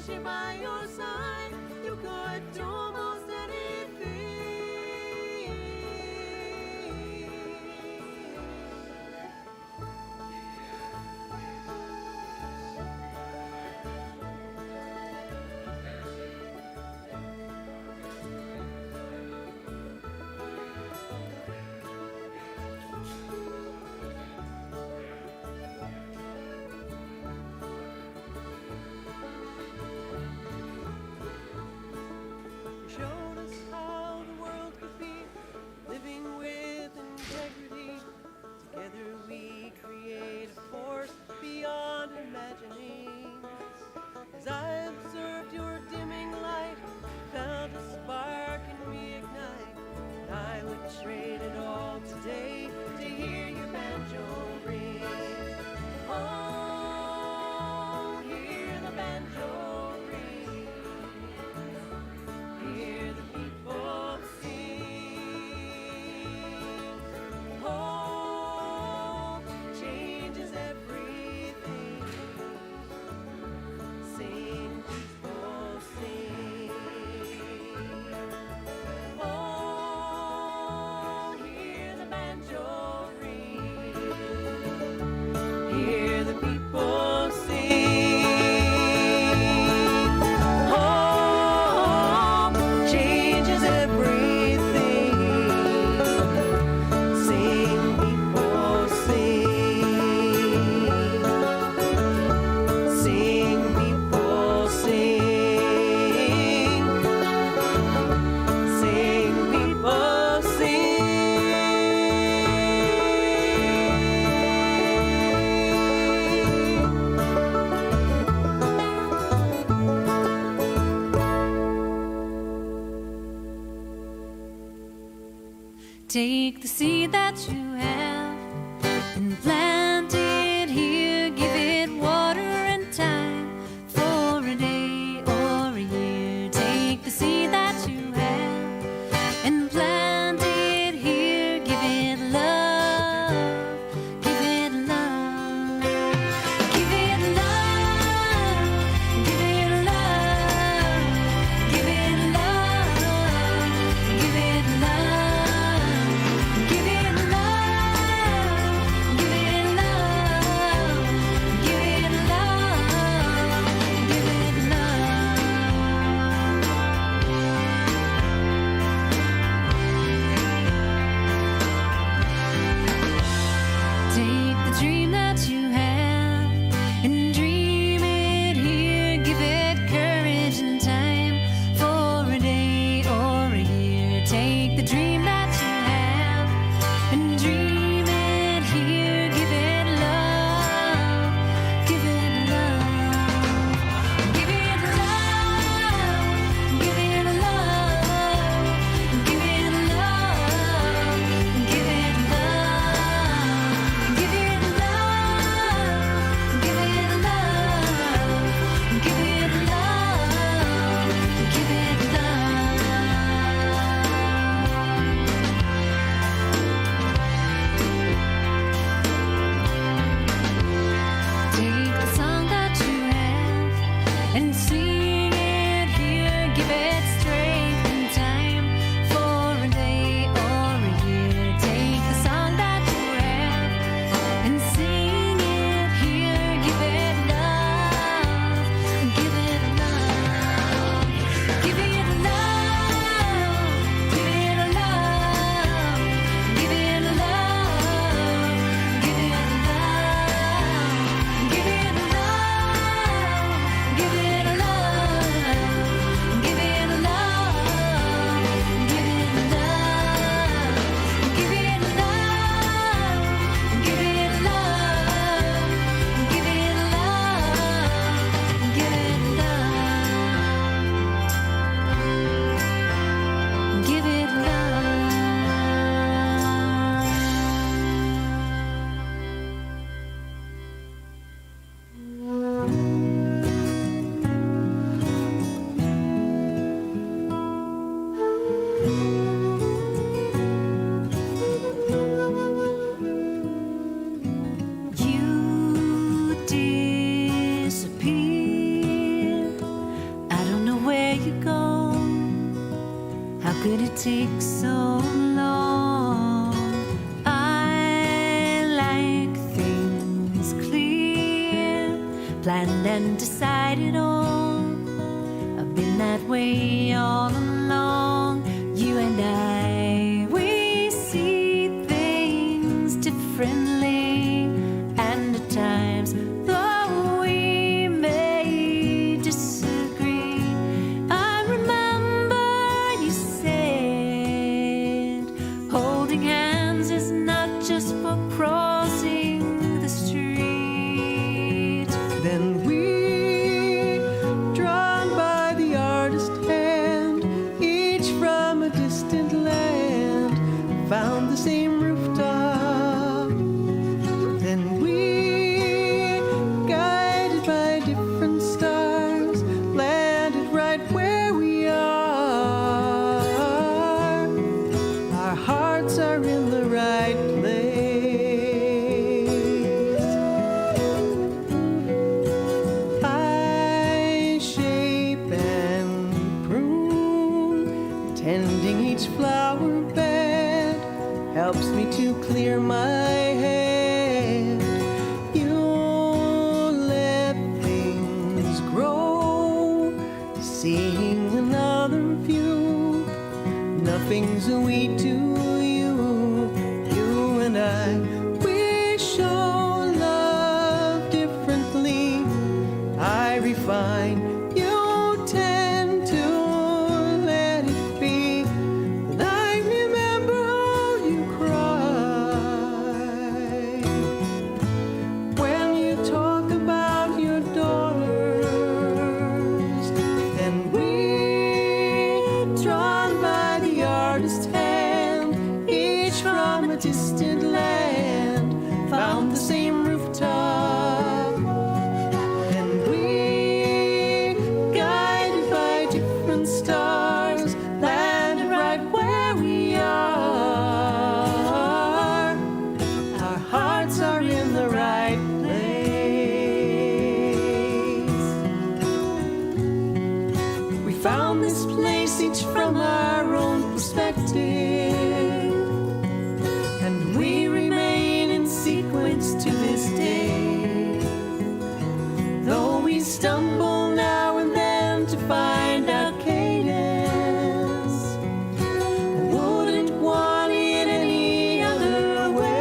she by your side, you could do almost anything. You showed us how the world could be, living with integrity. Together we create a force beyond imagining. As I observed your dimming light, found a spark and reignite. And I would trade it all today to hear your banjo ring. Oh, hear the banjo ring. Hear the people sing. Oh, changes everything. Sing, people sing. Oh, hear the banjo ring. Hear the people sing. Oh, changes everything. Sing, people sing. Sing, people sing. Sing, people sing. Take the seed that you have and plant it here. Give it water and time for a day or a year. Take the seed that you have and plant it here. Give it love. Give it love. Give it love. Give it love. Give it love. Give it love. Give it love. Give it could it take so long? I like things clear, planned and decided on. I've been that way all along. You and I, we see things differently, and at times, though we may disagree, I remember you said holding hands is not just for crossing the street. Then we, drawn by the artist hand, each from a distant land, found the same rooftop. Then we, guided by different stars, landed right where we are. Our hearts are in the right place. I shape and prune, tending each flower bed helps me to clear my head. You let things grow, seeing another view. Nothing's a weed to you. You and I, we show love differently. I refine, you tend to let it be. And I remember how you cry when you talk about your daughters. And we, drawn by the artist's hand, each from a distant land, found the same rooftop. And we, guided by different stars, landed right where we are. Our hearts are in the right place. We found this place each from our own perspective, and we remain in sequence to this day. Though we stumble now and then to find our cadence, I wouldn't want it any other way.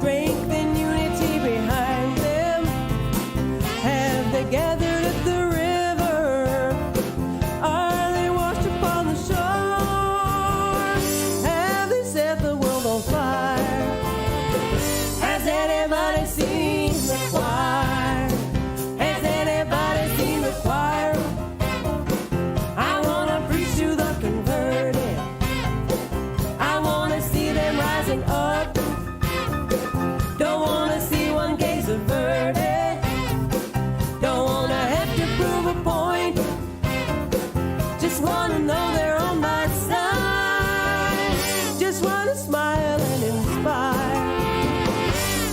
strength and unity behind them. Have they gathered at the river? Are they washed upon the shore? Have they set the world on fire? Has anybody seen the choir? Has anybody seen the choir? I want to preach to the converted. I want to see them rising up. Don't want to see one gaze averted. Don't want to have to prove a point. Just want to know they're on my side. Just want to smile and inspire.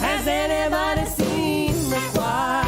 Has anybody seen the choir?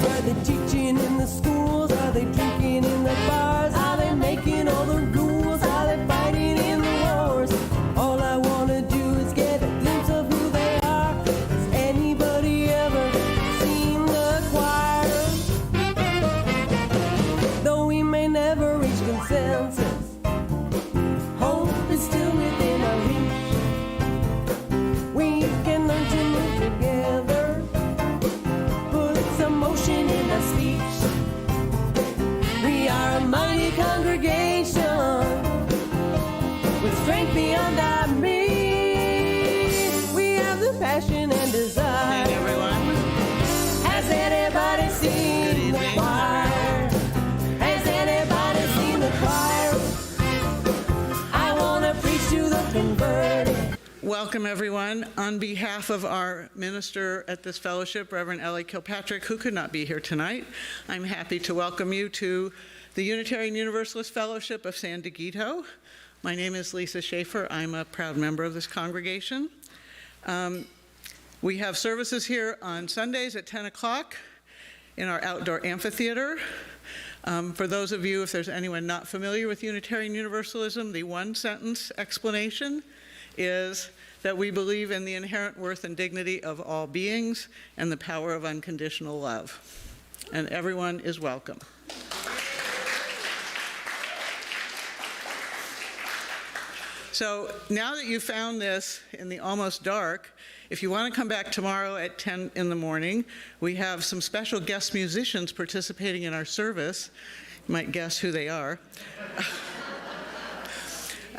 Are they teaching in the schools? Are they drinking in the bars? Are they making all the rules? Are they fighting in the wars? All I want to do is get a glimpse of who they are. Has anybody ever seen the choir? Though we may never reach consensus, hope is still within our reach. We can learn to move together, put some motion in our speech. We are a mighty congregation with strength beyond our means. We have the passion and desire. Hey everyone. Has anybody seen the choir? Has anybody seen the choir? I want to preach to the converted. Welcome everyone. On behalf of our minister at this fellowship, Reverend Ellie Kilpatrick, who could not be here tonight, I'm happy to welcome you to the Unitarian Universalist Fellowship of San Dieguito. My name is Lisa Schaefer. I'm a proud member of this congregation. We have services here on Sundays at 10 o'clock in our outdoor amphitheater. For those of you, if there's anyone not familiar with Unitarian Universalism, the one-sentence explanation is that we believe in the inherent worth and dignity of all beings and the power of unconditional love. And everyone is welcome. So now that you've found this in the almost dark, if you want to come back tomorrow at 10 in the morning, we have some special guest musicians participating in our service. You might guess who they are.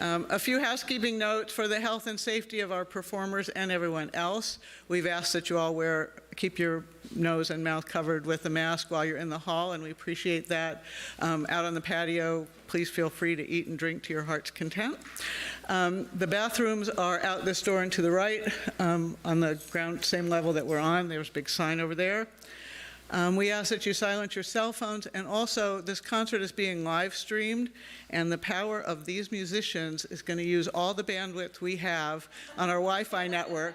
A few housekeeping notes for the health and safety of our performers and everyone else. We've asked that you all keep your nose and mouth covered with a mask while you're in the hall, and we appreciate that. Out on the patio, please feel free to eat and drink to your heart's content. The bathrooms are out this door and to the right, on the ground, same level that we're on. There's a big sign over there. We ask that you silence your cell phones, and also this concert is being live streamed, and the power of these musicians is going to use all the bandwidth we have on our Wi-Fi network.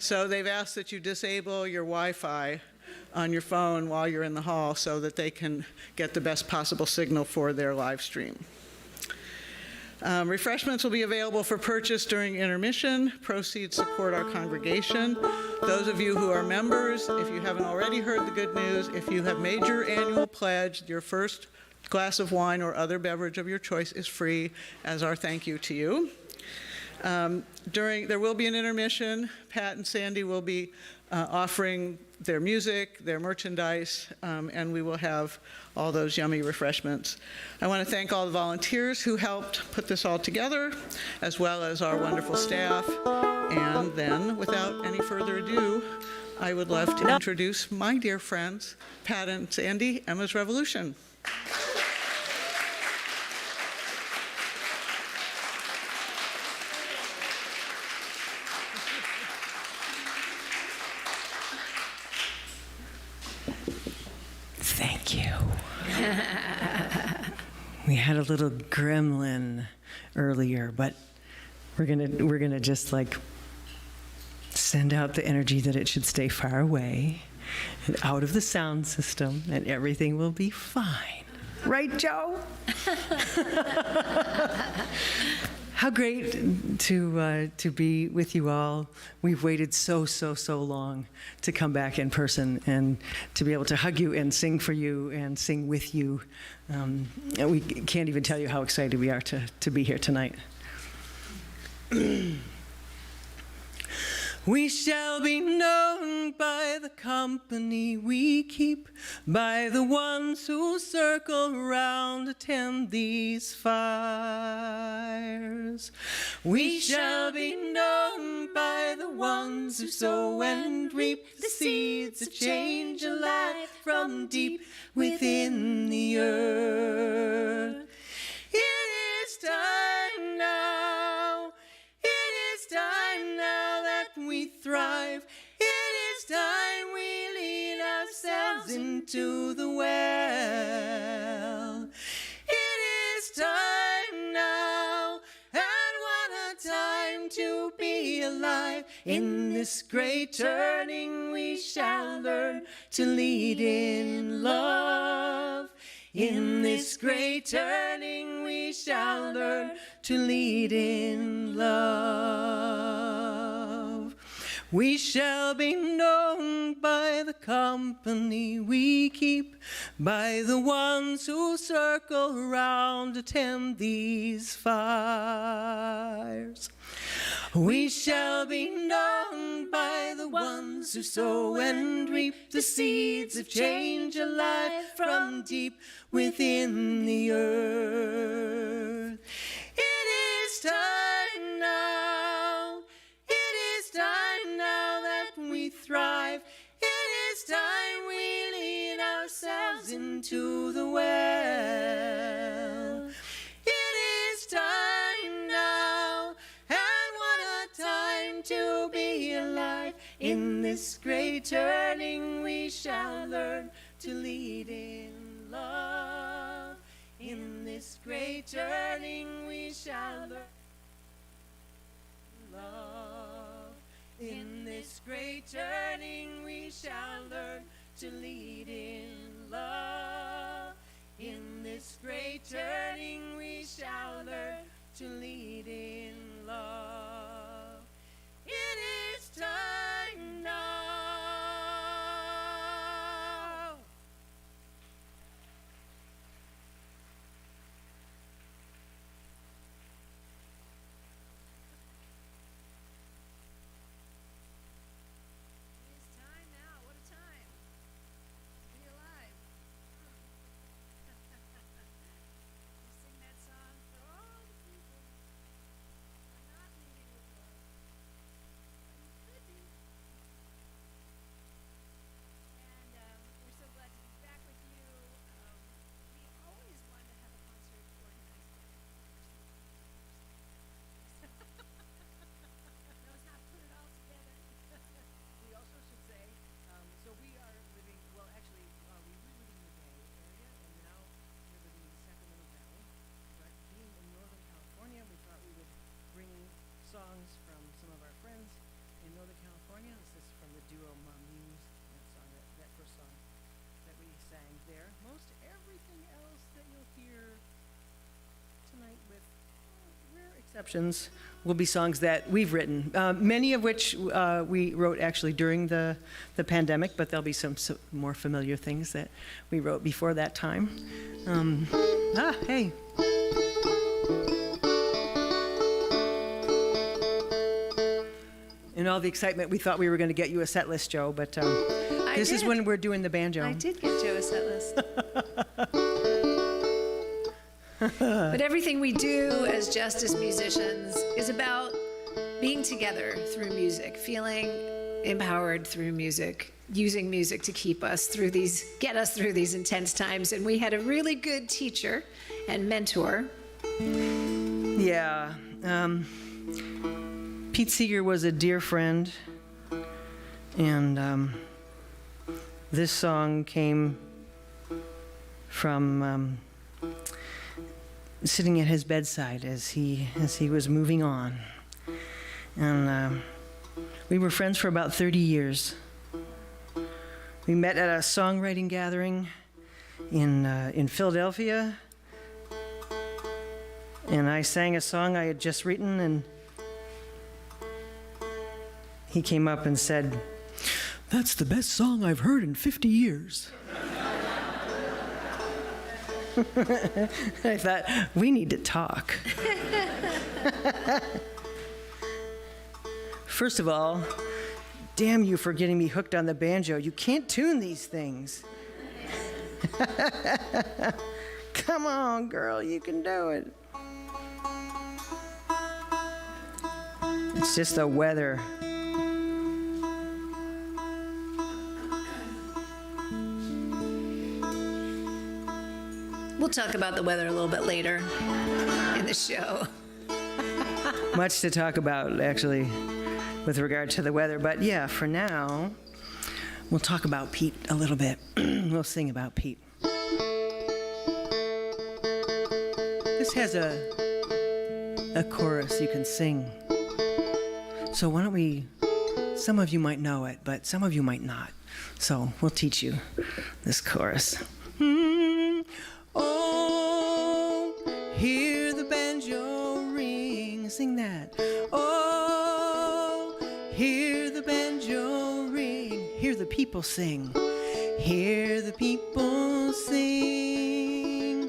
So they've asked that you disable your Wi-Fi on your phone while you're in the hall so that they can get the best possible signal for their live stream. Refreshments will be available for purchase during intermission. Proceeds support our congregation. Those of you who are members, if you haven't already heard the good news, if you have made your annual pledge, your first glass of wine or other beverage of your choice is free as our thank you to you. There will be an intermission. Pat and Sandy will be offering their music, their merchandise, and we will have all those yummy refreshments. I want to thank all the volunteers who helped put this all together, as well as our wonderful staff. And then, without any further ado, I would love to introduce my dear friends, Pat and Sandy, Emma's Revolution. Thank you. We had a little gremlin earlier, but we're gonna just like send out the energy that it should stay far away and out of the sound system, and everything will be fine. Right, Joe? How great to be with you all. We've waited so long to come back in person and to be able to hug you and sing for you and sing with you. And we can't even tell you how excited we are to be here tonight. We shall be known by the company we keep, by the ones who circle round, attend these fires. We shall be known by the ones who sow and reap the seeds that change a life from deep within the earth. It is time now. It is time now that we thrive. It is time we lead ourselves into the well. It is time now, and what a time to be alive. In this great turning we shall learn to lead in love. In this great turning we shall learn to lead in love. We shall be known by the company we keep, by the ones who circle round, attend these fires. We shall be known by the ones who sow and reap the seeds of change a life from deep within the earth. It is time now. It is time now that we thrive. It is time we lead ourselves into the well. It is time now, and what a time to be alive. In this great turning we shall learn to lead in love. In this great turning we shall learn love. In this great turning we shall learn to lead in love. In this great turning we shall learn to lead in love. It is time now. It is time now. What a time to be alive. We sing that song for all the people who are not leading with love. But you could be. And we're so glad to be back with you. We always wanted to have a concert organized by no, it's not put it all together. We also should say, so we are living, well, actually, we were living in the Bay Area, and now we're living in the Sacramento Valley. But being in Northern California, we thought we would bring songs from some of our friends in Northern California. This is from the duo Mamuse, that first song that we sang there. Most everything else that you'll hear tonight, with rare exceptions, Will be songs that we've written, many of which we wrote actually during the pandemic, but there'll be some more familiar things that we wrote before that time. Hey. In all the excitement, we thought we were going to get you a set list, Joe, but this is when we're doing the banjo. I did get Joe a set list. But everything we do as Justice musicians is about being together through music, feeling empowered through music, using music to get us through these intense times. And we had a really good teacher and mentor. Yeah. Pete Seeger was a dear friend, and this song came from sitting at his bedside as he was moving on. And we were friends for about 30 years. We met at a songwriting gathering in Philadelphia, and I sang a song I had just written, and he came up and said, "That's the best song I've heard in 50 years." I thought, we need to talk. First of all, damn you for getting me hooked on the banjo. You can't tune these things. Come on, girl, you can do it. It's just the weather. We'll talk about the weather a little bit later in the show. Much to talk about, actually, with regard to the weather. But yeah, for now, we'll talk about Pete a little bit. We'll sing about Pete. This has a chorus you can sing. So why don't we, some of you might know it, but some of you might not. So we'll teach you this chorus. Oh, hear the banjo ring. Sing that. Oh, hear the banjo ring. Hear the people sing. Hear the people sing.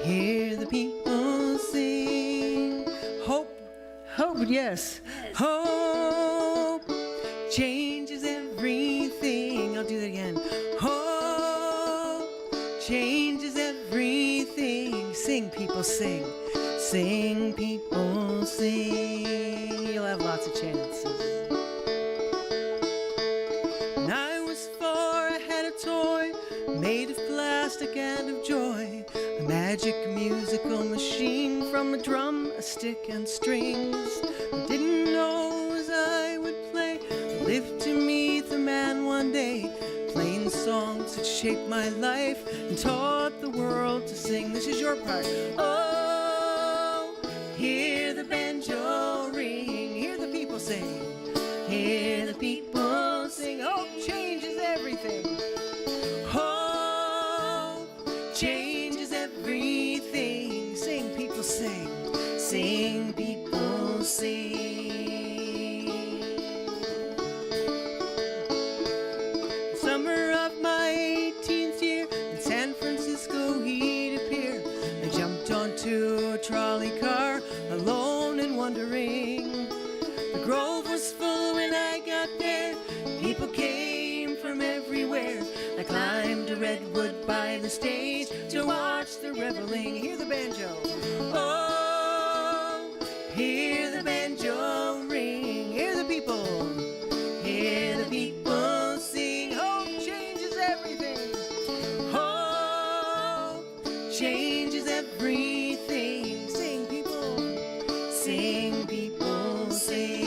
Hear the people sing. Hope, yes. Hope changes everything. I'll do that again. Hope changes everything. Sing, people, sing. Sing, people, sing. You'll have lots of chances. When I was 4, I had a toy made of plastic and of joy. A magic musical machine from a drum, a stick, and strings. I didn't know as I would play, I lived to meet the man one day, playing songs that shaped my life and taught the world to sing. This is your part. Oh, hear the banjo ring. Hear the people sing. Hear the people sing. Hope changes everything. Hope changes everything. Sing, people, sing. Sing, people, sing. Summer of my 18th year, in San Francisco he'd appear. I jumped onto a trolley car, alone and wondering. The grove was full when I got there. People came from everywhere. I climbed a redwood by the stage to watch the reveling. Hear the banjo. Oh, hear the banjo ring. Hear the people. Hear the people sing. Hope changes everything. Hope changes everything. Sing, people. Sing, people, sing.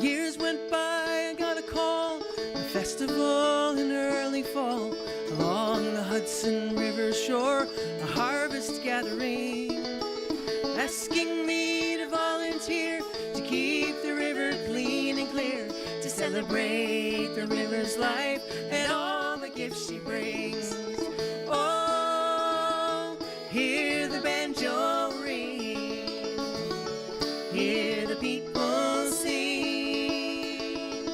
Years went by, I got a call. A festival in early fall. Along the Hudson River shore, a harvest gathering. Asking me to volunteer to keep the river clean and clear, to celebrate the river's life and all the gifts she brings. Oh, hear the banjo ring. Hear the people sing.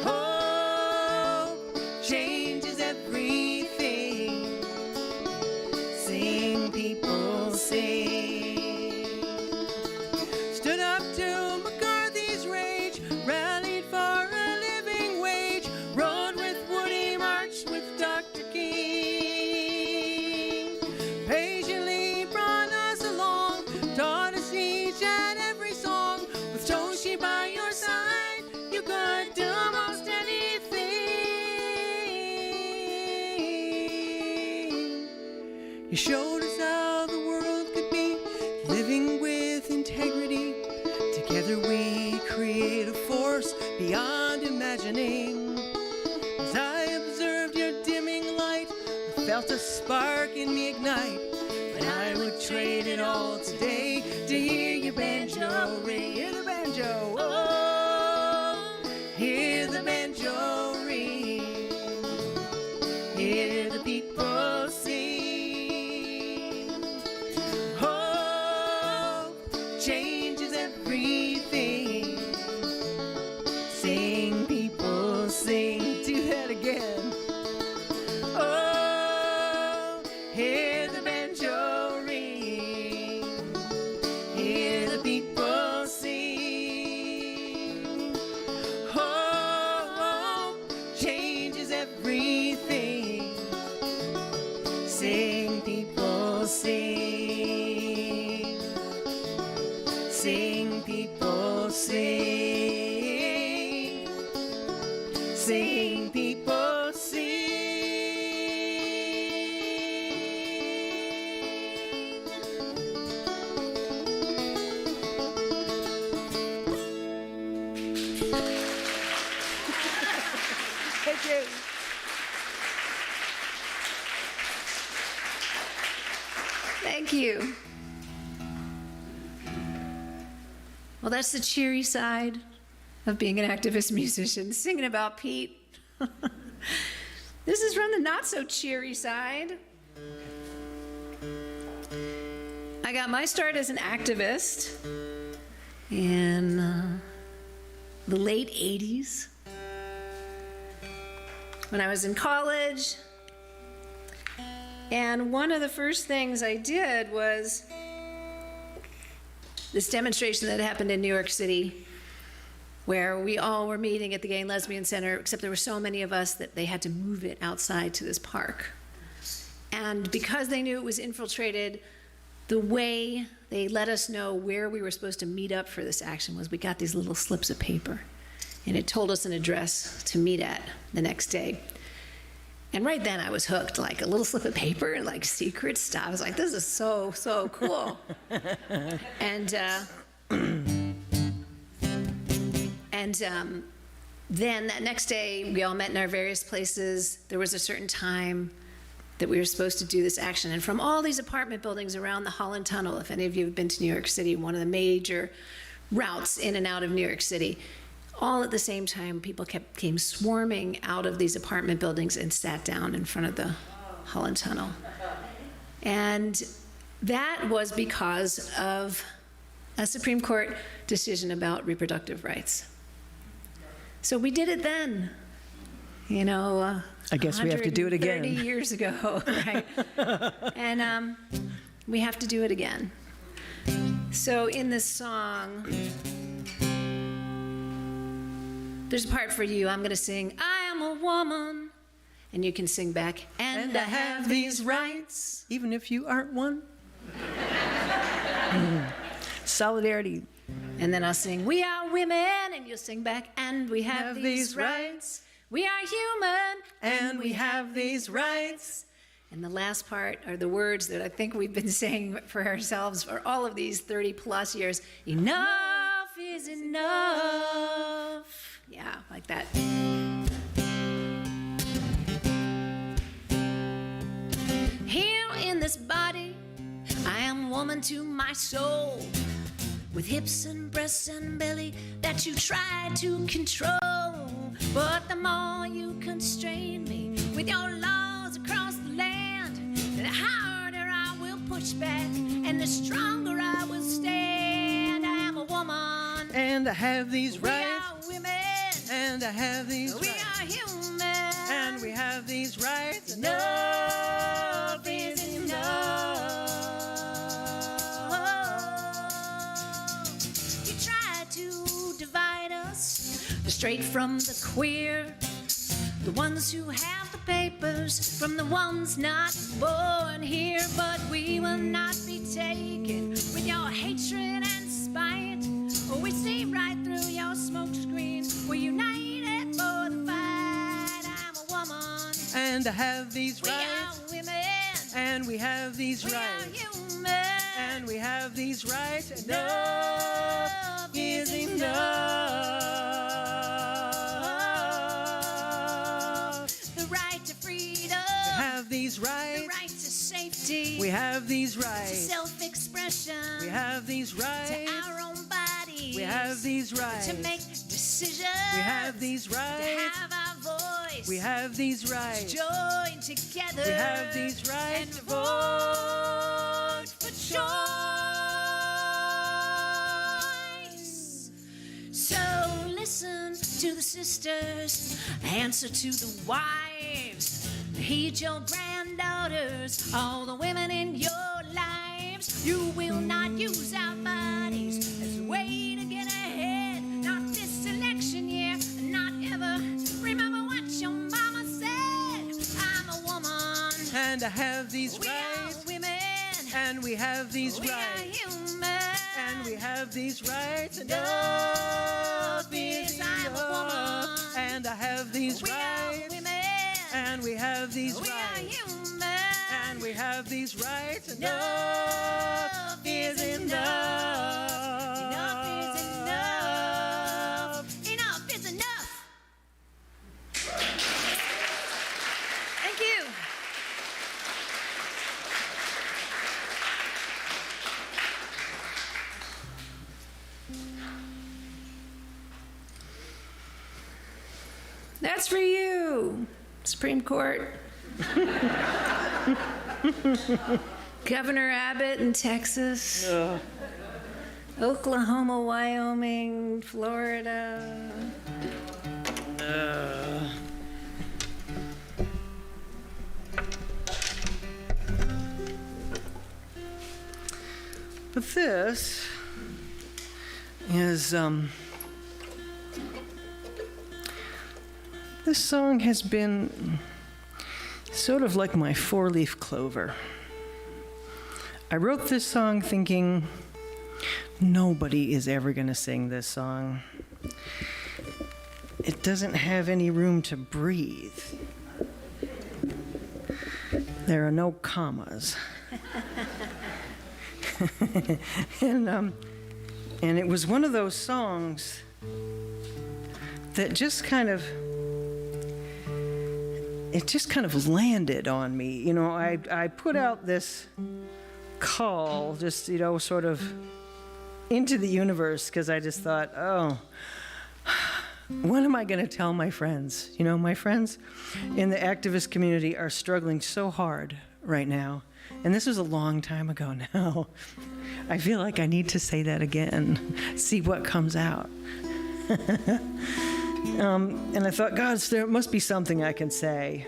Hope changes everything. Sing, people, sing. Stood up to McCarthy's rage, rallied for a living wage, rode with Woody, marched with Dr. King. Patiently brought us along, taught us each and every song. With Toshi by your side, you could do most anything. You showed us how the world could be, living with integrity. Together we create a force beyond imagining. As I observed your dimming light, felt a spark in me ignite. But I would trade it all today to hear your banjo ring. Hear the banjo, oh, hear the banjo ring. Hear the people sing. Hope changes everything. Sing, people, sing. Do that again. Oh, hear the banjo ring. Hear the people sing. Hope changes everything. Sing, people, sing. Sing, people, sing. Sing, people, sing. Thank you. Thank you. Well, that's the cheery side of being an activist musician, singing about Pete. This is from the not so cheery side. I got my start as an activist in the late 80s when I was in college. And one of the first things I did was this demonstration that happened in New York City where we all were meeting at the Gay and Lesbian Center, except there were so many of us that they had to move it outside to this park. And because they knew it was infiltrated, the way they let us know where we were supposed to meet up for this action was we got these little slips of paper, and it told us an address to meet at the next day. And right then I was hooked, like a little slip of paper and like secret stuff. I was like, this is so, so cool. And then that next day, we all met in our various places. There was a certain time that we were supposed to do this action. And from all these apartment buildings around the Holland Tunnel, if any of you have been to New York City, one of the major routes in and out of New York City, all at the same time, people came swarming out of these apartment buildings and sat down in front of the Holland Tunnel. And that was because of a Supreme Court decision about reproductive rights. So we did it then, you know. I guess we have to do it again. 30 years ago, right? And we have to do it again. So in this song, there's a part for you. I'm going to sing, I am a woman. And you can sing back, and I have these rights. Even if you aren't one. Solidarity. And then I'll sing, we are women. And you'll sing back, and we have these rights. We are human. And we have these rights. And the last part are the words that I think we've been saying for ourselves for all of these 30 plus years. Enough is enough. Yeah, like that. Here in this body, I am woman to my soul, with hips and breasts and belly that you try to control. But the more you constrain me with your laws across the land, the harder I will push back and the stronger I will stand. I am a woman. And I have these rights. We are women. And I have these We rights. are human. And we have these rights. Enough is enough. You try to divide us, the straight from the queer, the ones who have the papers from the ones not born here. But we will not be taken with your hatred and spite. Oh, we see right through your smoke screen. We're united for the fight. I'm a woman. And I have these We rights. are women. And we have these We are rights. human. And we have these rights. Enough is enough. The right to freedom. We have these these rights. The right to safety. We have these To rights. self-expression. We have these rights. To our own bodies. We have these rights. To make decisions. We have these To rights. have our voice. We have these rights. Join together. We have these rights And to vote for choice. So listen to the sisters, answer to the wives, heed your granddaughters, all the women in your lives. You will not use our bodies as a way to get ahead. Not this election year, not ever. Remember what your mama said. I'm a woman. And I have these We rights. are women. And we have these We are rights. human. And we have these rights. Enough is I'm a woman. And I have these We are rights. women. And we have these We are rights. human. And we have these rights. Enough is enough. Enough is enough. Enough is enough. Thank you. That's for you, Supreme Court. Governor Abbott in Texas. Oklahoma, Wyoming, Florida. But this is, this song has been sort of like my four-leaf clover. I wrote this song thinking, nobody is ever going to sing this song. It doesn't have any room to breathe. There are no commas. And it was one of those songs that just kind of landed on me. You know, I put out this call, just, you know, sort of into the universe, because I just thought, oh, what am I going to tell my friends? You know, my friends in the activist community are struggling so hard right now. And this was a long time ago now. I feel like I need to say that again, see what comes out. And I thought, God, there must be something I can say.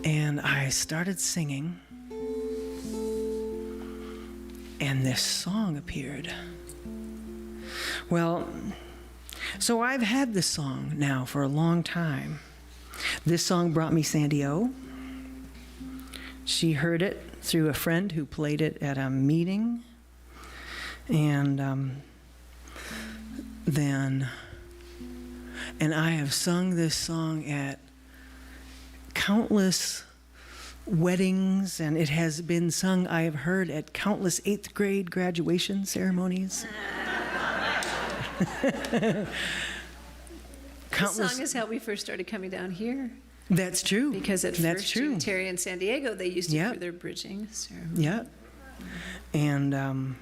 And I started singing, and this song appeared. Well, so I've had this song now for a long time. This song brought me Sandy O. She heard it through a friend who played it at a meeting. And I have sung this song at countless weddings, and it has been sung, I have heard, at countless 8th grade graduation ceremonies. This song is how we first started coming down here. That's true. Because at That's First true. Unitarian San Diego, they used it Yep. for their bridging ceremony. Yeah. And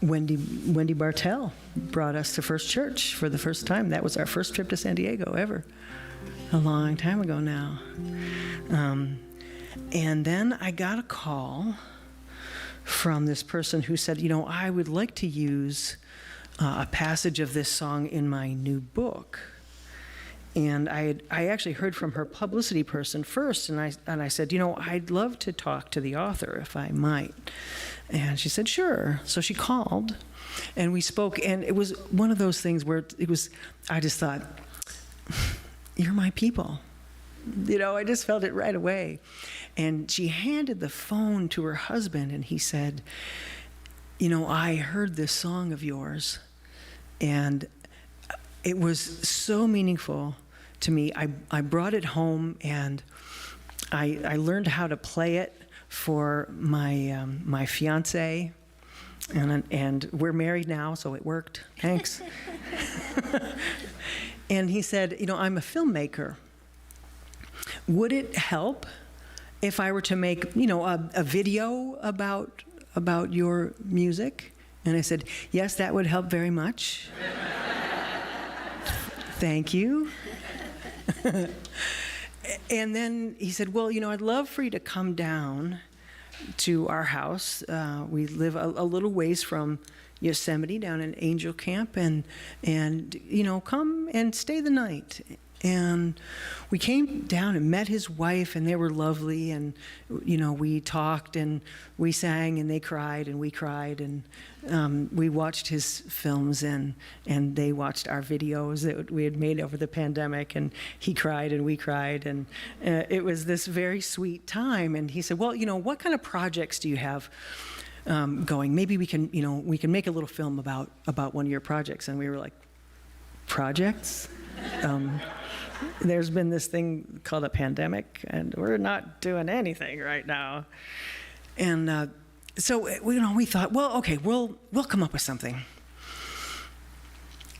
Wendy Bartell brought us to First Church for the first time. That was our first trip to San Diego ever, a long time ago now. And then I got a call from this person who said, you know, I would like to use a passage of this song in my new book. And I actually heard from her publicity person first, and I said, you know, I'd love to talk to the author if I might. And she said, sure. So she called, and we spoke, and it was one of those things where I just thought, you're my people. You know, I just felt it right away. And she handed the phone to her husband, and he said, you know, I heard this song of yours, and it was so meaningful to me. I brought it home, and I learned how to play it for my fiance, and we're married now, so it worked. Thanks. And he said, you know, I'm a filmmaker, would it help if I were to make, a video about your music? And I said, yes, that would help very much. Thank you. And then he said, well, I'd love for you to come down to our house. We live a little ways from Yosemite, down in Angel Camp, and come and stay the night. And we came down and met his wife, and they were lovely, and we talked and we sang, and they cried and we cried, and we watched his films, and they watched our videos that we had made over the pandemic, and he cried and we cried, and it was this very sweet time. And he said, well, what kind of projects do you have going? Maybe we can make a little film about one of your projects. And we were like, projects? There's been this thing called a pandemic, and we're not doing anything right now. And so we thought, well, okay, we'll come up with something.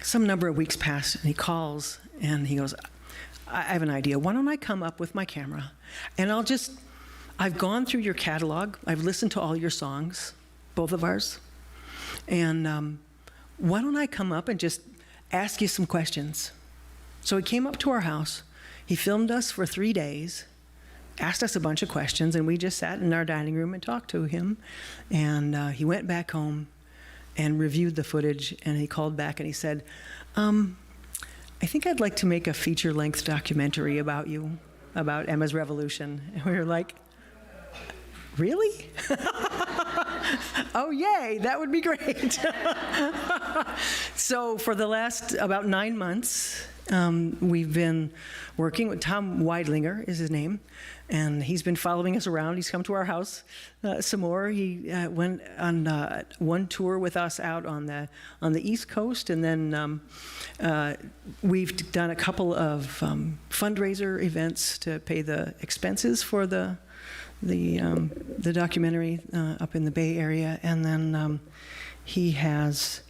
Some number of weeks passed, and he calls, and he goes, I have an idea. Why don't I come up with my camera, and I've gone through your catalog. I've listened to all your songs, both of ours, and why don't I come up and just ask you some questions? So he came up to our house, he filmed us for 3 days, asked us a bunch of questions, and we just sat in our dining room and talked to him. And he went back home and reviewed the footage, and he called back and he said, I think I'd like to make a feature-length documentary about you, about Emma's Revolution. And we were like, really? Oh, yay, that would be great. So for the last about 9 months, we've been working with Tom Weidlinger is his name, and he's been following us around. He's come to our house some more. He went on one tour with us out on the East Coast, and then we've done a couple of fundraiser events to pay the expenses for the documentary up in the Bay Area. And then he has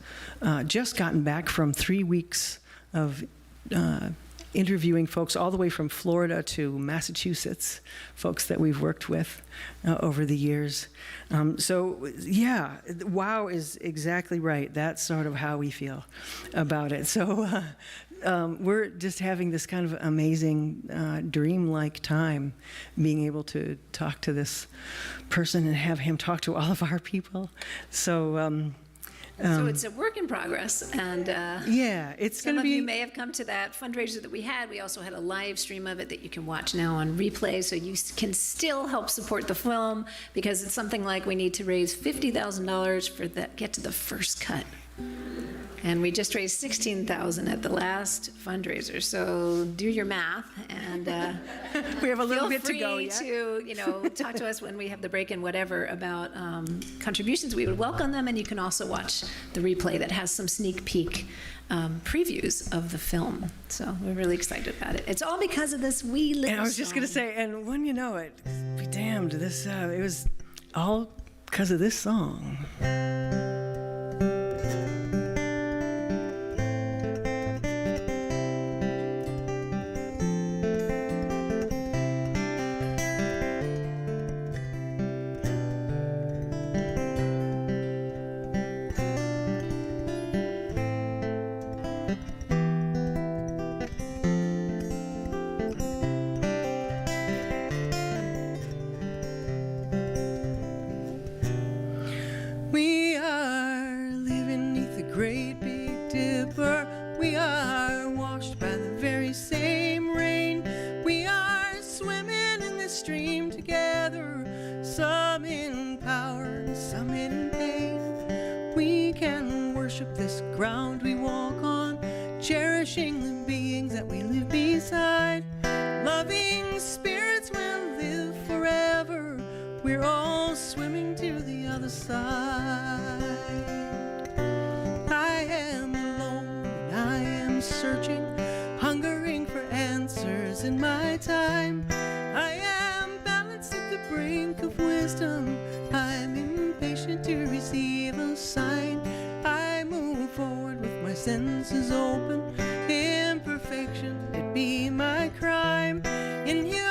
just gotten back from 3 weeks of interviewing folks all the way from Florida to Massachusetts, folks that we've worked with over the years. So yeah, wow is exactly right. That's sort of how we feel about it. So we're just having this kind of amazing dream-like time, being able to talk to this person and have him talk to all of our people. So so it's a work in progress, and yeah, it's going to be. Some of you may have come to that fundraiser that we had. We also had a live stream of it that you can watch now on replay, so you can still help support the film, because it's something like we need to raise $50,000 for that, get to the first cut. And we just raised $16,000 at the last fundraiser. So do your math, and we have a little bit to go yet. yet. Feel free to talk to us when we have the break-in, whatever, about contributions. We would welcome them, and you can also watch the replay that has some sneak peek previews of the film. So we're really excited about it. It's all because of this wee little And I was just going to say, and when you know it, be damned, this it was all because of this song. We are living neath the great big dipper. We are washed by the very same rain. We are swimming in this stream together, some in power and some in pain. We can worship this ground we walk on, cherishing the beings that we live beside. Loving spirits will live forever. We're all swimming to the other side. I am alone and I am searching, hungering for answers in my time. I am balanced at the brink of wisdom. I'm impatient to receive a sign. I move forward with my senses open. Imperfection, it be my crime. In you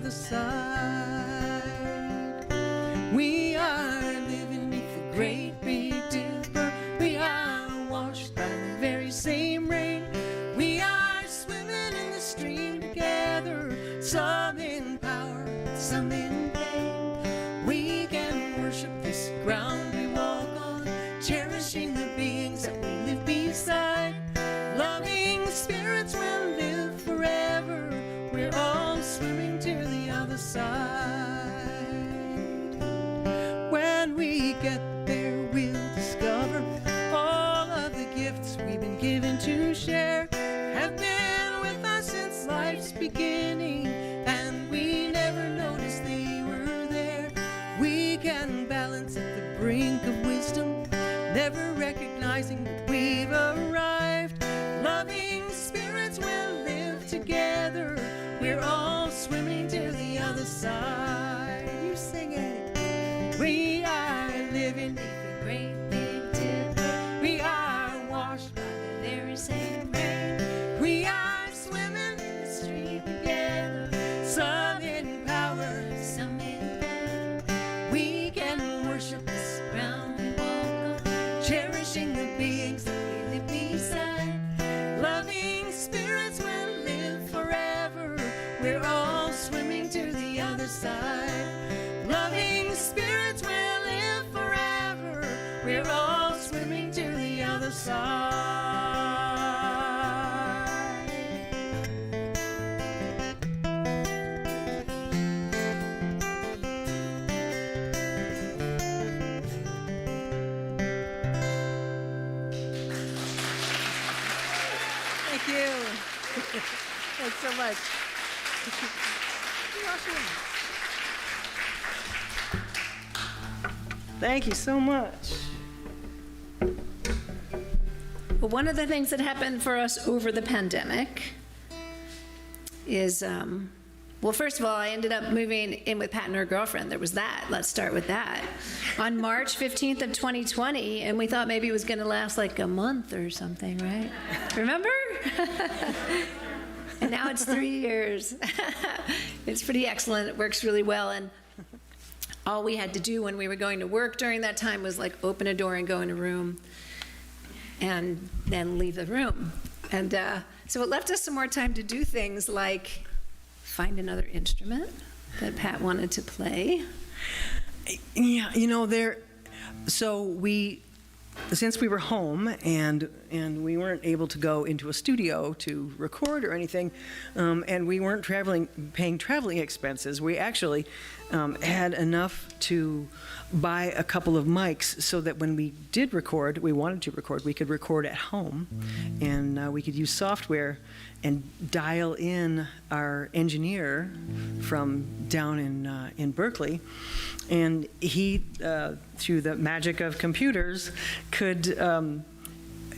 other side. We are living beneath the great big dipper. We are washed by the very same rain. We are swimming in the stream together, some in power, some in pain. We can worship this ground we walk on, cherishing the beings that we live beside. Loving spirits will live forever. We're all swimming to the other side. When we get there, we'll discover all of the gifts we've been given to share have been with us since life's beginning, and we never noticed they were there. We can balance at the brink of wisdom, never recognizing that we've arrived. Loving spirits will live together. We're all swimming to the other side. You sing it. We are living beneath the great big dipper. We are washed by the very same rain. We are swimming in the stream together, some in power, some in pain. We can worship this ground we walk on, cherishing the beings that we live beside. Loving spirits will live forever. We're all swimming to the other side. Loving spirits will live forever. We're all swimming to the other side. Thank you. Thanks so much. You're awesome. Thank you so much. Well, one of the things that happened for us over the pandemic is, well, first of all, I ended up moving in with Pat and her girlfriend. There was that. Let's start with that. On March 15th of 2020, and we thought maybe it was going to last like a month or something, right? Remember? And now it's 3 years. It's pretty excellent. It works really well. And all we had to do when we were going to work during that time was like open a door and go in a room and then leave the room. And so it left us some more time to do things like find another instrument that Pat wanted to play. Yeah, you know, since we were home and we weren't able to go into a studio to record or anything, and we weren't paying traveling expenses, we actually had enough to buy a couple of mics so that when we did record, we could record at home, and we could use software and dial in our engineer from down in Berkeley, and he, through the magic of computers,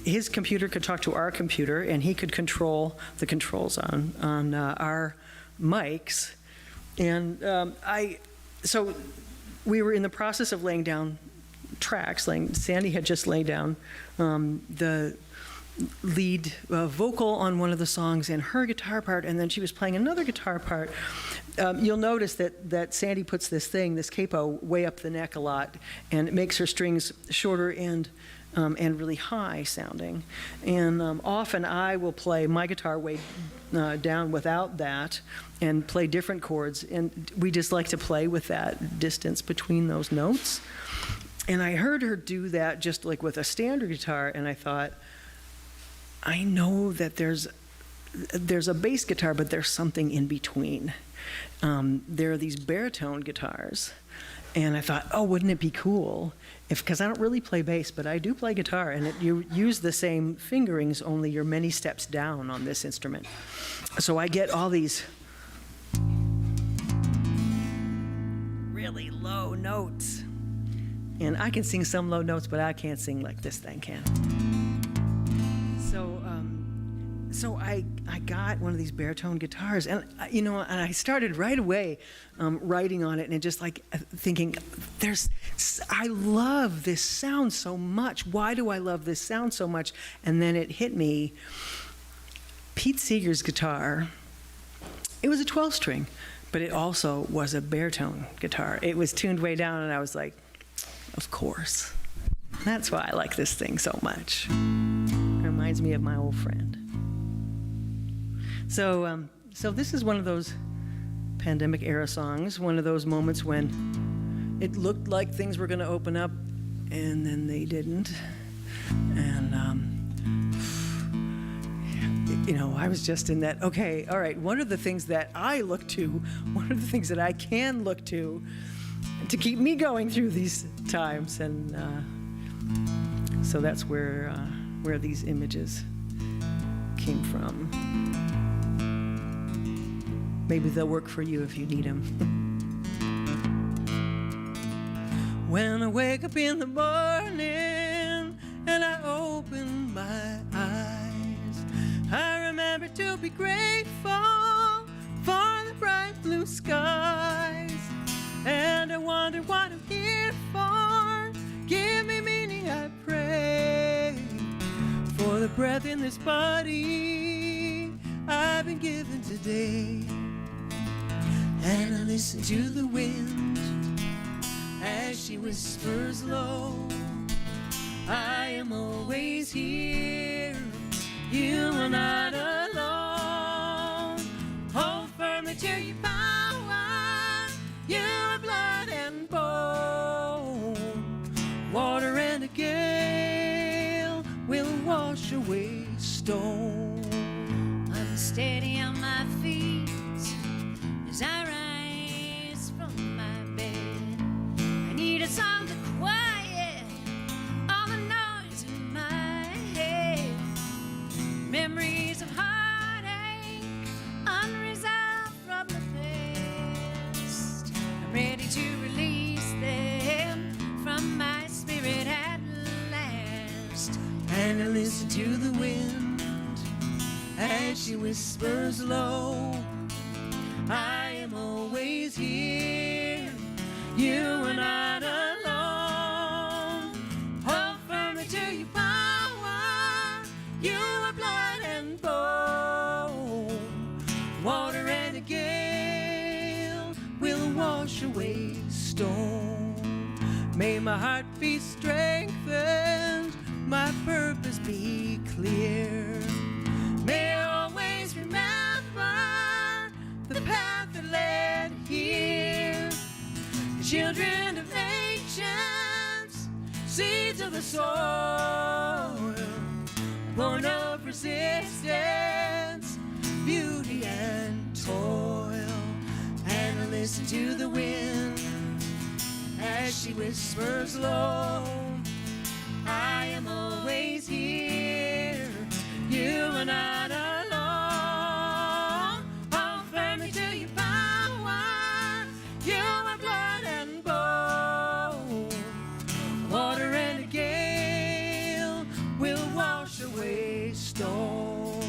his computer could talk to our computer, and he could control the controls on our mics, and so we were in the process of laying down tracks. Sandy had just laid down the lead vocal on one of the songs and her guitar part, and then she was playing another guitar part. You'll notice that Sandy puts this capo way up the neck a lot, and it makes her strings shorter and really high sounding. And often I will play my guitar way down without that and play different chords, and we just like to play with that distance between those notes. And I heard her do that just like with a standard guitar, and I thought, I know that there's a bass guitar, but there's something in between. There are these baritone guitars, and I thought, oh, wouldn't it be cool because I don't really play bass, but I do play guitar, and you use the same fingerings, only you're many steps down on this instrument. So I get all these really low notes, and I can sing some low notes, but I can't sing like this thing can. So I got one of these baritone guitars, and and I started right away writing on it, and just like thinking, I love this sound so much. Why do I love this sound so much? And then it hit me. Pete Seeger's guitar, it was a 12-string, but it also was a baritone guitar. It was tuned way down, and I was like, of course. That's why I like this thing so much. It reminds me of my old friend. So this is one of those pandemic era songs, one of those moments when it looked like things were going to open up, and then they didn't. And, I was just in that, okay, all right, what are the things that I look to? What are the things that I can look to keep me going through these times? And so that's where these images came from. Maybe they'll work for you if you need them. When I wake up in the morning and I open my eyes, I remember to be grateful for the bright blue skies. And I wonder what I'm here for. Give me meaning, I pray, for the breath in this body I've been given today. And I listen to the wind as she whispers low, I am always here, you are not alone. Hold firmly to your power, your blood and bone. Water and a gale will wash away stone. I'm steady on my feet as I rise from my bed. I need a song to quiet all the noise in my head. Memories of heartache unresolved from the past. I'm ready to release them from my spirit at last. And I listen to the wind as she whispers low, I am always here, you are not alone. Hold firmly to your power, you are blood and bone. Water and a gale will wash away stone. May my heart be strengthened, my purpose be clear. May I always remember the path that led here. The children of nations, seeds of the soil, born of resistance, beauty and toil. And I listen to the wind as she whispers low, I am always here, you are not alone. Hold firmly to your power, you are blood and bone. Water and a gale will wash away stone.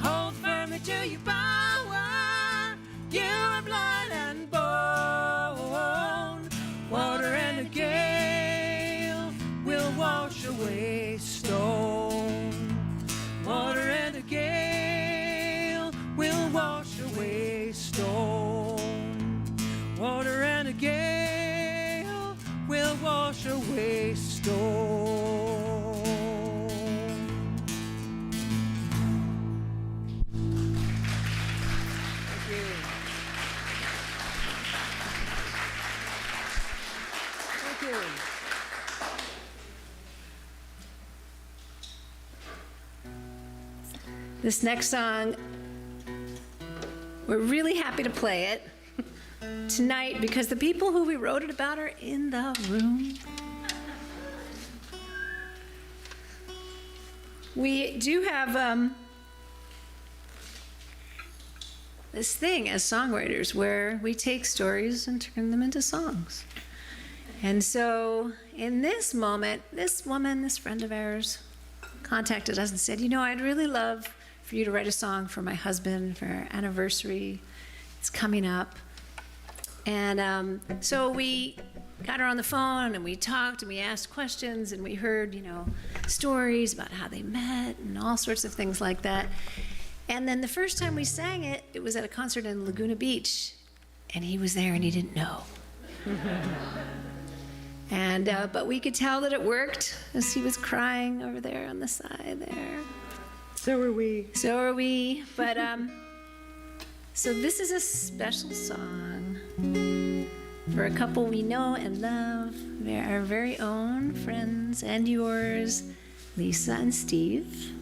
Hold firmly to your power, you are blood and bone. Water and a gale will wash away stone. Water and a gale will wash away stone. Water and a gale will wash away stone. Thank you. Thank you. This next song, we're really happy to play it tonight because the people who we wrote it about are in the room. We do have this thing as songwriters where we take stories and turn them into songs. And so in this moment, this woman, this friend of ours, contacted us and said, I'd really love for you to write a song for my husband for our anniversary. It's coming up. And so we got her on the phone and we talked and we asked questions and we heard, stories about how they met and all sorts of things like that. And then the first time we sang it, it was at a concert in Laguna Beach. and he was there and he didn't know. And but we could tell that it worked as he was crying over there on the side there. So are we. So are we. But so this is a special song for a couple we know and love. They're our very own friends and yours, Lisa and Steve.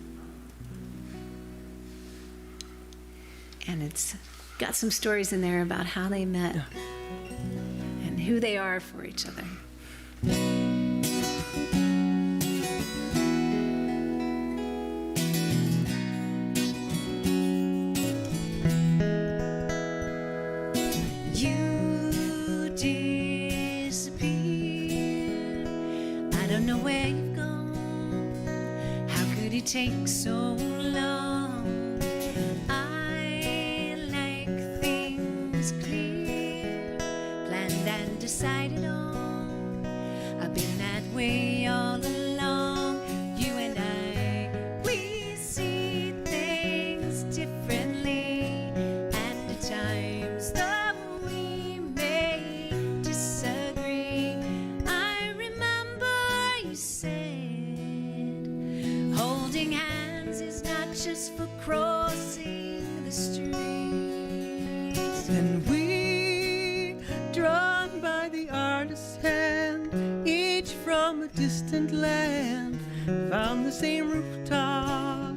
And it's got some stories in there about how they met and who they are for each other. You disappeared. I don't know where you've gone. How could it take so long? I like things clear, planned and decided on. I've been that way all along. You and I, we see things differently, and at times though we may disagree. I remember you said holding hands is not just for crossing the street. And we, drawn by the artist's hand, each from a distant land, found the same rooftop.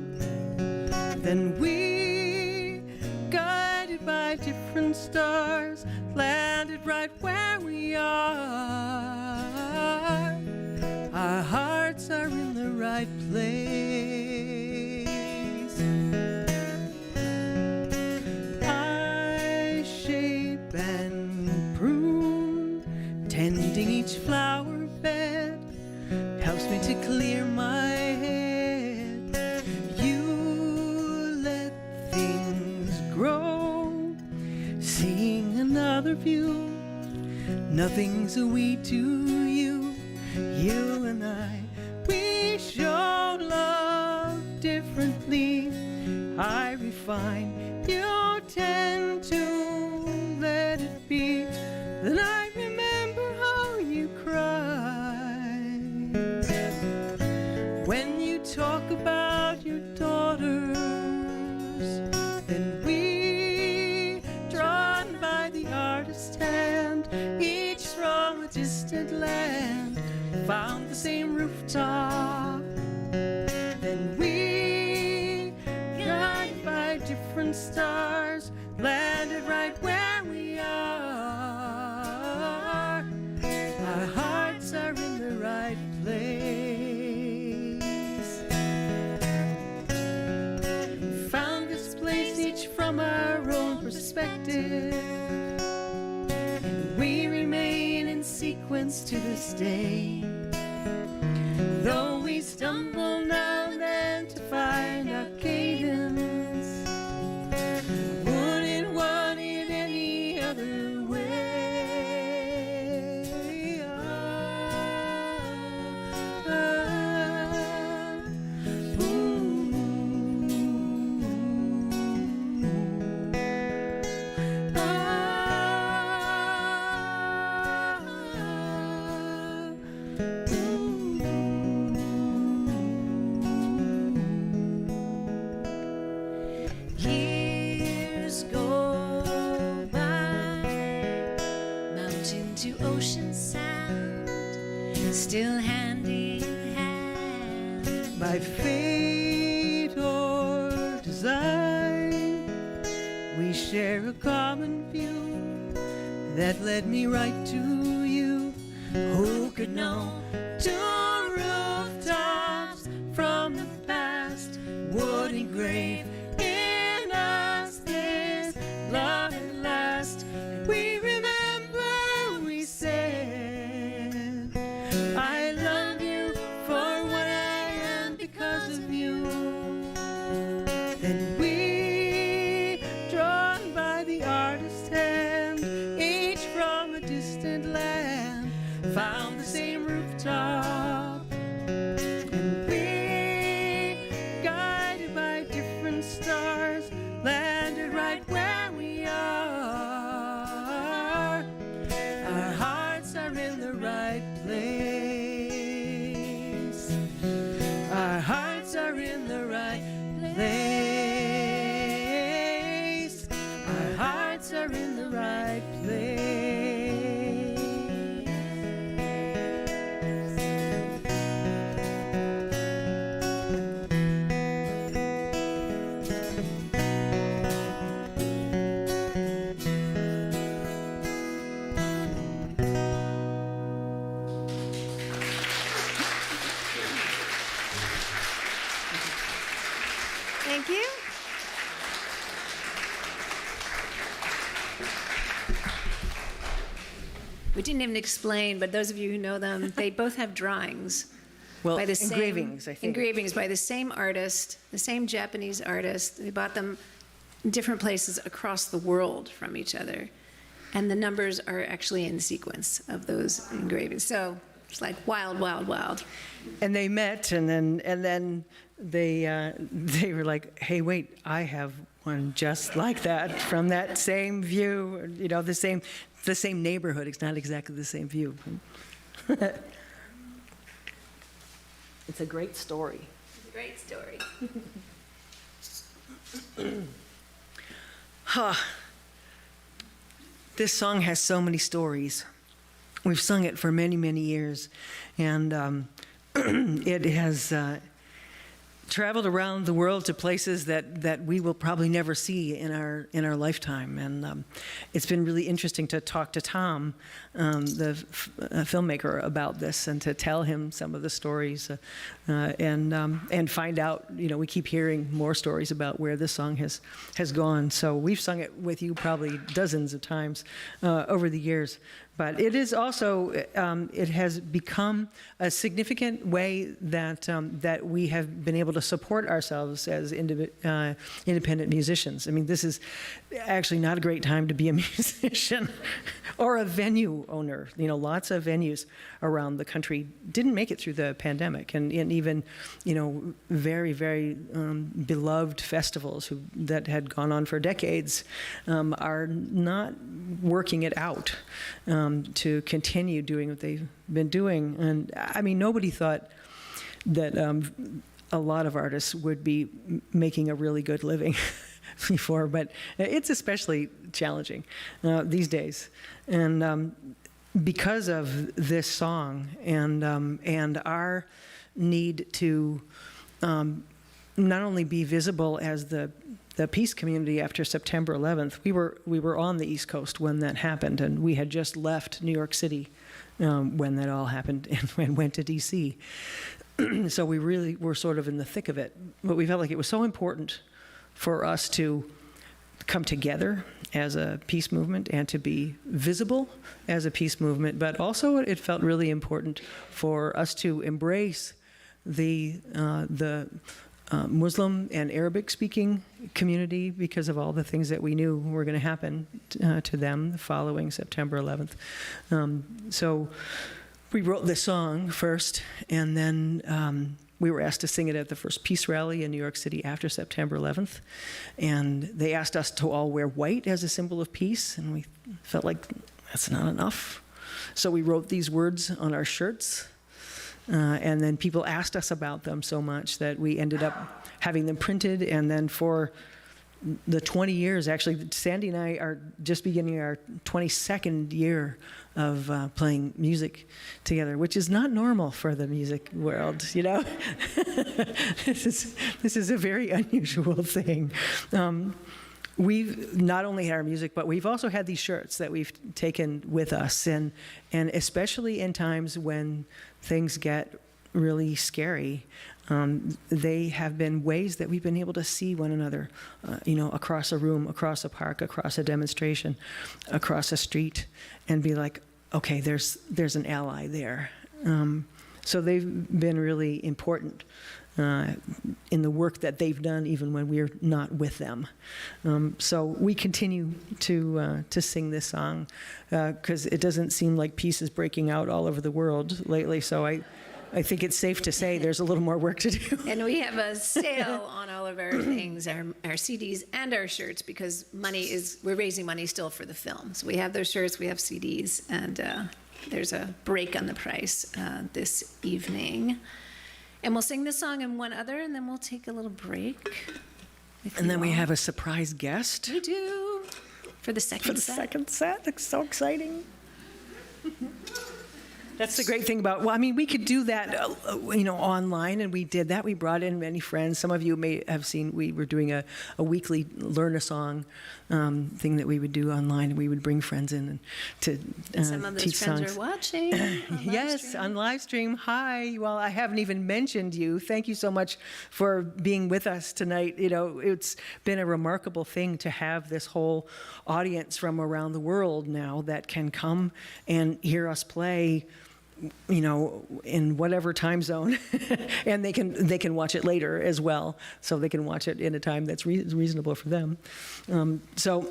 Then we, guided by different stars, landed right where we are. Our hearts are in the right place. I shape and prune, tending each flower bed, helps me to clear my head. You let things grow, seeing another view. Nothing's a we to you, you and I. We show love differently. I refine, you tend to let it be. Then I remember how you cry when you talk about your daughters. Then we, drawn by the artist's hand, each from a distant land, found the same rooftop. Then we, guided by different stars, landed right where we are. Our hearts are in the right place. Found this place each from our own perspective. We remain in sequence to this day. Though we stumble now and then to find our cadence, wouldn't want it any other way. Years go by, mountain to ocean sound, still hand in hand. By fate or design, we share a common view that led me right to you. Who could know? Two rooftops from the past would engrave in us this love at last. And we remember we said, I love you for what I am because of you. Then we, drawn by the artist's hand, each from a distant land, found the same rooftop. We didn't even explain, but those of you who know them, they both have drawings. Well, by the same- engravings, I think. Engravings by the same artist, the same Japanese artist. They bought them in different places across the world from each other. And the numbers are actually in sequence of those engravings. So it's like wild, wild, wild. And they met, and then they were like, "Hey, wait! I have one just like that from that same view. You know, the same neighborhood. It's not exactly the same view." It's a great story. It's a great story. This song has so many stories. We've sung it for many, many years, and it has traveled around the world to places that we will probably never see in our lifetime. And it's been really interesting to talk to Tom, the filmmaker, about this, and to tell him some of the stories, and find out. You know, we keep hearing more stories about where this song has gone. So we've sung it with you probably dozens of times over the years. But it is also, it has become a significant way that we have been able to support ourselves as independent musicians. I mean, this is actually not a great time to be a musician or a venue owner. You know, lots of venues around the country didn't make it through the pandemic, and even, you know, very, very beloved festivals that had gone on for decades are not working it out. To continue doing what they've been doing. And I mean, nobody thought that a lot of artists would be making a really good living before, but it's especially challenging these days. And because of this song and our need to not only be visible as the peace community after September 11th, we were on the East Coast when that happened, and we had just left New York City when that all happened and went to D.C. So we really were sort of in the thick of it. But we felt like it was so important for us to come together as a peace movement and to be visible as a peace movement, but also it felt really important for us to embrace the Muslim and Arabic-speaking community because of all the things that we knew were going to happen to them following September 11th. So we wrote this song first, and then we were asked to sing it at the first peace rally in New York City after September 11th. And they asked us to all wear white as a symbol of peace, and we felt like that's not enough. So we wrote these words on our shirts. And then people asked us about them so much that we ended up having them printed. And then for the 20 years, actually, Sandy and I are just beginning our 22nd year of playing music together, which is not normal for the music world, you know? This is a very unusual thing. We've not only had our music, but we've also had these shirts that we've taken with us, and especially in times when things get really scary, they have been ways that we've been able to see one another, you know, across a room, across a park, across a demonstration, across a street, and be like, okay, there's an ally there. So they've been really important in the work that they've done, even when we're not with them. So we continue to sing this song because it doesn't seem like peace is breaking out all over the world lately. So I think it's safe to say there's a little more work to do. And we have a sale on all of our things, our CDs and our shirts, because we're raising money still for the film. So we have those shirts, we have CDs, and there's a break on the price this evening. And we'll sing this song and one other, and then we'll take a little break. And then we have a surprise guest. We do. For the second set. Second set. It's so exciting. That's the great thing about, well, I mean, we could do that, online, and we did that. We brought in many friends. Some of you may have seen, we were doing a weekly Learn a Song thing that we would do online, and we would bring friends in and to Some of those teach friends songs. are watching. Yes, on live stream. Hi. Well, I haven't even mentioned you. Thank you so much for being with us tonight. It's been a remarkable thing to have this whole audience from around the world now that can come and hear us play, in whatever time zone, and they can watch it later as well, so they can watch it in a time that's reasonable for them. So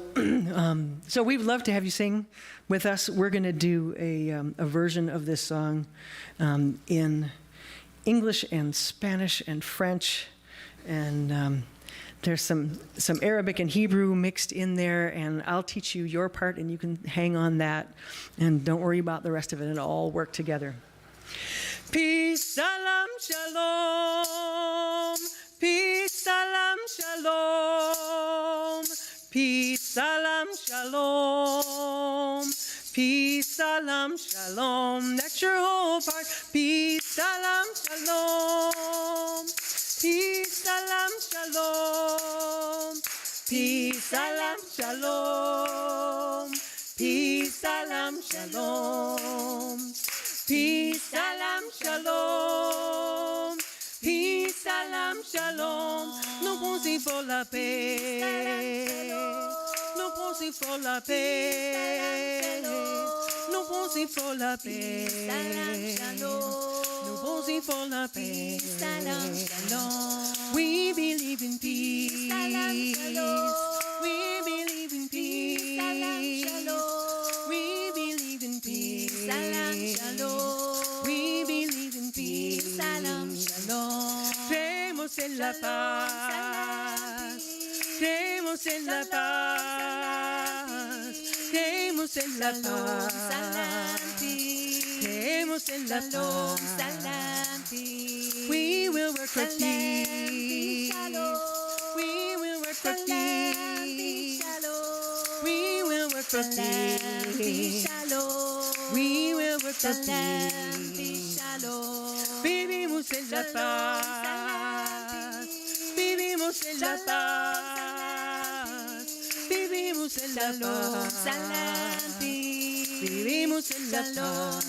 we'd love to have you sing with us. We're going to do a version of this song in English and Spanish and French, and there's some Arabic and Hebrew mixed in there, and I'll teach you your part, and you can hang on that, and don't worry about the rest of it. It'll all work together. Peace, salam, shalom. Peace, salam, shalom. Peace, salam, shalom. Peace, salam, shalom. That's your whole part. Peace, salam, shalom. Peace, salam, shalom. Peace, salam, shalom. Peace, salam, shalom. Peace, salam, shalom. Peace, salam, shalom. Nous pensons pour la paix. Nous pensons pour la paix. Nous pensons pour la paix. Nous pensons pour la paix. We believe in peace. We believe in peace. We believe in peace. We believe in peace. Creemos en la paz. Creemos en la paz. Creemos en la paz. Creemos en la paz. We will work for peace. We will work for peace. We will work for peace. We will work for peace. Vivimos en la paz. Vivimos en la paz. Vivimos en la paz. Vivimos en la paz.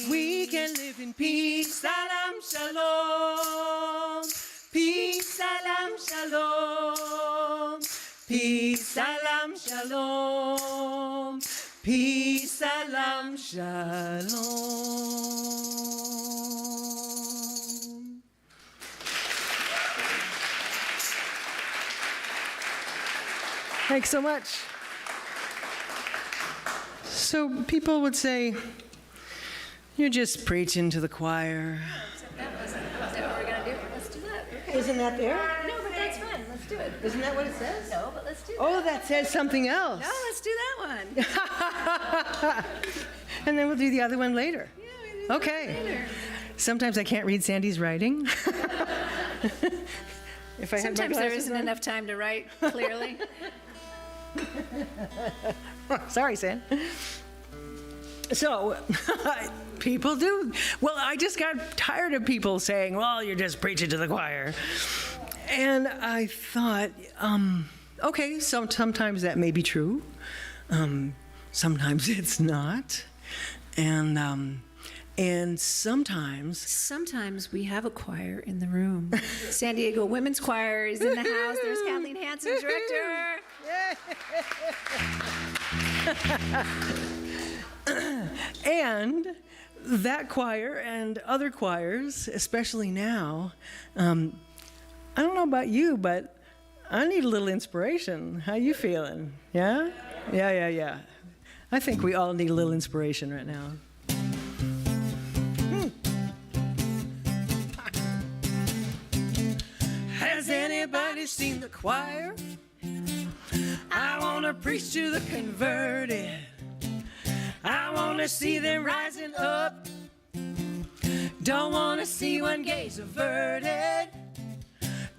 We can live in peace. Salam, shalom. Peace, salam, shalom. Peace, salam, shalom. Peace, salam, shalom. Thanks so much. So people would say, you're just preaching to the choir. Is that what we're going to do? Let's do that. Okay. Isn't that there? No, but that's fun. Let's do it. Isn't that what it says? No, but let's do that. Oh, that says something else. No, let's do that one. And then we'll do the other one later. Yeah, we do that Okay. later. Sometimes I can't read Sandy's writing. If I had my Sometimes there glasses isn't on. enough time to write clearly. Sorry, Sam. So, people do. Well, I just got tired of people saying, well, you're just preaching to the choir. And I thought, okay, sometimes that may be true. Sometimes it's not. And sometimes... Sometimes we have a choir in the room. San Diego Women's Choir is in the house. There's Kathleen Hansen, director. And that choir and other choirs, especially now, I don't know about you, but I need a little inspiration. How you feeling? Yeah? Yeah. I think we all need a little inspiration right now. Has anybody seen the choir? I want to preach to the converted. I want to see them rising up. Don't want to see one gaze averted.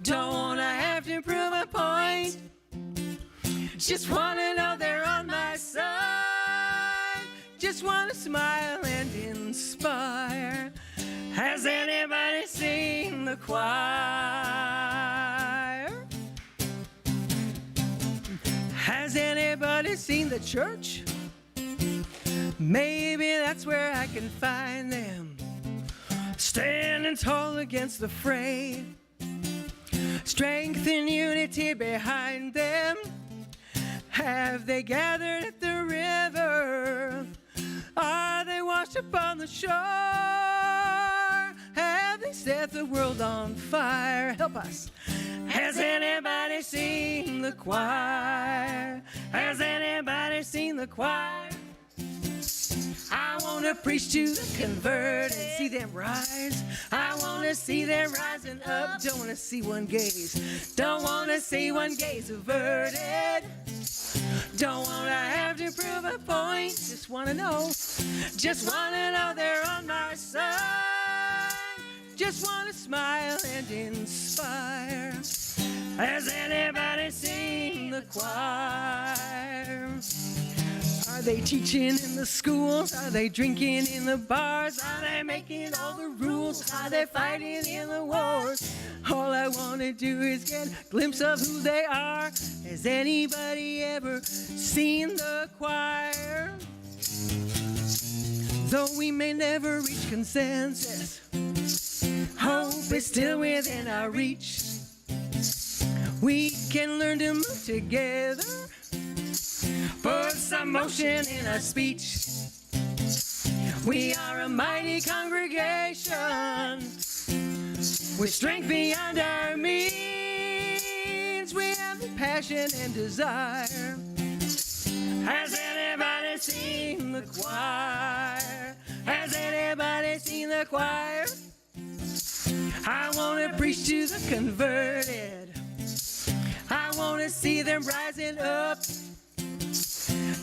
Don't want to have to prove a point. Just want to know they're on my side. Just just want to smile and inspire. Has anybody seen the choir? Has anybody seen the church? Maybe that's where I can find them, standing tall against the fray. Strength and unity behind them. Have they gathered at the river? Are they washed upon the shore? Have they set the world on fire? Help us. Has anybody seen the choir? Has anybody seen the choir? I want to preach to the converted, see them rise. I want to see them rising up. Don't want to see one gaze. Don't want to see one gaze averted. Don't want to have to prove a point. Just want to know. Just want to know they're on my side. Just want to smile and inspire. Has anybody seen the choir? Are they teaching in the schools? Are they drinking in the bars? Are they making all the rules? Are they fighting in the wars? All I want to do is get a glimpse of who they are. Has anybody ever seen the choir? Though we may never reach consensus, hope is still within our reach. We can learn to move together, put some motion in our speech. We are a mighty congregation with strength beyond our means. We have the passion and desire. Has anybody seen the choir? Has anybody seen the choir? I want to preach to the converted. I want to see them rising up.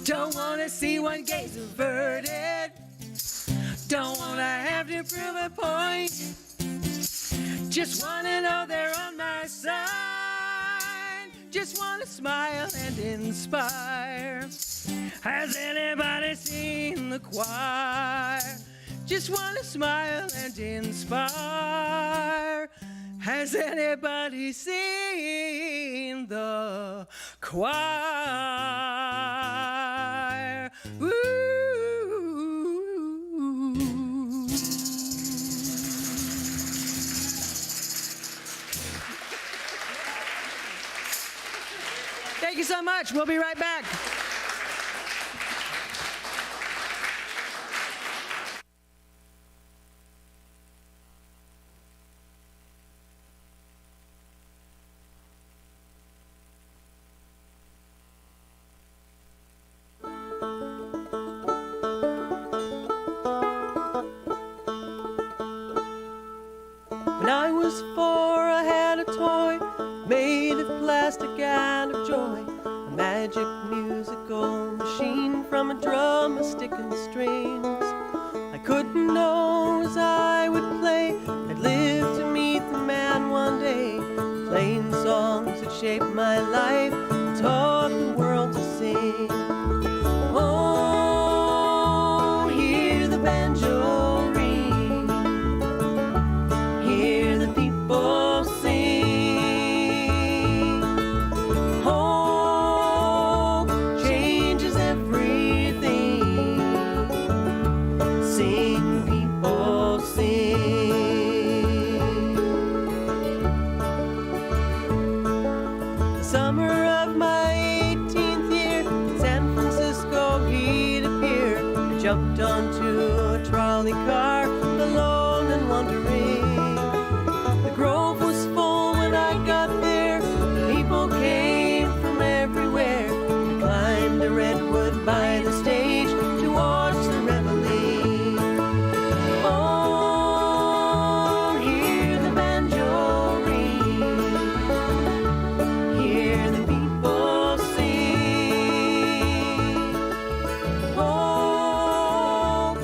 Don't want to see one gaze averted. Don't want to have to prove a point. Just want to know they're on my side. Just want to smile and inspire. Has anybody seen the choir? Just want to smile and inspire. Has anybody seen the choir? Woo. Thank you so much. We'll be right back. When I was 4, I had a toy made of plastic and of joy, a magic musical machine from a drum, a stick and strings. I couldn't know as I would play, I'd live to meet the man one day, playing songs that shaped my life, taught the world to sing. Oh, hear the banjo ring, hear the people sing. Hope changes everything. Sing, people, sing. The summer of my 18th year, in San Francisco he'd appear. I jumped onto a trolley car, alone and wondering. The grove was full when I got there. People came from everywhere. I climbed a redwood by the stage to watch the reveille. Oh, hear the banjo ring, hear the people sing. Hope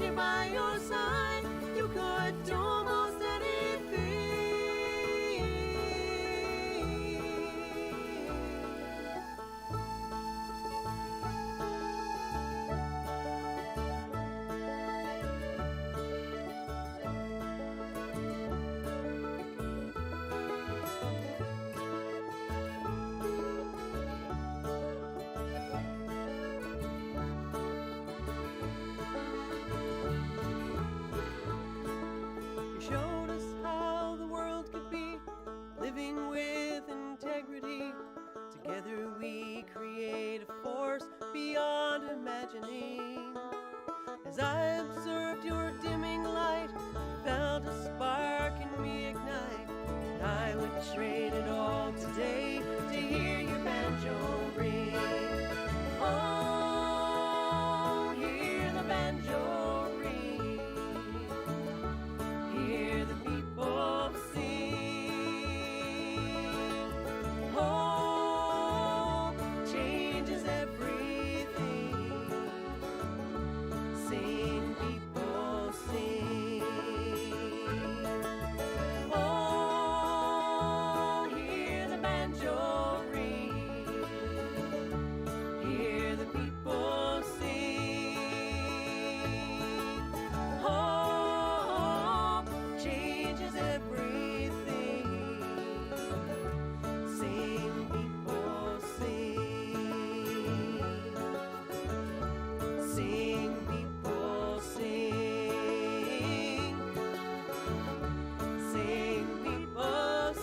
here by your side. You could do almost anything. You showed us how the world could be, living with integrity. Together we create a force beyond imagining. As I observed your dimming light, I felt a spark in me ignite. And I would trade it all today to hear your banjo ring. Oh, hear the banjo ring. Hear the people sing. Oh, changes everything. Sing, people, sing. Oh, hear the banjo ring. Hear the people sing. Oh, changes everything. Sing, people, sing. Sing, people, sing. Sing, people,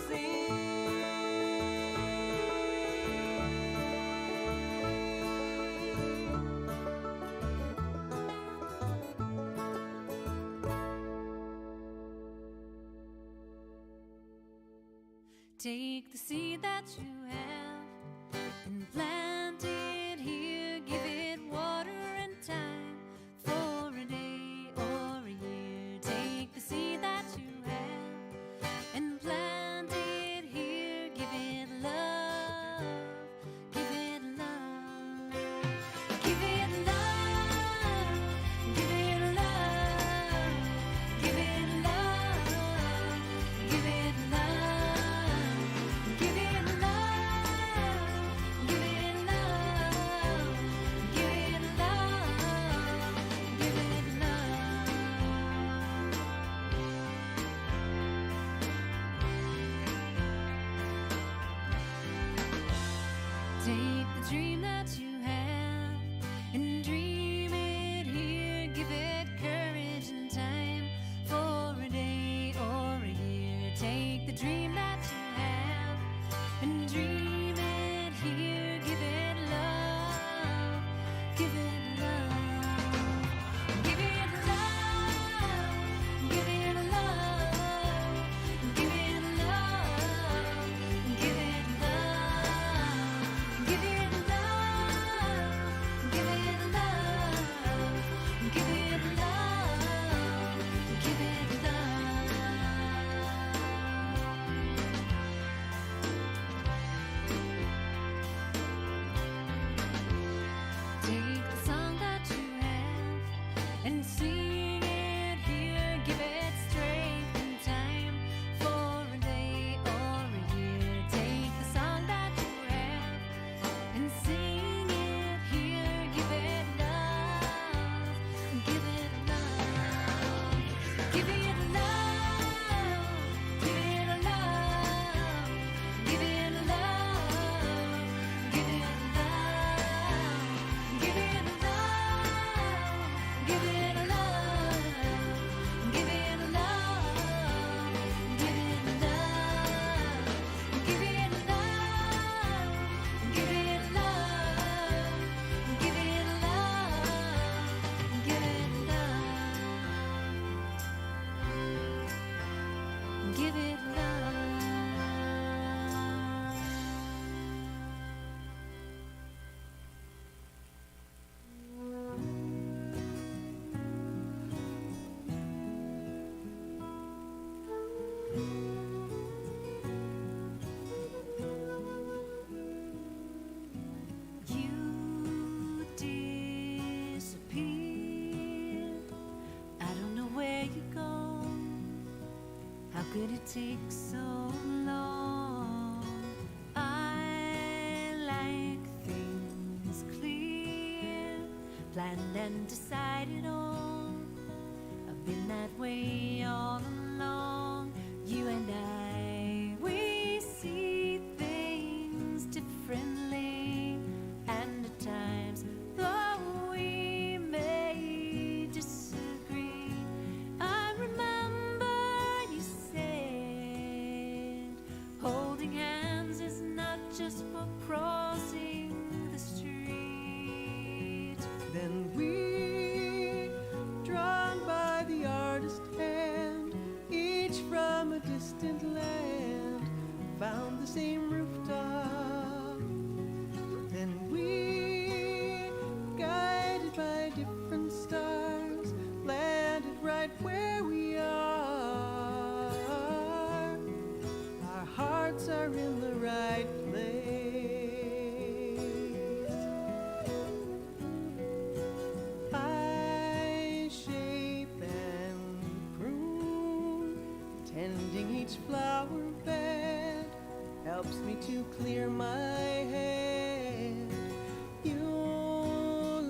Take the seed that you have and plant it here. Give it water and time for a day or a year. Take the seed that you have and plant it here. Give it love. Give it love. Give it love. Give it love. Give it love. Give it love. Give it love. Give it love. Give it love. Give it love. Take the dream that you have and dream it here. Give it courage and time for a day or a year. Take the dream that you have and dream it here. Give it love. Give it love. Give it love. Give it love. Give it love. Give it love. Give it love. take so long? I like things clear, planned and decided on. I've been that way all along. You and I, we see things differently, and at times, though we may disagree, I remember you said holding hands is not just for crossing the street. Then we, drawn by the artist hand, each from a distant land, found the same rooftop. Then we, guided by different stars, landed right where we are. Our hearts are in the right place. I shape and prune, tending each flower bed helps me to clear my head. You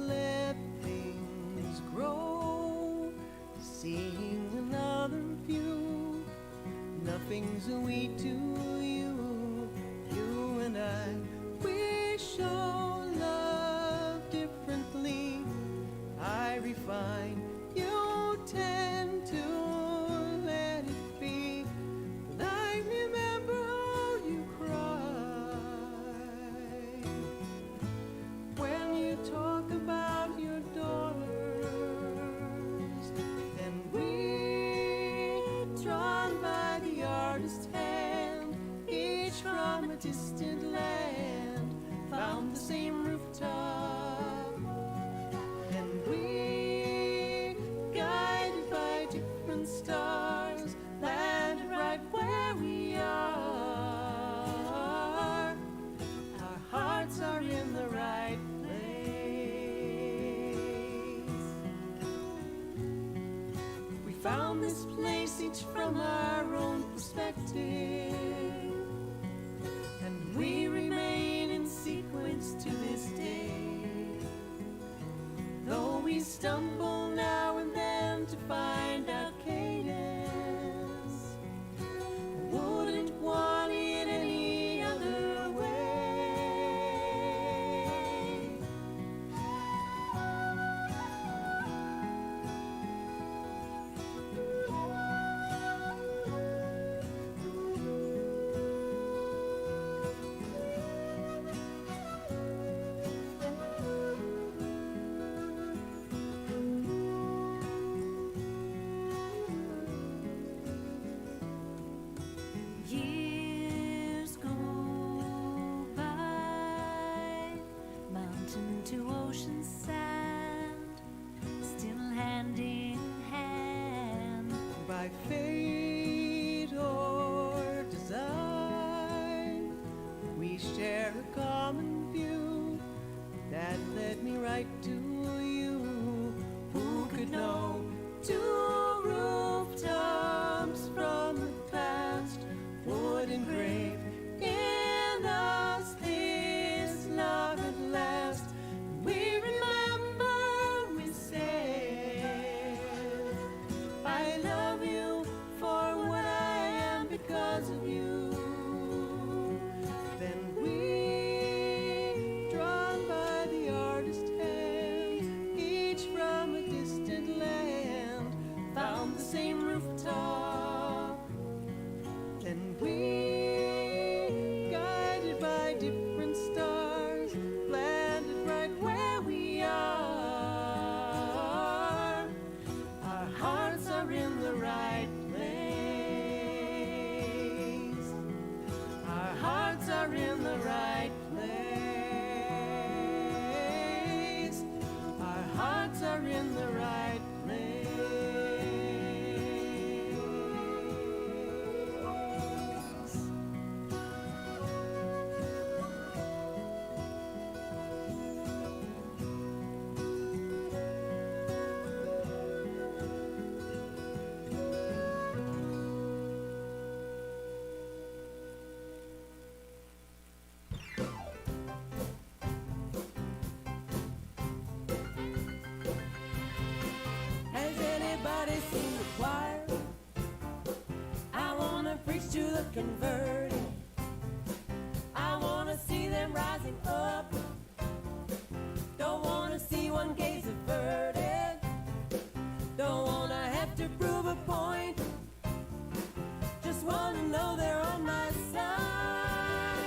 let things grow, seeing another view. Nothing's a weed to you. You and I, we show love differently. I refine, you tend to let it be. And I remember how you cry when you talk about your daughters. Then we, drawn by the artist's hand, each from a distant land, found the same rooftop. And we, guided by different stars, landed right where we are. Our hearts are in the right place. We found this place each from our own perspective, and we remain in sequence to this day. Though we stumble now and then to find our cadence, I wouldn't want it any other way. Years go by, mountain to ocean sand, still hand in hand. By fate or design, we share a common view that led me right to you. Who could know? Two rooftops from the past would engrave in us this love at last. We remember we said, I love you for what I am because of you. Then we, drawn by the artist's hand, each from a distant land, preach to the converted. I wanna see them rising up. Don't wanna see one gaze averted. Don't wanna have to prove a point. Just wanna know they're on my side.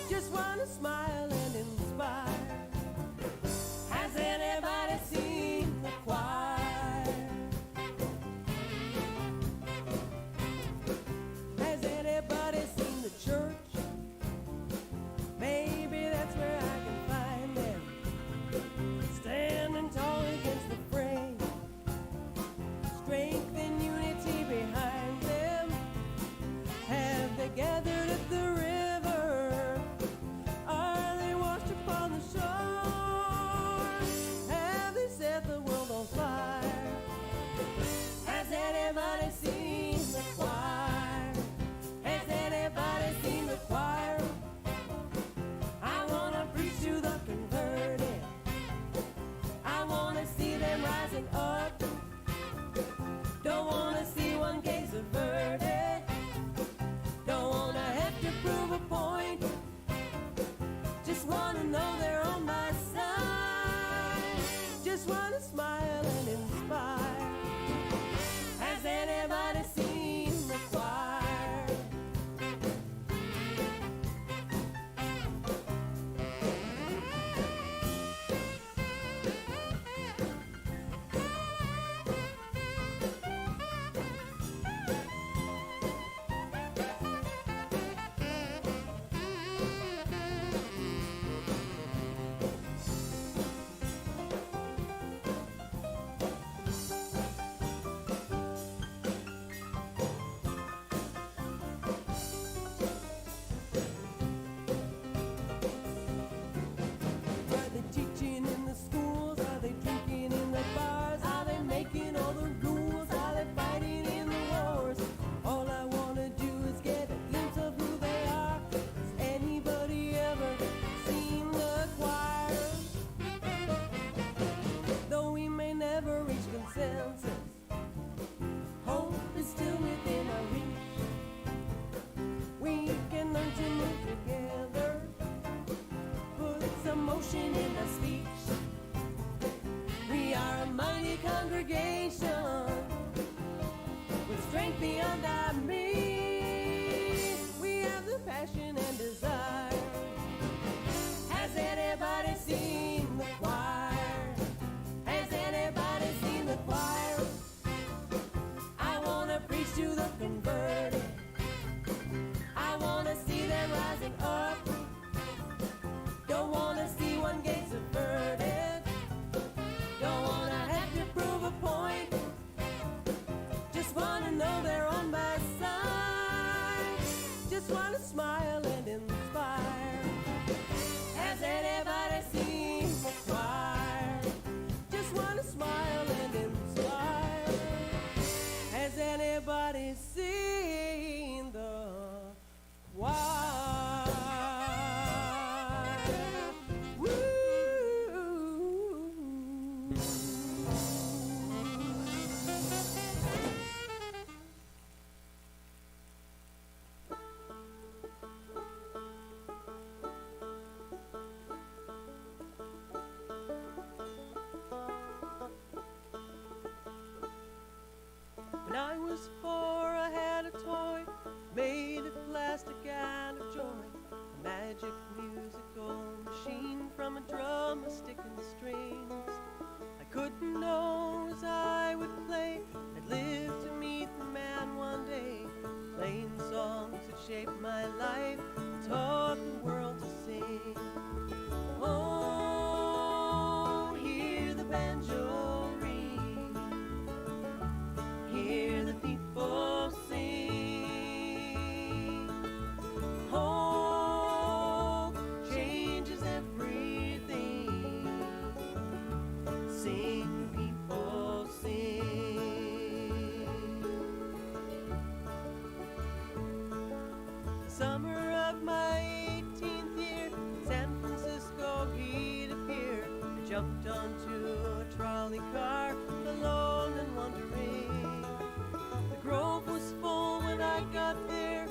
Just wanna smile and inspire. Has anybody seen the choir? Has anybody seen the church? Maybe that's where I can find them, standing tall against the frame, strength and unity behind them. Have they gathered at the river? Are they washed upon the shore? Have they set the world on fire? Has anybody seen the choir? Has anybody seen the choir? I wanna preach to the converted. I wanna see them rising up. Don't wanna see one gaze averted. Don't wanna have to prove a point. Just wanna know they're on my side. Just wanna smile and inspire. Has anybody seen the choir? Are they teaching in the schools? Are they drinking in the bars? Are they making all the rules? Are they fighting in the wars? All I wanna do is get a glimpse of who they are. Has anybody ever seen the choir? Though we may never reach consensus, hope is still within our reach. We can learn to move together, put some motion in our speech. We are a mighty congregation with strength beyond our means. We have the passion and desire. Has anybody seen the choir? Has anybody seen the choir? I wanna preach to the converted. I wanna see them rising up. Don't wanna see one gaze averted. Don't wanna have to prove a point. Just wanna know they're on my side. Just wanna smile and inspire. Has anybody seen the choir? Just wanna smile and inspire. Has anybody seen the choir? Woo! When I was 4, I had a toy made of plastic and of joy. A magic musical machine from a drum, a stick and strings. I couldn't know as I would play, I'd live to meet the man one day. Playing songs that shaped my life, taught the world to sing. Oh, hear the banjo ring. Hear the people sing. Hope changes everything. Sing, people sing. Summer of my 18th year, San Francisco he'd appear. I jumped onto a trolley car, alone and wondering. The grove was full when I got there.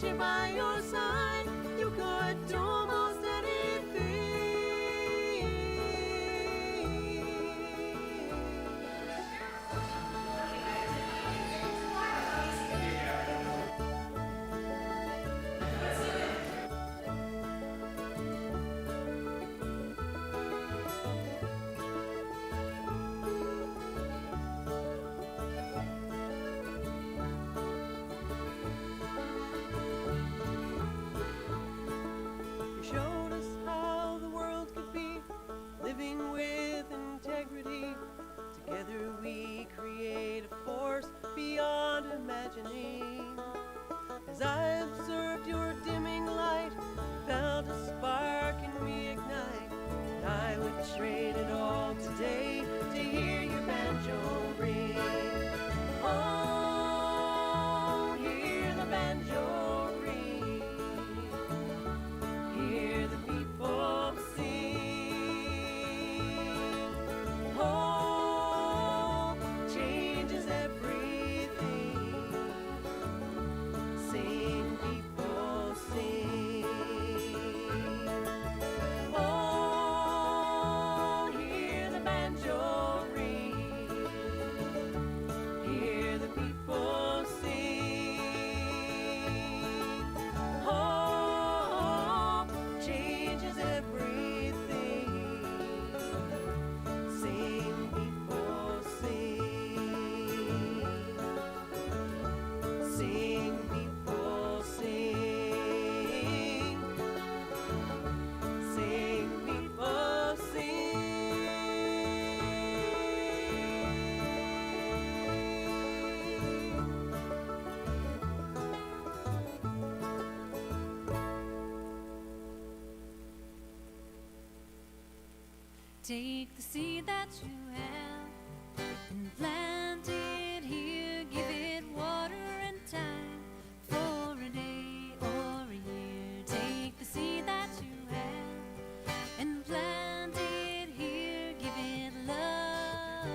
here by your side. You could do almost anything. You showed us how the world could be, living with integrity. Together we create a force beyond imagining. As I observed your dimming light, felt a spark in me ignite. And I would trade it all today to hear your banjo ring. Oh, hear the banjo ring. Hear the people sing. Oh, changes everything. Sing, people, sing. Oh, hear the banjo ring. Hear the people sing. Oh, changes everything. Sing, people, sing. Sing, people, sing. Sing, people, Take the seed that you have and plant it here. Give it water and time for a day or a year. Take the seed that you have and plant it here. Give it love.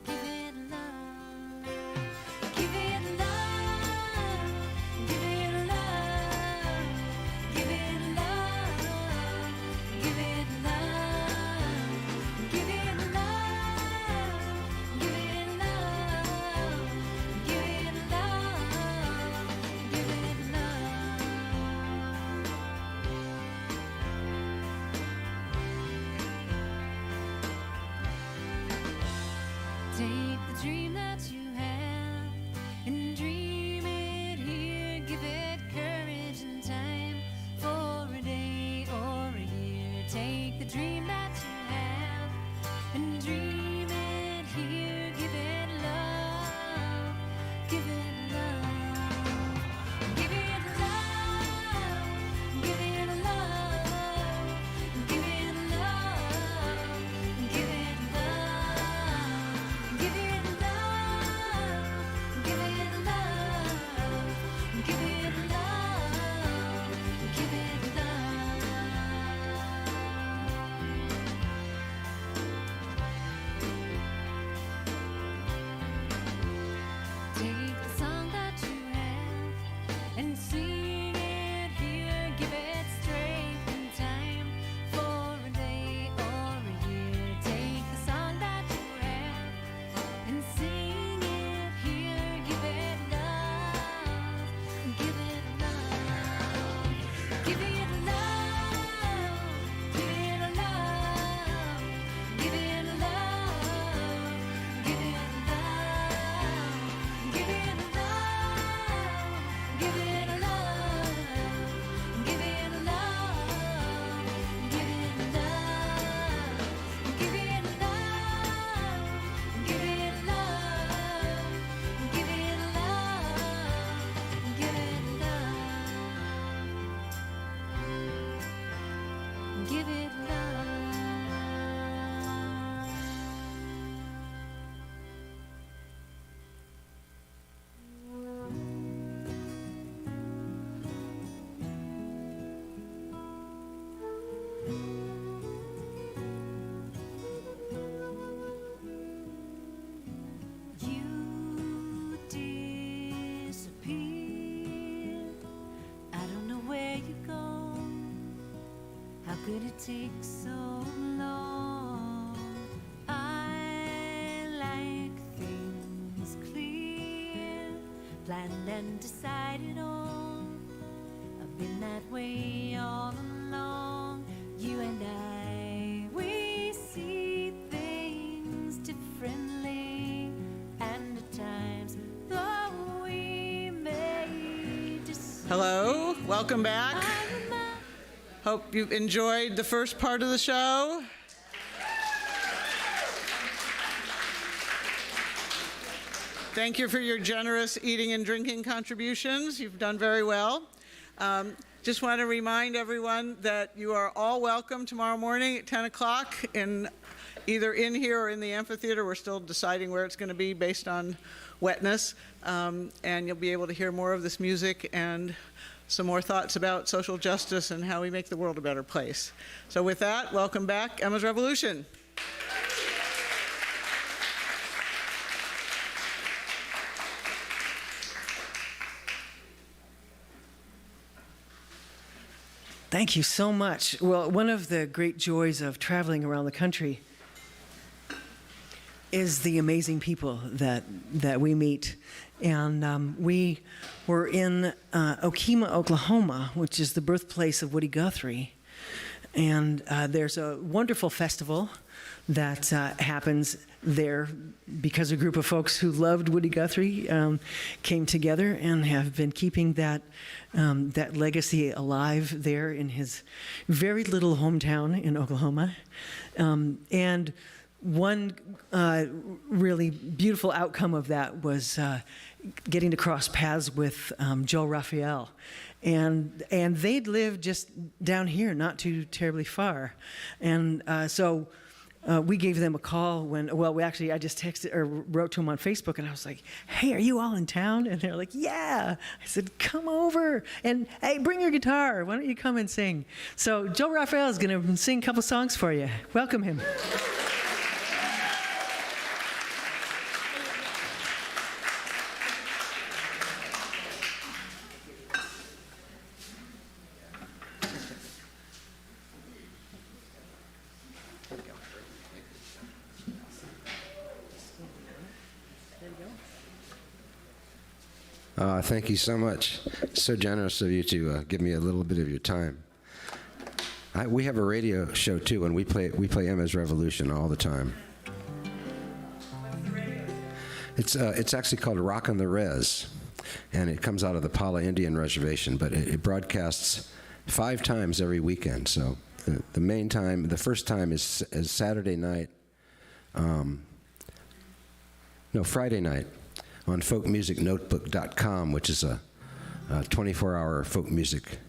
Give it love. Give it love. Give it love. Give it love. Give it love. Give it love. Give it love. Give it love. Give it love. Take the dream that you have and dream it here. Give it courage and time for a day or a year. Take the dream that you have and dream it here. Give it love. Give it love. Give it love. Give it love. Give it love. Give it love. Give it love. could it take so long? I like things clear, planned and decided on. I've been that way all along. You and I, we see things differently, and at times, though we may disagree. Hello, welcome back. I remind Hope you've enjoyed the first part of the show. Thank you for your generous eating and drinking contributions. You've done very well. Just want to remind everyone that you are all welcome tomorrow morning at 10 o'clock either in here or in the amphitheater. We're still deciding where it's going to be based on wetness. And you'll be able to hear more of this music and some more thoughts about social justice and how we make the world a better place. So with that, welcome back, Emma's Revolution. Thank you so much. Well, one of the great joys of traveling around the country is the amazing people that we meet. And we were in Okemah, Oklahoma, which is the birthplace of Woody Guthrie. And there's a wonderful festival that happens there because a group of folks who loved Woody Guthrie came together and have been keeping that legacy alive there in his very little hometown in Oklahoma. And one really beautiful outcome of that was getting to cross paths with Joe Raphael. And they'd lived just down here, not too terribly far. And so we gave them a call I just texted or wrote to them on Facebook, and I was like, hey, are you all in town? And they're like, yeah. I said, come over, and hey, bring your guitar. Why don't you come and sing? So Joe Raphael is going to sing a couple songs for you. Welcome him. Thank you so much. So generous of you to give me a little bit of your time. We have a radio show too, and we play Emma's Revolution all the time. It's actually called Rockin' the Res, and it comes out of the Pala Indian Reservation, but it broadcasts 5 times every weekend. So the main time, the first time is Saturday night. Friday night on folkmusicnotebook.com, which is a 24-hour folk music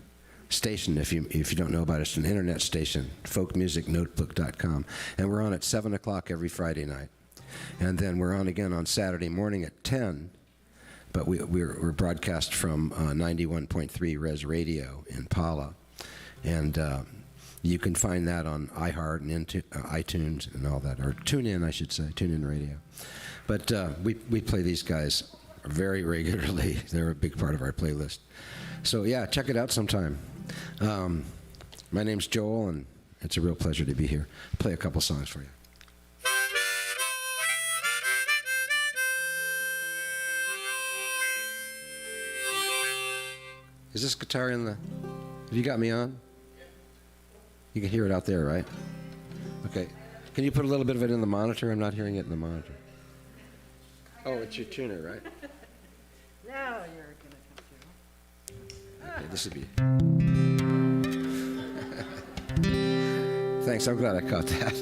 station. If you don't know about it, it's an internet station, folkmusicnotebook.com. And we're on at 7 o'clock every Friday night. And then we're on again on Saturday morning at 10, but we're broadcast from 91.3 Res Radio in Pala. And you can find that on iHeart and iTunes and all that, or TuneIn, I should say, TuneIn Radio. But we play these guys very regularly. They're a big part of our playlist. So yeah, check it out sometime. My name's Joel, and it's a real pleasure to be here. Play a couple songs for you. Is this guitar in the... Have you got me on? You can hear it out there, right? Okay. Can you put a little bit of it in the monitor? I'm not hearing it in the monitor. Oh, it's your tuner, right? Now you're going to come through. Okay, this would be... Thanks, I'm glad I caught that.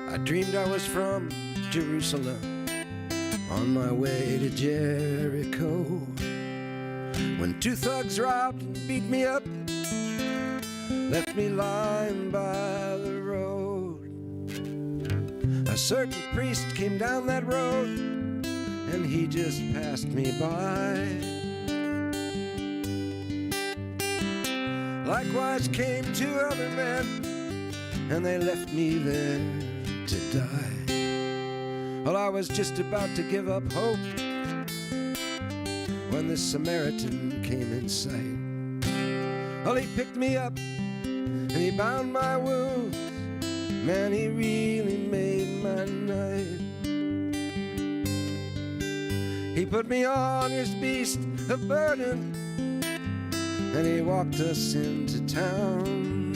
I dreamed I was from Jerusalem, on my way to Jericho. when two thugs robbed and beat me up, left me lying by the road. A certain priest came down that road, and he just passed me by. Likewise came two other men, and they left me there to die. Well, I was just about to give up hope when the Samaritan came in sight. Well, he picked me up and he bound my wounds. Man, he really made my night. He put me on his beast of burden, and he walked us into town.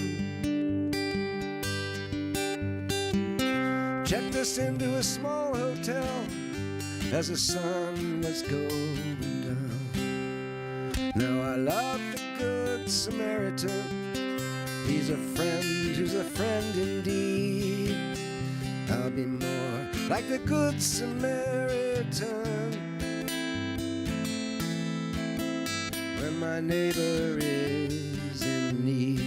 Checked us into a small hotel as the sun was going down. Now I love the Good Samaritan. He's a friend who's a friend indeed. I'll be more like the Good Samaritan when my neighbor is in need.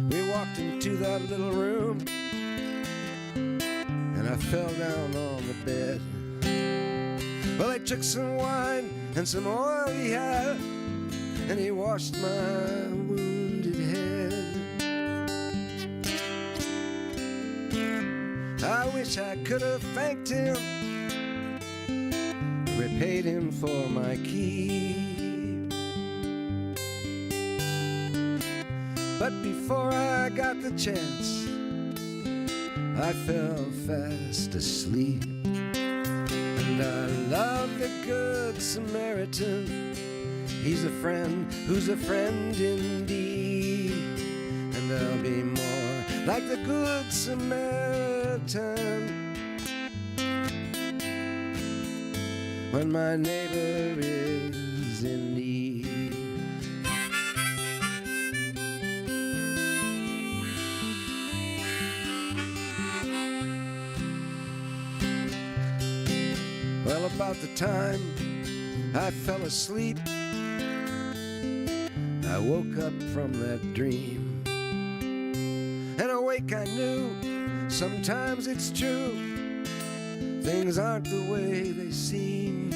We walked into that little room, and I fell down on the bed. Well, they took some wine and some oil he had, and he washed my wounded head. I wish I could have thanked him, repaid him for my keep. But before I got the chance, I fell fast asleep. And I love the Good Samaritan. He's a friend who's a friend indeed. And I'll be more like the Good Samaritan when my neighbor is in need. Well, about the time I fell asleep, I woke up from that dream. And awake I knew, sometimes it's true, things aren't the way they seem.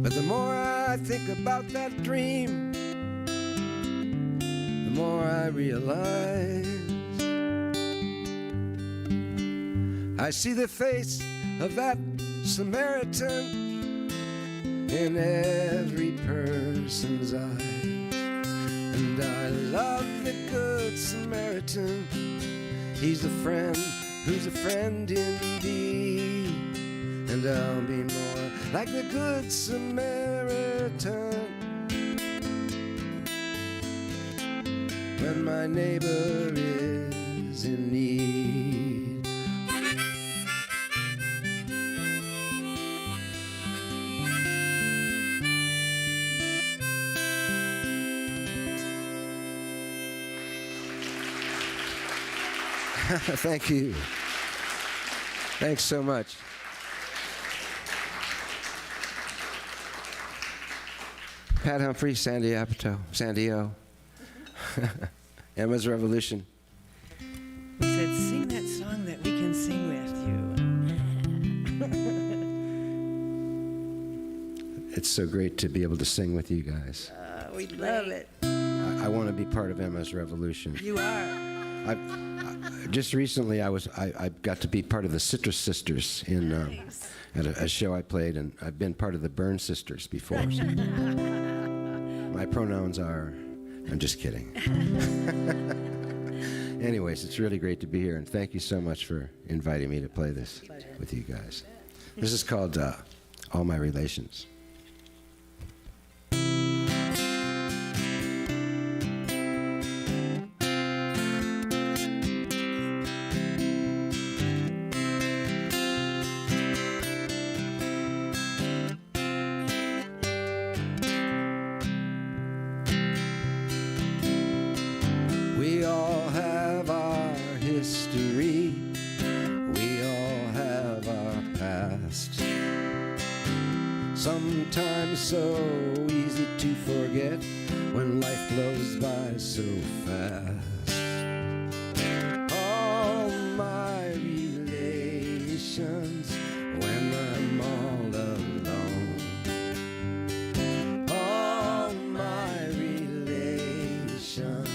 But the more I think about that dream, the more I realize I see the face of that Samaritan in every person's eyes. And I love the Good Samaritan. He's a friend who's a friend indeed. And I'll be more like the Good Samaritan when my neighbor is in need. Thank you. Thanks so much. Pat Humphrey, Sandy Apatow, Sandy-O. Emma's Revolution. We said, sing that song that we can sing with you. It's so great to be able to sing with you guys. We love it. I want to be part of Emma's Revolution. You are. Just recently, I got to be part of the Citrus Sisters in at a show I played, and I've been part of the Burn Sisters before. So. My pronouns are, I'm just kidding. Anyways, it's really great to be here, and thank you so much for inviting me to play this with you guys. This is called All My Relations. past. Sometimes so easy to forget when life blows by so fast. All my relations when I'm all alone. All my relations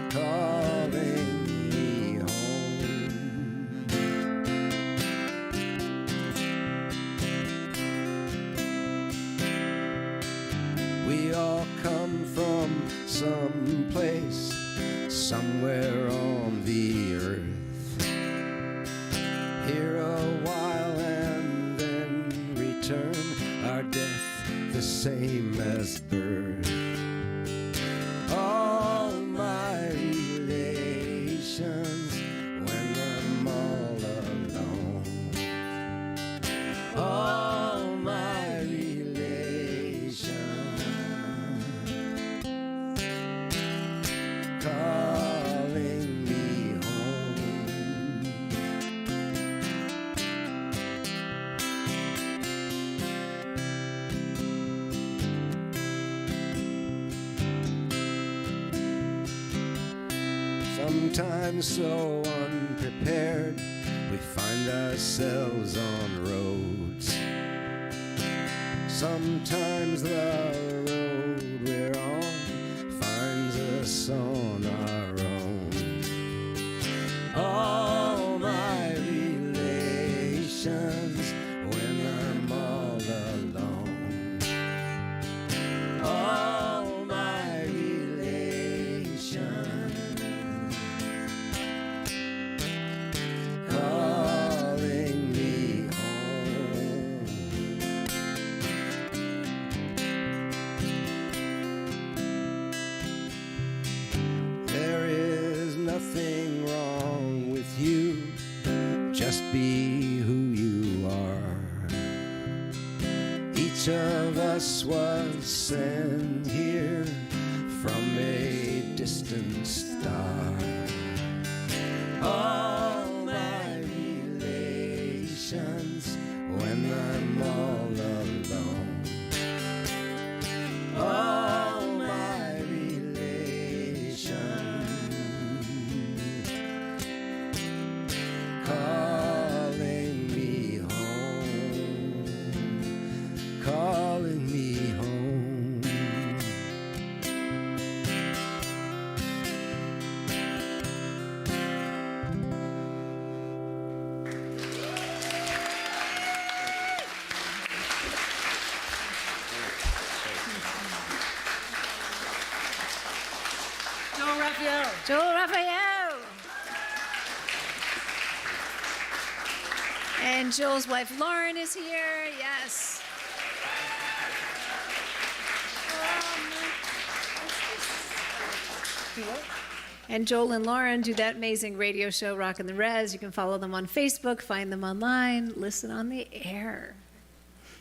calling me home. We all come from some place, somewhere on the earth. Here a while and then return, our death the same as birth. All my relations when I'm all alone. All my relations calling me home. Sometimes so unprepared, we find ourselves on roads. Sometimes the road we're on finds us on our own. All my relations when I'm all alone. All my relations calling me home. There is nothing wrong with you, just be who you are. Each of us was sent here from a distant star. All my relations when I'm all alone. All my relations calling me home. Calling me home. Joel Raphael. Joel Raphael. And Joel's wife Lauren is here. Yes. And Joel and Lauren do that amazing radio show, Rockin' the Res. You can follow them on Facebook, find them online, listen on the air.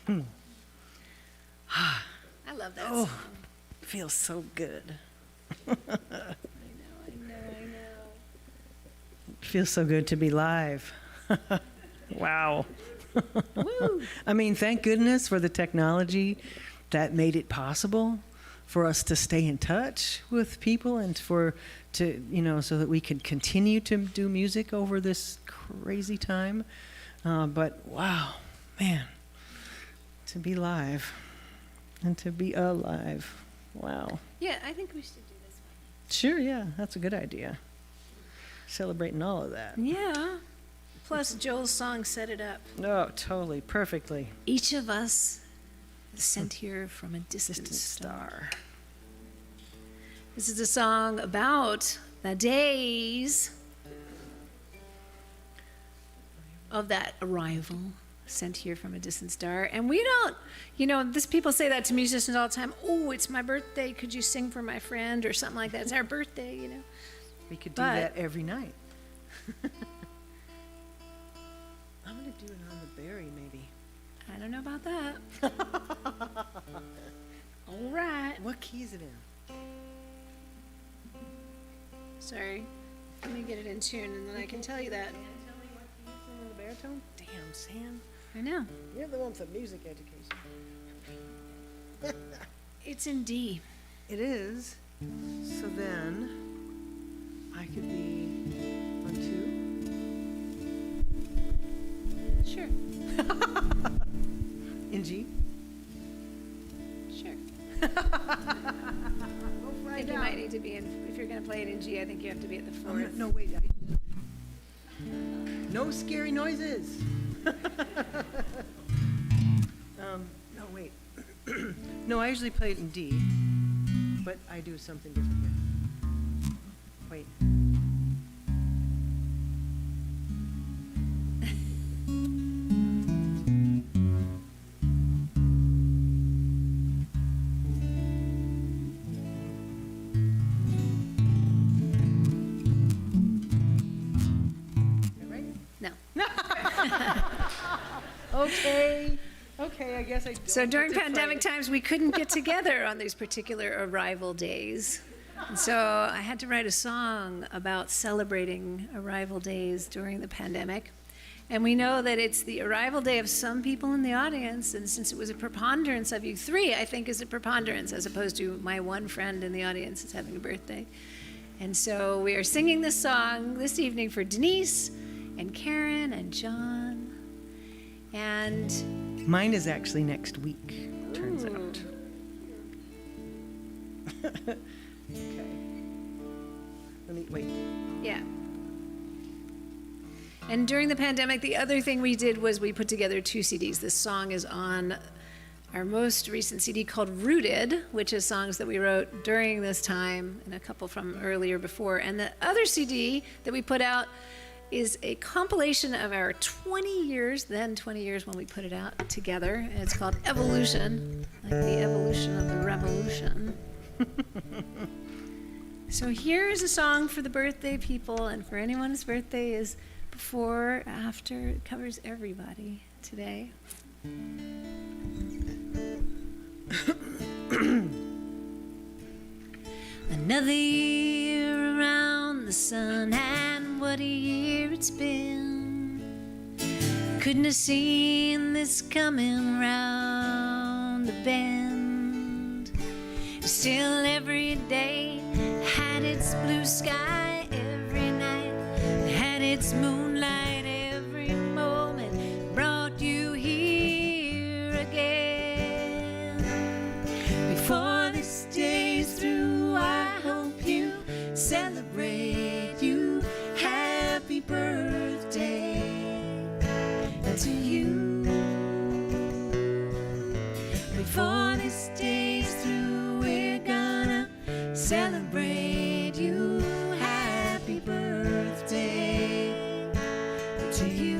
I love that song. Feels so good. I know. Feels so good to be live. Wow. I mean, thank goodness for the technology that made it possible for us to stay in touch with people and so that we could continue to do music over this crazy time. But wow, man, to be live and to be alive. Wow. Yeah, I think we should do this one. Sure, yeah, that's a good idea. Celebrating all of that. Yeah. Plus, Joel's song set it up. No, totally, perfectly. Each of us is sent here from a distant star. This is a song about the days of that arrival, sent here from a distant star. And we don't, people say that to musicians all the time. Oh, it's my birthday. Could you sing for my friend or something like that? It's our birthday, We could do that every night. I'm going to do it on the berry, maybe. I don't know about that. All right. What key is it in? Sorry. Let me get it in tune and then I can tell you that. I'm saying? I know. You're the one with the music education. It's in D. It is. So then, I could be on 2. Sure. In G. Sure. We'll I think you might need to be in, if you're going to play it in G, I think you have to be at the fourth. No, wait. No scary noises. No, wait. No, I usually play it in D, but I do something different here. Wait. No. Okay, I guess I don't. So during get to pandemic play. times, we couldn't get together on these particular arrival days. And so I had to write a song about celebrating arrival days during the pandemic. And we know that it's the arrival day of some people in the audience, and since it was a preponderance of you, 3, I think, is a preponderance, as opposed to my one friend in the audience is having a birthday. And so we are singing this song this evening for Denise and Karen and John. And Mine is actually next week, turns out. Okay. Let me, wait. yeah. And during the pandemic, the other thing we did was we put together 2 CDs. This song is on our most recent CD called Rooted, which is songs that we wrote during this time and a couple from earlier before. And the other CD that we put out is a compilation of our 20 years when we put it out together. And it's called Evolution, like the evolution of the revolution. So here's a song for the birthday people and for anyone whose birthday is before, after. It covers everybody today. Another year around the sun, and what a year it's been. Couldn't have seen this coming round the bend. Still every day had its blue sky, every night had its moonlight, every moment brought you here again. Before this day's through, I hope you celebrate you. Happy birthday to you. Before this day's through, we're gonna celebrate you. Happy birthday to you.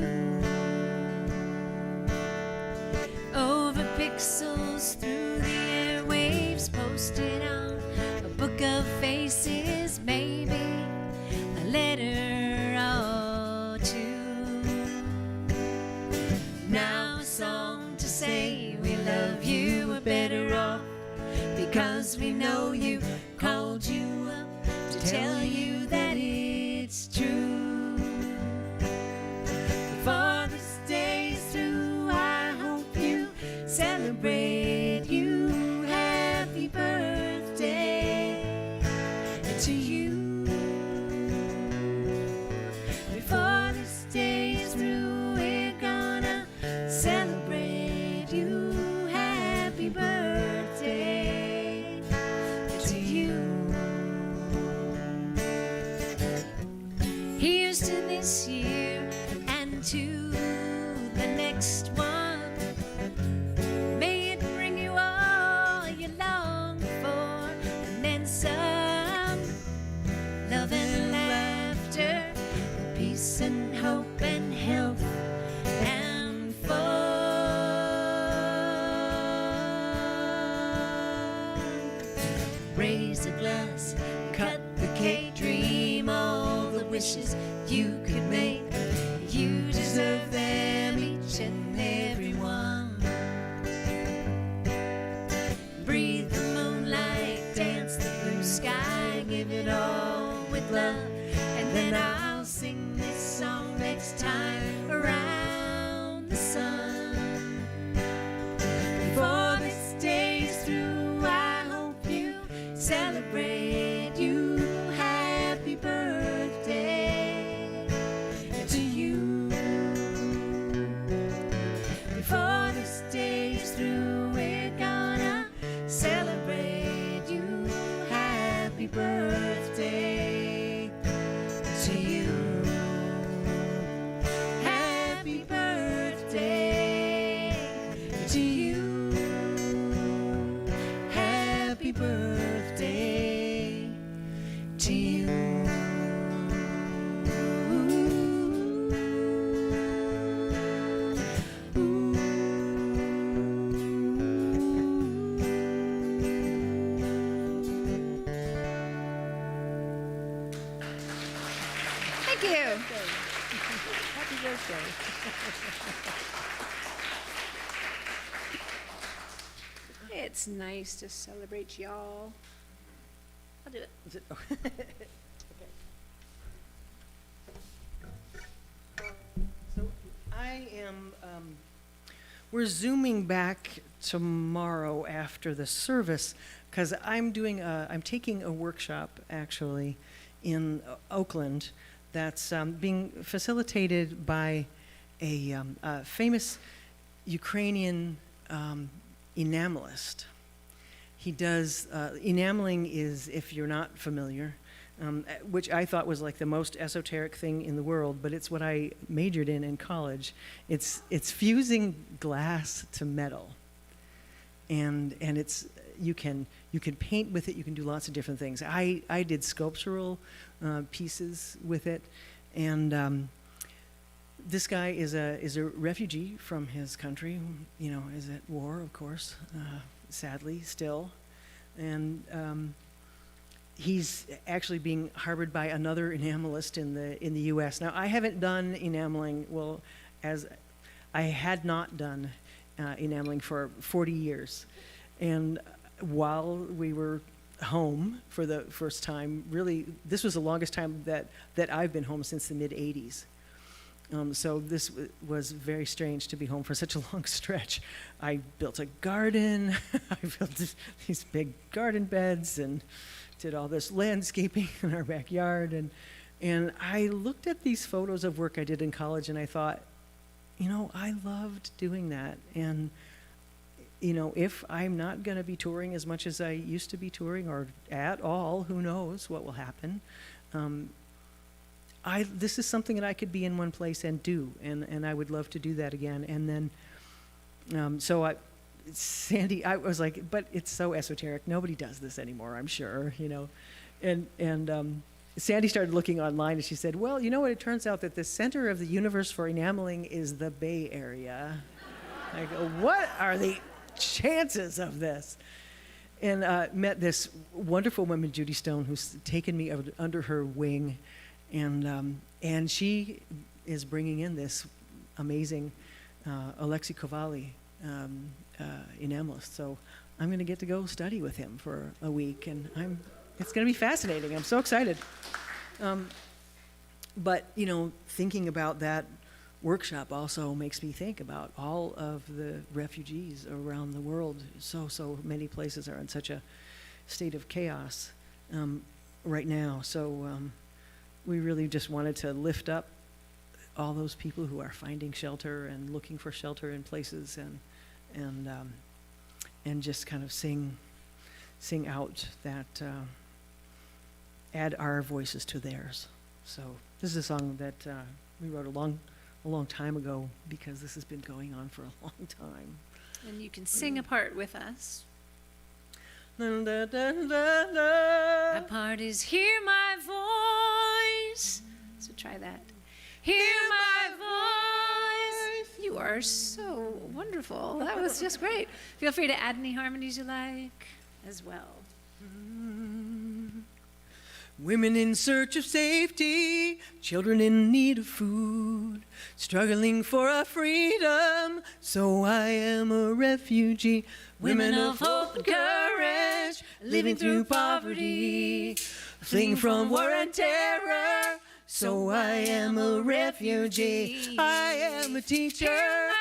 Over pixels through the airwaves, posted on a book of faces, maybe a letter or 2. Now a song to say we love you, we're better off because we know you, called you up to tell you that it's true. Before this day's through, I hope you celebrate you. Happy birthday to you. Before this day's through, we're gonna celebrate you. Happy birthday to you. Here's to this year and to the next one. May it bring you all you long for, and then some. Love and laughter, and peace and hope and health and fun. Raise a glass, cut the cake, dream all the wishes you could make. You deserve them, each and every one. Breathe the moonlight, dance the blue sky, give it all with love. And then I'll sing this song next time around It's nice to celebrate y'all. I'll do it. Is it? Oh. So I am, we're zooming back tomorrow after the service because I'm taking a workshop actually in Oakland that's being facilitated by a famous Ukrainian enamelist. He does, enameling is, if you're not familiar, which I thought was like the most esoteric thing in the world, but it's what I majored in college. It's fusing glass to metal. And it's, you can paint with it, you can do lots of different things. I did sculptural pieces with it, and this guy is a refugee from his country, you know, is at war, of course, sadly, still. And he's actually being harbored by another enamelist in the U.S. Now, I haven't done enameling, well, as I had not done enameling for 40 years. And while we were home for the first time, really, this was the longest time that I've been home since the mid-'80s. So this was very strange to be home for such a long stretch. I built a garden, I built these big garden beds and did all this landscaping in our backyard. And I looked at these photos of work I did in college and I thought, you know, I loved doing that. And, you know, if I'm not going to be touring as much as I used to be touring or at all, who knows what will happen. This is something that I could be in one place and do, and I would love to do that again. And then, Sandy, I was like, but it's so esoteric. Nobody does this anymore, I'm sure, you know. And Sandy started looking online, and she said, well, you know what? It turns out that the center of the universe for enameling is the Bay Area. I go, what are the chances of this? And met this wonderful woman, Judy Stone, who's taken me under her wing. And she is bringing in this amazing Alexei Kovali enamelist. So I'm going to get to go study with him for a week, and it's going to be fascinating. I'm so excited. But, you know, thinking about that workshop also makes me think about all of the refugees around the world. So many places are in such a state of chaos right now. So we really just wanted to lift up all those people who are finding shelter and looking for shelter in places, and just kind of sing out that, add our voices to theirs. So this is a song that we wrote a long time ago because this has been going on for a long time. And you can sing a part with us. That part is hear my voice. So try that. Hear my voice. You are so wonderful. That was just great. Feel free to add any harmonies you like as well. Women in search of safety, children in need of food, struggling for our freedom, so I am a refugee. Women of hope and courage, living through poverty, fleeing from war and terror, so I am a refugee. I am a teacher,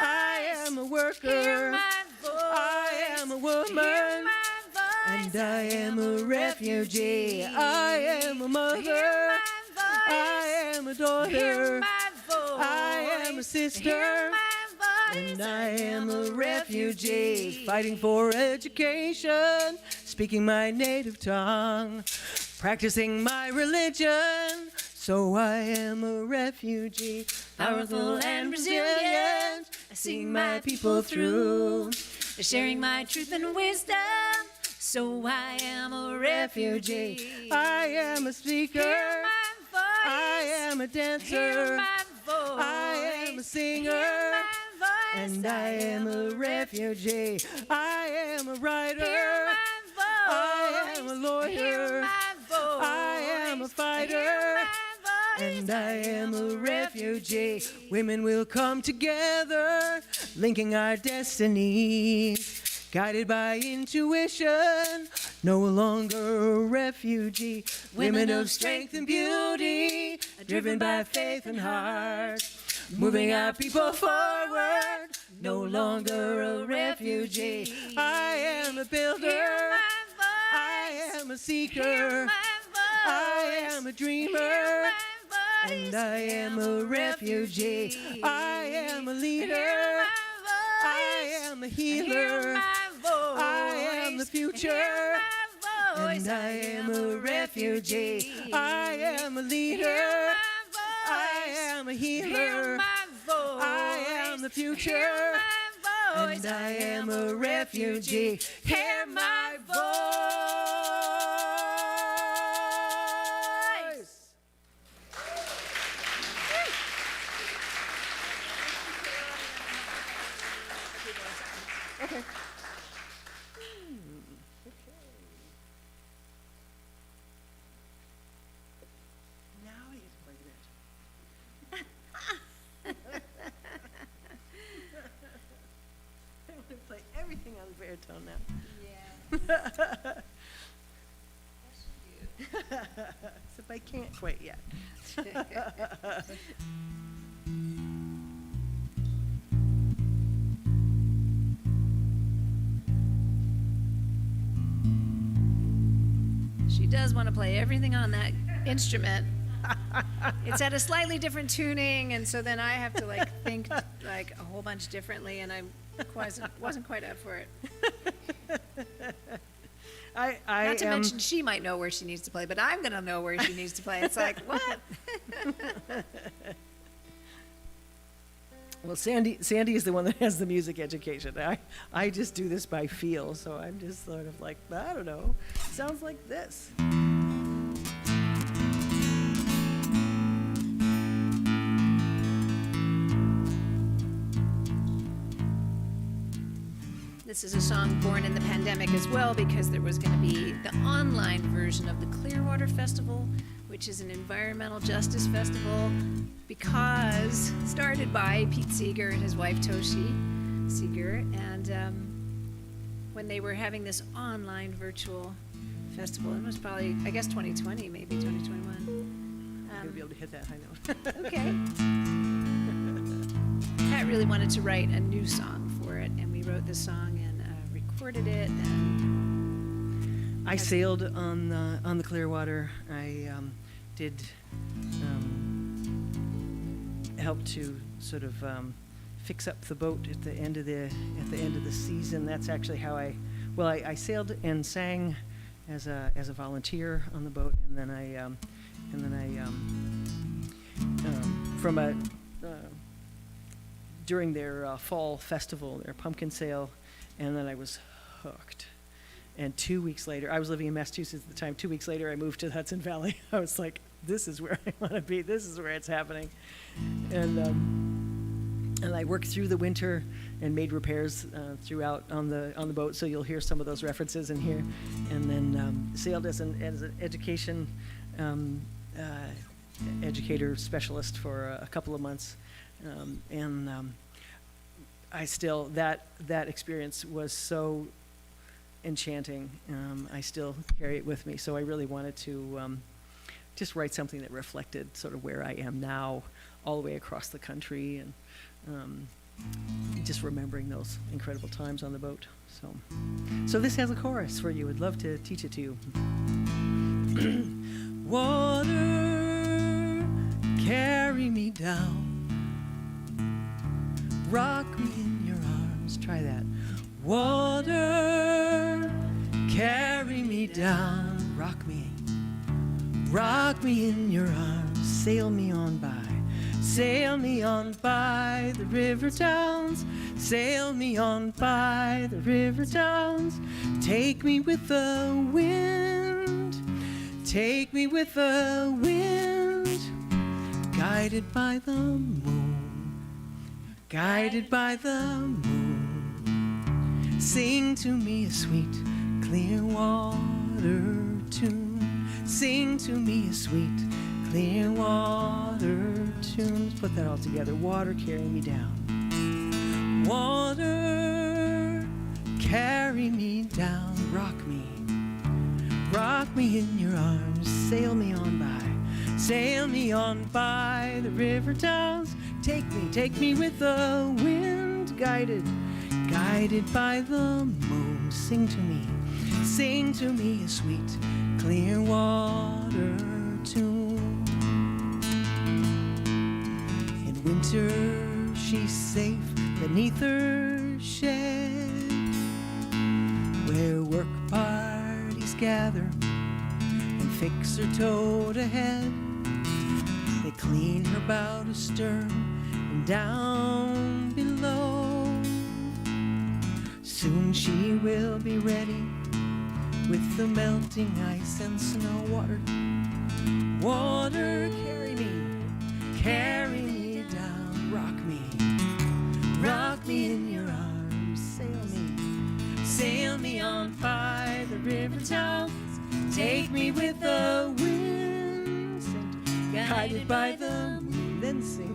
I am a worker, I am a woman, and I am a refugee. I am a mother, I am a daughter, I am a sister, and I am a refugee. Fighting for education, speaking my native tongue, practicing my religion, so I am a refugee. Powerful and resilient, seeing my people through, Sharing my truth and wisdom, so I am a refugee. I am a speaker, Hear my voice. I am a dancer, Hear my voice. I am a singer, Hear my voice. and I am a refugee. I am a writer, Hear my voice. I am a lawyer, Hear my voice. I am a fighter, Hear my voice. and and I am a refugee. Women will come together, linking our destinies. Guided by intuition, no longer a refugee. Women of strength and beauty, driven by faith and heart. Moving our people forward, no longer a refugee. I am a builder, I am a seeker, I am a dreamer, and I am a refugee. I am a leader, I am a healer, I am the future, and I am a refugee. I am a leader, I am a healer, I am the future, and I am a refugee. Hear my voice. Okay. Now you get to play the I want to play everything on the baritone now. Except I can't quite yet. She does want to play everything on that instrument. It's at a slightly different tuning, and so then I have to like think like a whole bunch differently, and I wasn't quite up for it. Not to mention she might know where she needs to play, but I'm gonna know where she needs to play. It's like, what? Well, Sandy is the one that has the music education. I just do this by feel, so I'm just sort of like, I don't know. Sounds like this. This is a song born in the pandemic as well, because there was going to be the online version of the Clearwater Festival, which is an environmental justice festival, because started by Pete Seeger and his wife Toshi Seeger, and when they were having this online virtual festival, it was probably, I guess, 2020, maybe 2021. I'm gonna be able to hit that high note. Okay. Pat really wanted to write a new song for it, and we wrote this song and recorded it. And I sailed on the Clearwater. I did help to sort of fix up the boat at the end of the season. That's actually how I sailed and sang as a volunteer on the boat, and then I during their fall festival, their pumpkin sale, and then I was hooked. And 2 weeks later, I was living in Massachusetts at the time. 2 weeks later, I moved to the Hudson Valley. I was like, this is where I want to be. This is where it's happening. And I worked through the winter and made repairs throughout on the boat. So you'll hear some of those references in here. And then sailed as an education educator specialist for a couple of months. I still, that experience was so enchanting. I still carry it with me. So I really wanted to just write something that reflected sort of where I am now, all the way across the country, and just remembering those incredible times on the boat. So this has a chorus for you. I'd love to teach it to you. Water, carry me down. Rock me in your arms. Try that. Water, carry me down. Rock me in your arms. Sail me on by. Sail me on by the river towns. Sail me on by the river towns. Take me with the wind. Take me with the wind. Guided by the moon. Guided by the moon. Sing to me a sweet Clearwater tune. Sing to me a sweet clear water tunes. Put that all together. Water, carry me down. Water, carry me down. Rock me in your arms. Sail me on by the river towns. Take me with the wind, guided by the moon. Sing to me a sweet, clear water tune. In winter, she's safe beneath her shed, where work parties gather and fix her toad ahead. They clean her bow to stern and down below. Soon she will be ready with the melting ice and snow. Water, carry me down. Rock me in your arms. Sail me on by the river towns. Take me with the wind, guided by the moon. Then sing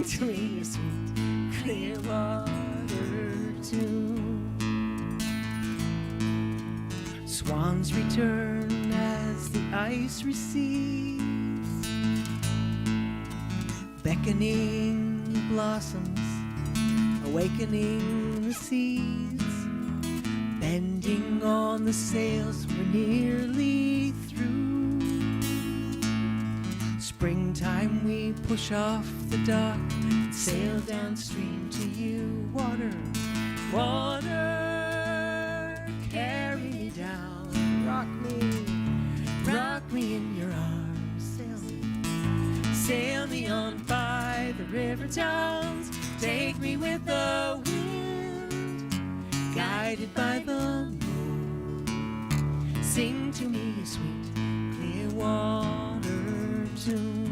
to me a sweet, clear water tune. Swans return as the ice recedes, beckoning blossoms, awakening the seas. Bending on the sails, we're nearly through. Springtime, we push off the dock and sail downstream to you. Water, carry me down. Rock me in your arms. Sail me on by the river towns. Take me with the wind, guided by the moon. Sing to me a sweet, clear water tune.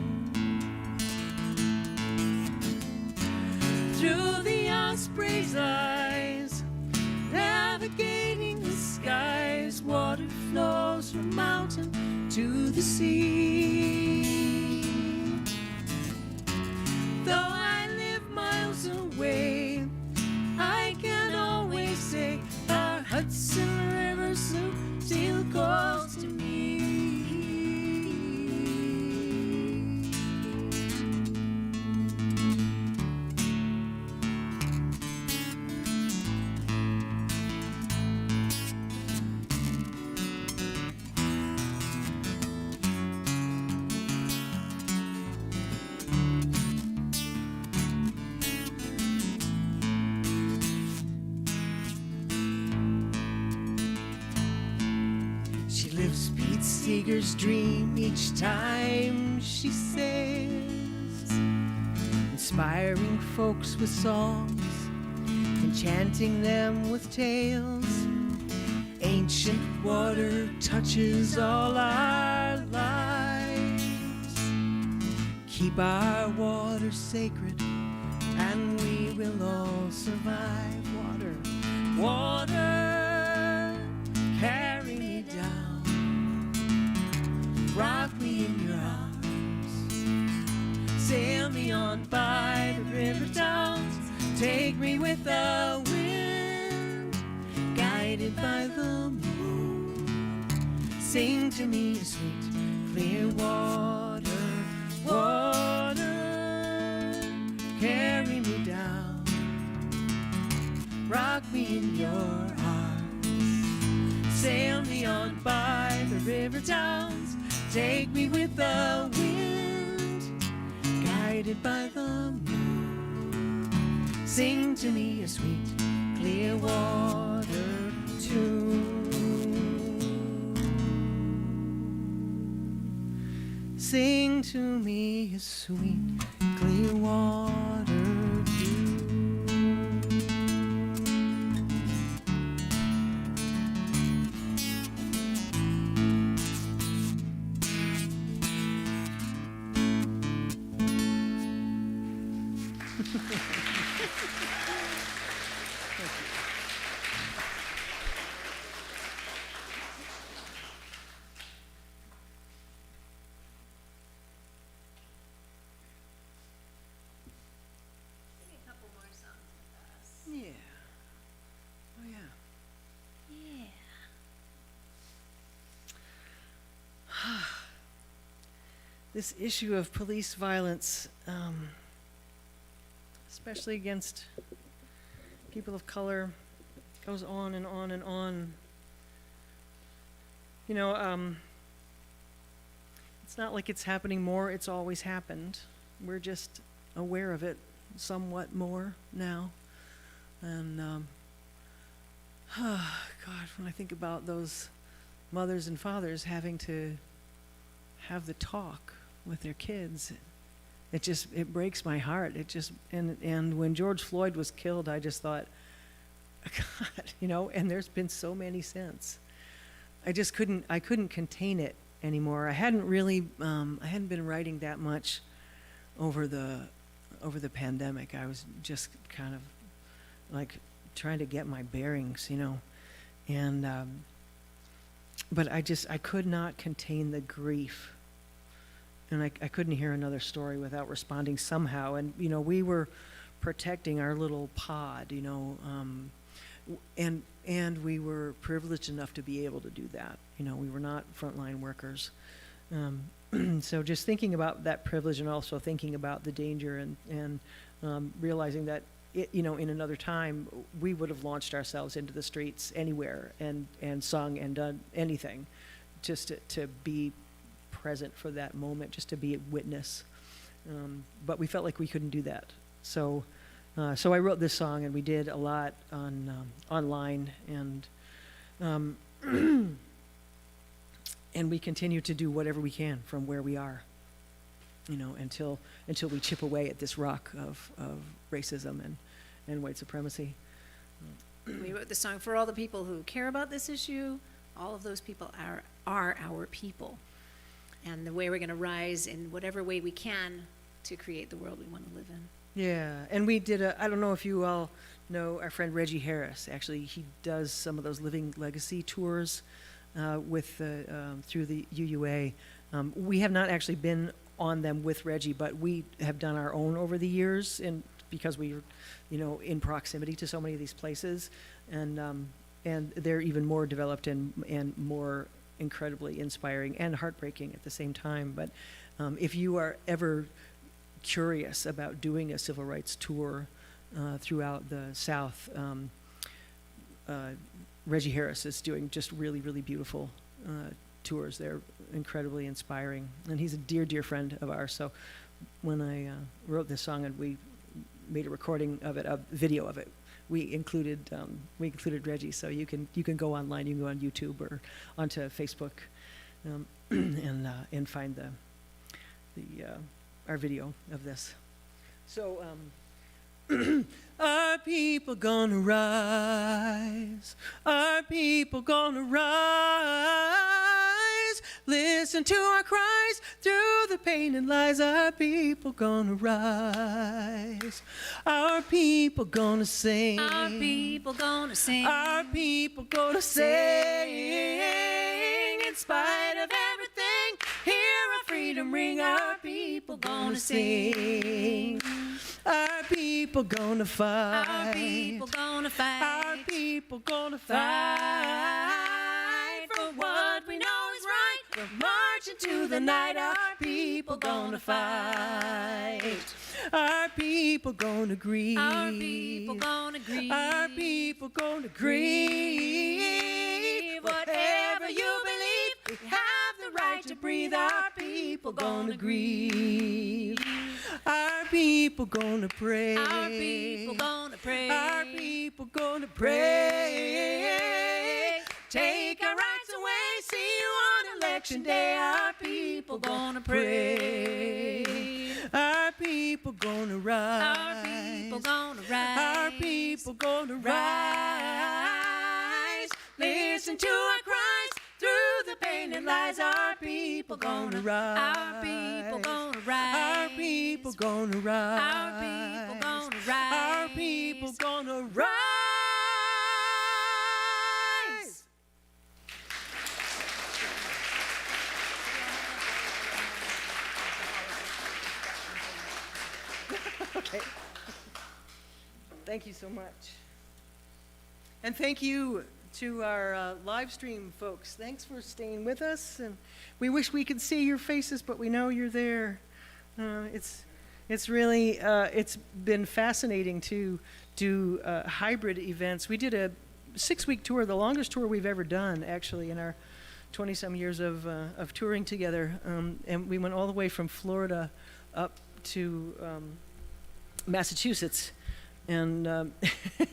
Through the osprey's eyes, navigating the skies, water flows from mountain to the sea. Though I live miles away, I can always say our Hudson River still calls to me. She lives Pete Seeger's dream each time she sails, inspiring folks with songs, enchanting them with tales. Ancient water touches all our lives. Keep our water sacred, and we will all survive. Water, carry me down. Rock me in your arms. Sail me on by the river towns. Take me with the wind, guided by the moon. Sing to me a sweet, clear water. Carry me down. Rock me in your arms. Sail me on by the river towns. Take me with the wind, guided by the moon. Sing to me a sweet, clear water tune. Sing to me a sweet, clear water tune. this issue of police violence, especially against people of color, goes on and on and on. You know, it's not like it's happening more, it's always happened. We're just aware of it somewhat more now. And, God, when I think about those mothers and fathers having to have the talk with their kids, it breaks my heart. And when George Floyd was killed, I just thought, God, you know, and there's been so many since. I couldn't contain it anymore. I hadn't been writing that much over the pandemic. I was just kind of like trying to get my bearings, you know, and but I could not contain the grief, and I couldn't hear another story without responding somehow. And you know, we were protecting our little pod, you know, and we were privileged enough to be able to do that. You know, we were not frontline workers. So just thinking about that privilege, and also thinking about the danger, and realizing that you know, in another time we would have launched ourselves into the streets anywhere and sung and done anything just to be present for that moment, just to be a witness. But we felt like we couldn't do that. So I wrote this song, and we did a lot online, and and we continue to do whatever we can from where we are, you know, until we chip away at this rock of racism and white supremacy. We wrote the song for all the people who care about this issue. All of those people are our people, and the way we're going to rise in whatever way we can to create the world we want to live in. Yeah, and we did I don't know if you all know our friend Reggie Harris. Actually, he does some of those Living Legacy tours through the UUA. We have not actually been on them with Reggie, but we have done our own over the years, and because we are, you know, in proximity to so many of these places, and they're even more developed and more incredibly inspiring and heartbreaking at the same time. But if you are ever curious about doing a civil rights tour throughout the South, Reggie Harris is doing just really, really beautiful tours. They're incredibly inspiring, and he's a dear, dear friend of ours. So when I wrote this song and we made a recording of it, a video of it, we included Reggie. So you can go online, you can go on YouTube or onto Facebook, and find our video of this. So our people gonna rise, our people gonna rise, listen to our cries through the pain and lies. Our people gonna rise, our people gonna sing, Our people gonna sing. our people gonna sing. In spite of everything, hear our freedom ring. Our people gonna sing. Our people gonna fight. Our people gonna fight. Our people gonna fight for what we know is right. We're marching to the night. Our people gonna fight. Our people gonna grieve. Our people gonna grieve. Our people gonna grieve. Whatever you believe, we have the right to breathe. Our people gonna grieve. Our people gonna pray. Our people gonna pray. Our people gonna pray. Take our rights away. See you on election day. Our people gonna pray. Our people gonna rise. Our people gonna rise. Our people gonna rise. Listen to our cries through the pain and lies. Our people gonna rise. Our people gonna rise. Our people gonna rise. Our people gonna rise. Our people gonna rise. Okay. Thank you so much. And thank you to our live stream folks, thanks for staying with us. And we wish we could see your faces, but we know you're there. It's really, it's been fascinating to do hybrid events. We did a 6-week tour, the longest tour we've ever done, actually, in our 20-some years of touring together. And we went all the way from Florida up to Massachusetts. And,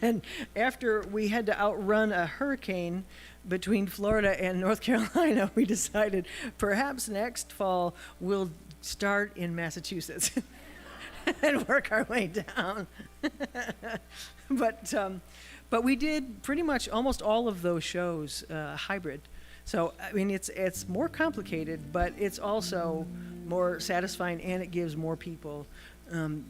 and after we had to outrun a hurricane between Florida and North Carolina, we decided perhaps next fall we'll start in Massachusetts and work our way down. But we did pretty much almost all of those shows hybrid. So, I mean, it's more complicated, but it's also more satisfying, and it gives more people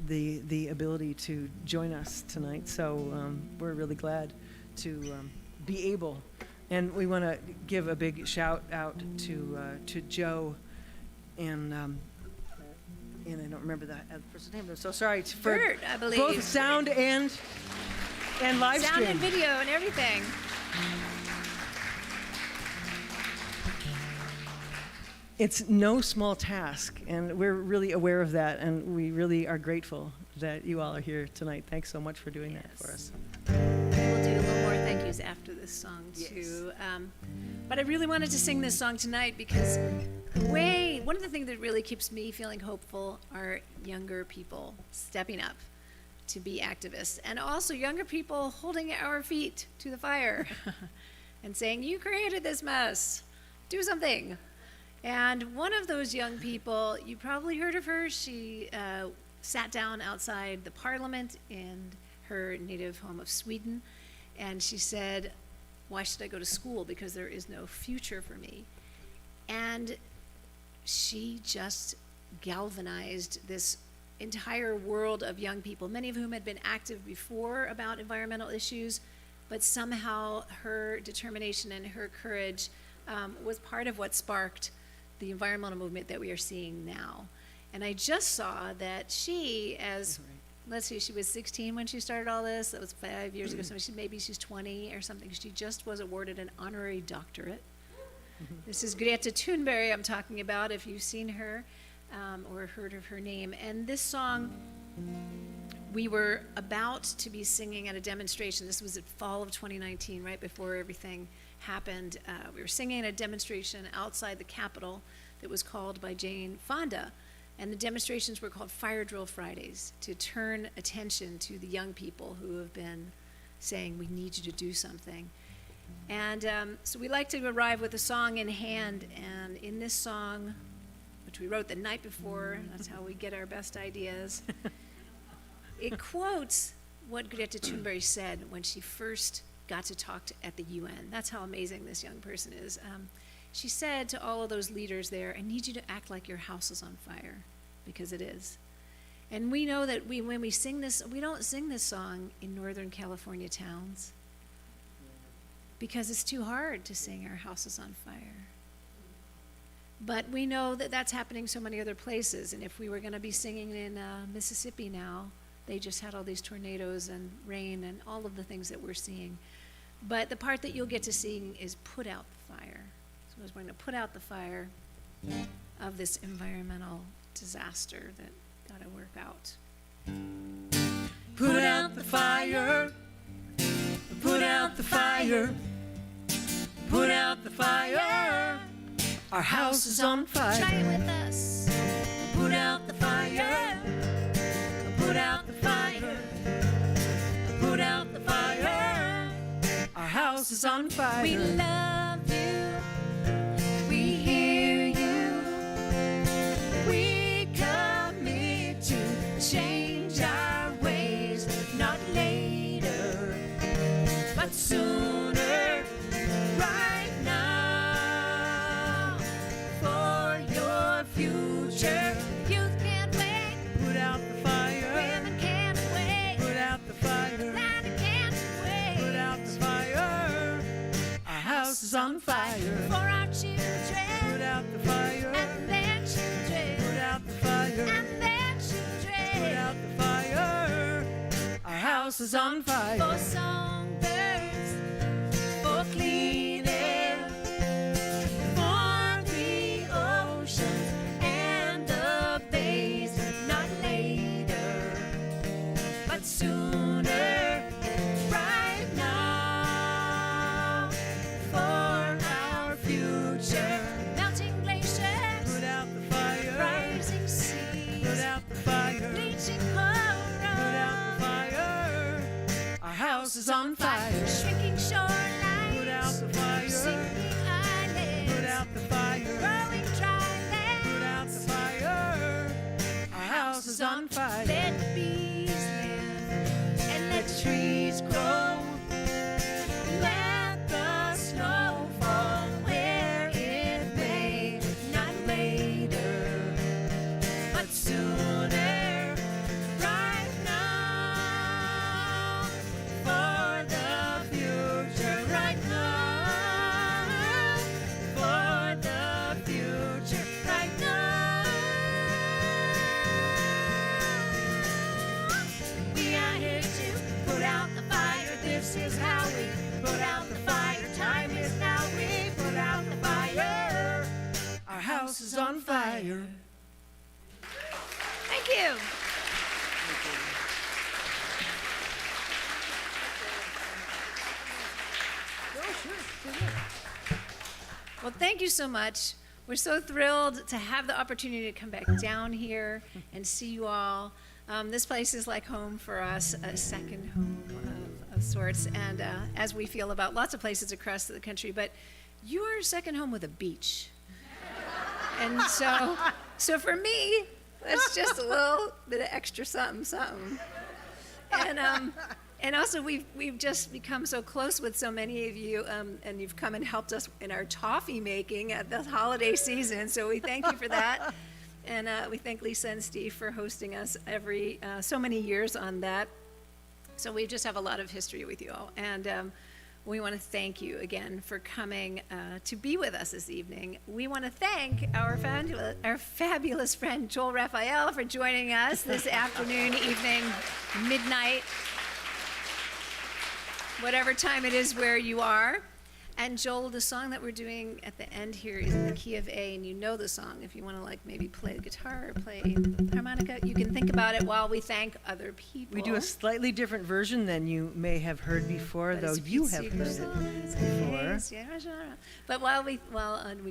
the ability to join us tonight. So we're really glad to be able. And we want to give a big shout out to Joe and I don't remember the other person's name. I'm so sorry for Bert, I believe. both sound and live Sound stream. and video and everything. It's no small task, and we're really aware of that, and we really are grateful that you all are here tonight. Thanks so much for doing that for us. We'll do a little more thank yous after this song, too. But I really wanted to sing this song tonight because one of the things that really keeps me feeling hopeful are younger people stepping up to be activists, and also younger people holding our feet to the fire and saying, you created this mess, do something. And one of those young people, you probably heard of her, she sat down outside the parliament in her native home of Sweden, and she said, why should I go to school? Because there is no future for me. And she just galvanized this entire world of young people, many of whom had been active before about environmental issues, but somehow her determination and her courage was part of what sparked the environmental movement that we are seeing now. And I just saw that she, let's see, she was 16 when she started all this. That was 5 years ago. So maybe she's 20 or something. She just was awarded an honorary doctorate. This is Greta Thunberg I'm talking about, if you've seen her or heard of her name. And this song, we were about to be singing at a demonstration. This was at fall of 2019, right before everything happened. We were singing at a demonstration outside the Capitol that was called by Jane Fonda. And the demonstrations were called Fire Drill Fridays, to turn attention to the young people who have been saying, we need you to do something. And so we like to arrive with a song in hand. And in this song, which we wrote the night before, that's how we get our best ideas, it quotes what Greta Thunberg said when she first got to talk at the UN. That's how amazing this young person is. She said to all of those leaders there, I need you to act like your house is on fire, because it is. And we know that when we sing this, we don't sing this song in Northern California towns because it's too hard to sing our house is on fire. But we know that that's happening so many other places. And if we were going to be singing in Mississippi now, they just had all these tornadoes and rain and all of the things that we're seeing. But the part that you'll get to sing is put out the fire. So we're going to put out the fire of this environmental disaster that got to work out. Put out the fire. Put out the fire. Put out the fire. Our house is on fire. Try it with us. Put out the fire. Put out the fire. Put out the fire. Our house is on fire. We love you. We hear you. We commit to change our ways, not later, but sooner, right now, for your future. Youth can't wait. Put out the fire. Women can't wait. Put out the fire. Planet can't wait. Put out the fire. Our house is on fire. For our Put children out the fire. and their children Put out the fire. and their Put children. out the fire. Our house is on fire. For songbirds, for clear much sooner. Right now, for our future. Melting glaciers, Put out the fire. rising seas, Put out the fire. bleaching Put corals, out the fire. Our house is on fire. shrinking shorelines, Put out the fire. sinking islands, Put out the fire. growing dry Put out the lands. fire. Our house is on fire. Let the bees live and let the Trees grow. let the snow fall where it may, not later, but sooner. Right now, for the future. Right now, for the future. Right now, we are here to put out the fire. This is how we put out the fire. Time is now. We put out the fire. Our house is on fire. Thank you. Well, thank you so much. We're so thrilled to have the opportunity to come back down here and see you all. This place is like home for us, a second home of sorts, and as we feel about lots of places across the country, but your second home with a beach. And so for me, that's just a little bit of extra something. And also we've just become so close with so many of you, and you've come and helped us in our toffee making at the holiday season. So we thank you for that, and we thank Lisa and Steve for hosting us every so many years on that. So we just have a lot of history with you all, and we want to thank you again for coming to be with us this evening. We want to thank our fabulous friend Joel Raphael for joining us this afternoon, evening, midnight, whatever time it is where you are. And Joel, the song that we're doing at the end here is in the key of A, and you know the song. If you want to like maybe play the guitar or play the harmonica, you can think about it while we thank other people. We do a slightly different version than you may have heard before, But though it's you Pete have heard Seeger's it song, it's before. okay, yeah. But while we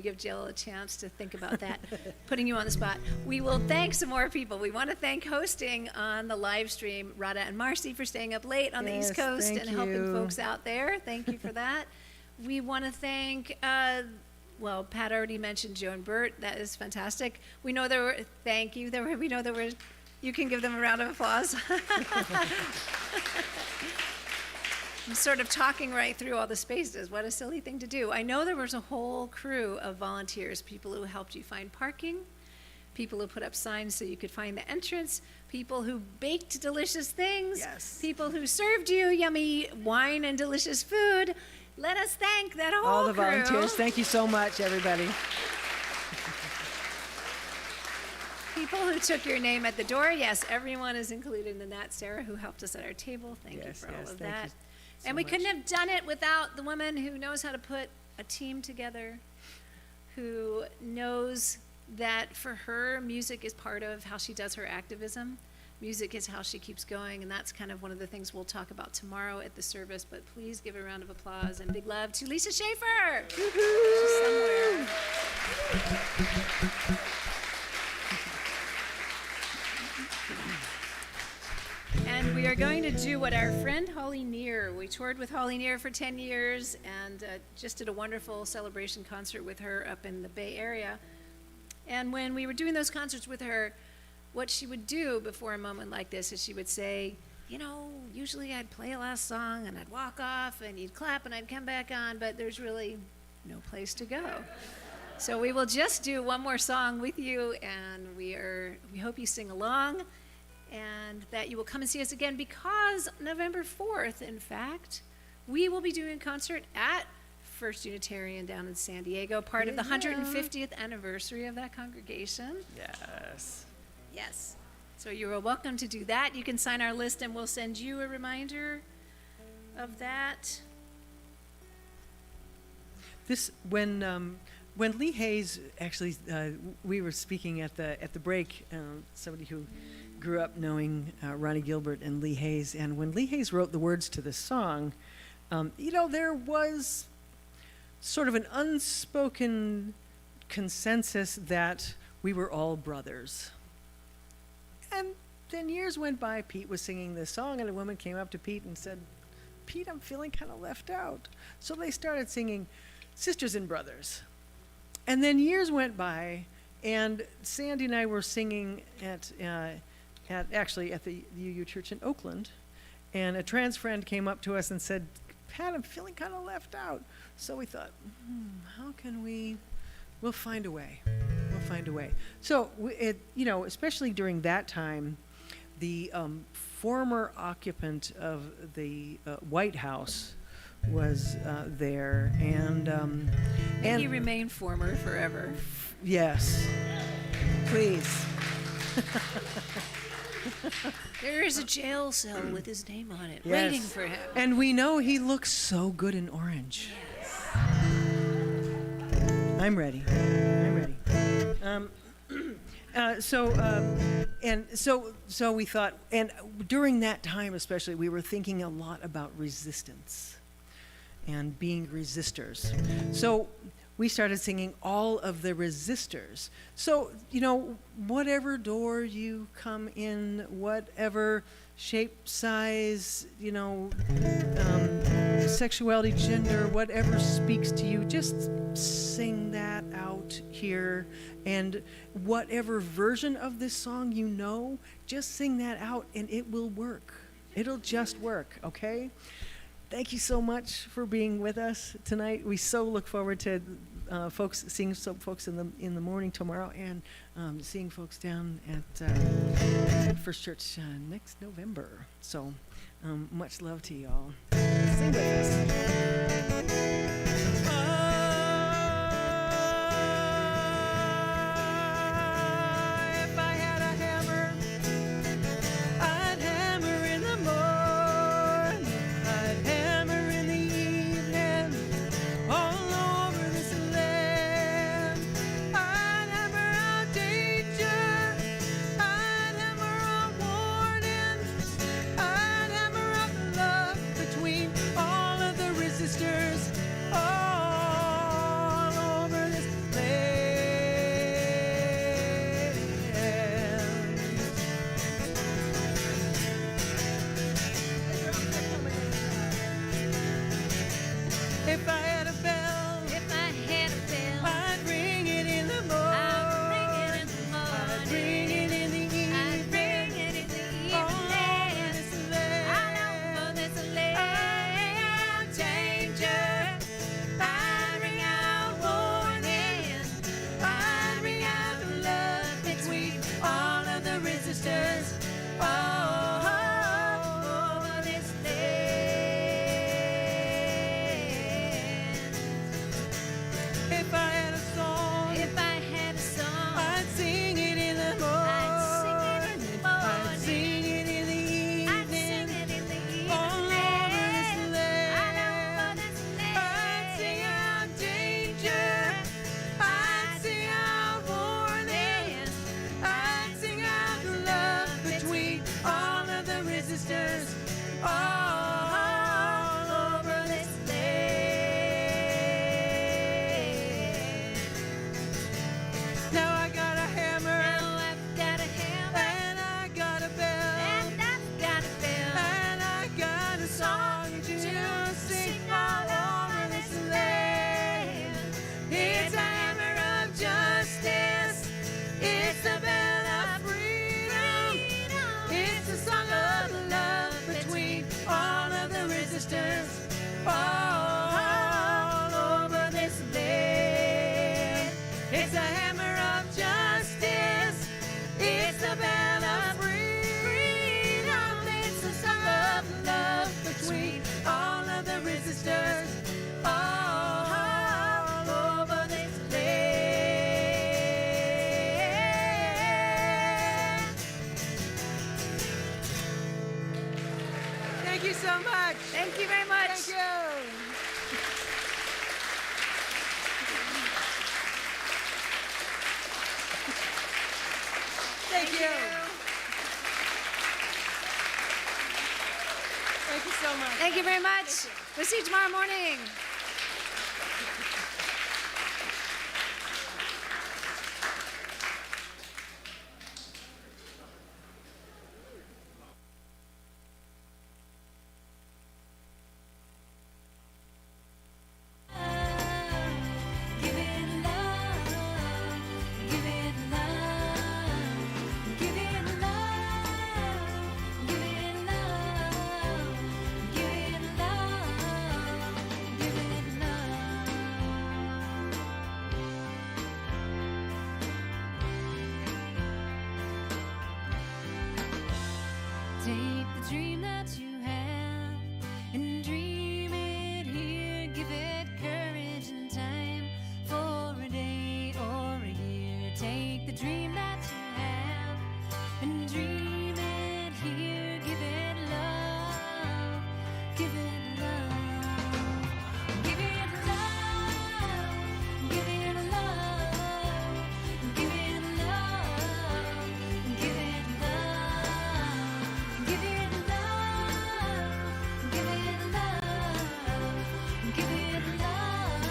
give Jill a chance to think about that, putting you on the spot, we will thank some more people. We want to thank hosting on the live stream, Rada and Marcy, for staying up late on the East Yes, Coast thank and helping you. folks out there. Thank you for that. We want to thank, Pat already mentioned Joe and Bert. That is fantastic. We know there were, thank you. We know there were, you can give them a round of applause. I'm sort of talking right through all the spaces. What a silly thing to do. I know there was a whole crew of volunteers, people who helped you find parking, people who put up signs so you could find the entrance, people who baked delicious things, Yes. people who served you yummy wine and delicious food. Let us thank that whole All the crew. volunteers, thank you so much, everybody. People who took your name at the door. Yes, everyone is included in that. Sarah, who helped us at our table. Thank you Yes, for all yes, of thank you that. so And we much. couldn't have done it without the woman who knows how to put a team together, who knows that for her, music is part of how she does her activism. Music is how she keeps going, and that's kind of one of the things we'll talk about tomorrow at the service. But please give a round of applause and big love to Lisa Schaefer. She's somewhere. And we are going to do what our friend Holly Neer, we toured with Holly Neer for 10 years and just did a wonderful celebration concert with her up in the Bay Area. And when we were doing those concerts with her, what she would do before a moment like this is she would say, you know, usually I'd play a last song and I'd walk off and you'd clap and I'd come back on, but there's really no place to go. So we will just do one more song with you, and we hope you sing along and that you will come and see us again, because November 4th, in fact, we will be doing a concert at First Unitarian down in San Diego, part of the 150th anniversary of that congregation. Yes. Yes. So you are welcome to do that. You can sign our list and we'll send you a reminder of that. This when Lee Hayes actually we were speaking at the break, somebody who grew up knowing Ronnie Gilbert and Lee Hayes, and when Lee Hayes wrote the words to this song, there was sort of an unspoken consensus that we were all brothers. And then years went by, Pete was singing this song, and a woman came up to Pete and said, "Pete, I'm feeling kind of left out." So they started singing Sisters and Brothers. And then years went by, and Sandy and I were singing at the UU Church in Oakland, and a trans friend came up to us and said, "Pat, I'm feeling kind of left out." So we thought, how can we'll find a way. We'll find a way. So, especially during that time, the former occupant of the White House was there, and He remained former forever. yes, please. There is a jail cell with his name on it, Yes. waiting for him. And we know he looks so good in orange. I'm ready. So we thought, and during that time especially, we were thinking a lot about resistance and being resistors. So we started singing all of the resistors. So, whatever door you come in, whatever shape, size, sexuality, gender, whatever speaks to you, just sing that out here. And whatever version of this song just sing that out and it will work. It'll just work, okay? Thank you so much for being with us tonight. We so look forward to seeing some folks in the morning tomorrow, and seeing folks down at First Church next November. So much love to y'all. Sing with us. If I had a hammer, I'd hammer in the morning, I'd hammer in the evening, all over this land. I'd hammer out danger, I'd hammer out warnings, I'd hammer out the love between all of the resistors, all over this land. If I had a bell, If I had a bell, I'd ring it in the morning, I'd ring it in the I'd morning. ring it in the evening, I'd ring it in the all over evening. this land. All over this I'd land. ring out danger, I'd ring out warning, I'd ring out the love between all of the resistors, all over this land. If I had a song, If I had a song, I'd sing it in the morning, I'd sing it in the evening, I'd sing it in the evening. all over this land. All over this I'd sing out danger, I'd sing out warning, I'd sing out the love between all of the resistors, all over this land. Now I got a hammer, Now I've got a hammer, and I got a bell, and I've got a bell. and I got a song to sing all over this land. It's a hammer of justice, it's the bell of freedom, it's the song of love between all of the resistors, all over this land. It's a hammer of justice, it's the bell of freedom, it's the song of love between all of the resistors, all over this land. Thank you so much. Thank you very much. Thank you. Thank you. you so much. Thank you very much. We'll see you tomorrow morning. Give it love, give it love, give it love, give it love, give it love, give it love. Take the dream that you have and dream it here. Give it courage and time for a day or a year. Take the dream that you have and dream it here. Give it love, give it love, give it love, give it love, give it love, give it love, give it love, give it love, give it love,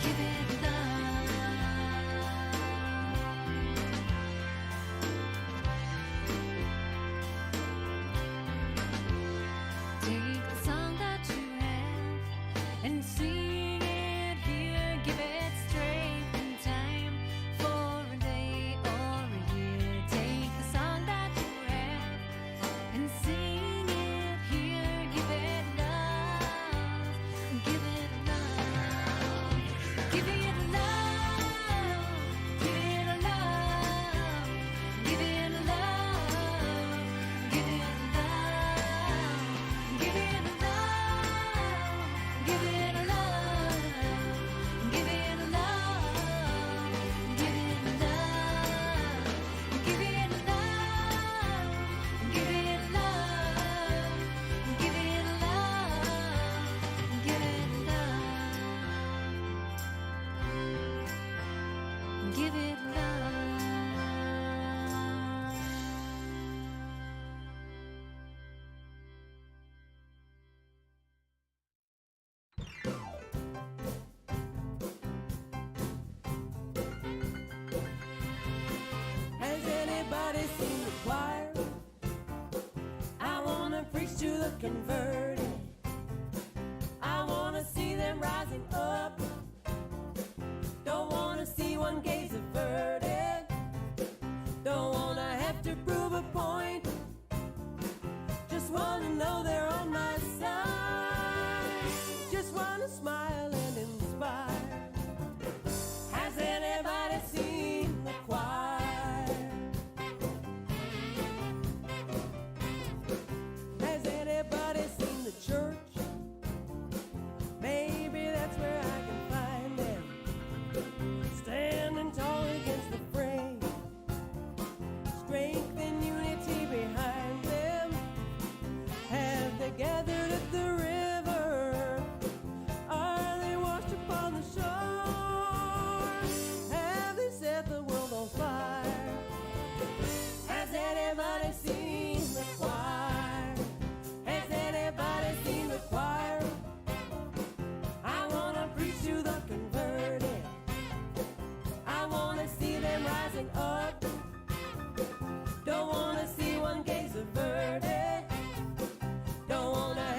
give it love. Take the song that you have and sing it here. Give it strength and time for a day or a year. Take the song that you have and sing it here. Give it love, give it love, give it love, give it love, give it love, give it love, give it love, give it love, give it love, give it love, give it love, give it love, give it love, give it love, give it love. Has anybody seen the choir? I wanna preach to the converted. I wanna see them rising up. Don't wanna see one gaze averted. Don't wanna have to prove a point. Just wanna know they're on my side. Just wanna smile and inspire. Has anybody seen the choir? Has anybody seen the church? Maybe that's where I can find them, standing tall against the fray. Strength and unity behind them. Have they gathered at the river? Are they washed upon the shore? Have they set the world on fire? Has anybody seen the choir? Has anybody seen the choir? I wanna preach to the converted. I wanna see them rising up. Don't wanna see one gaze averted. Don't wanna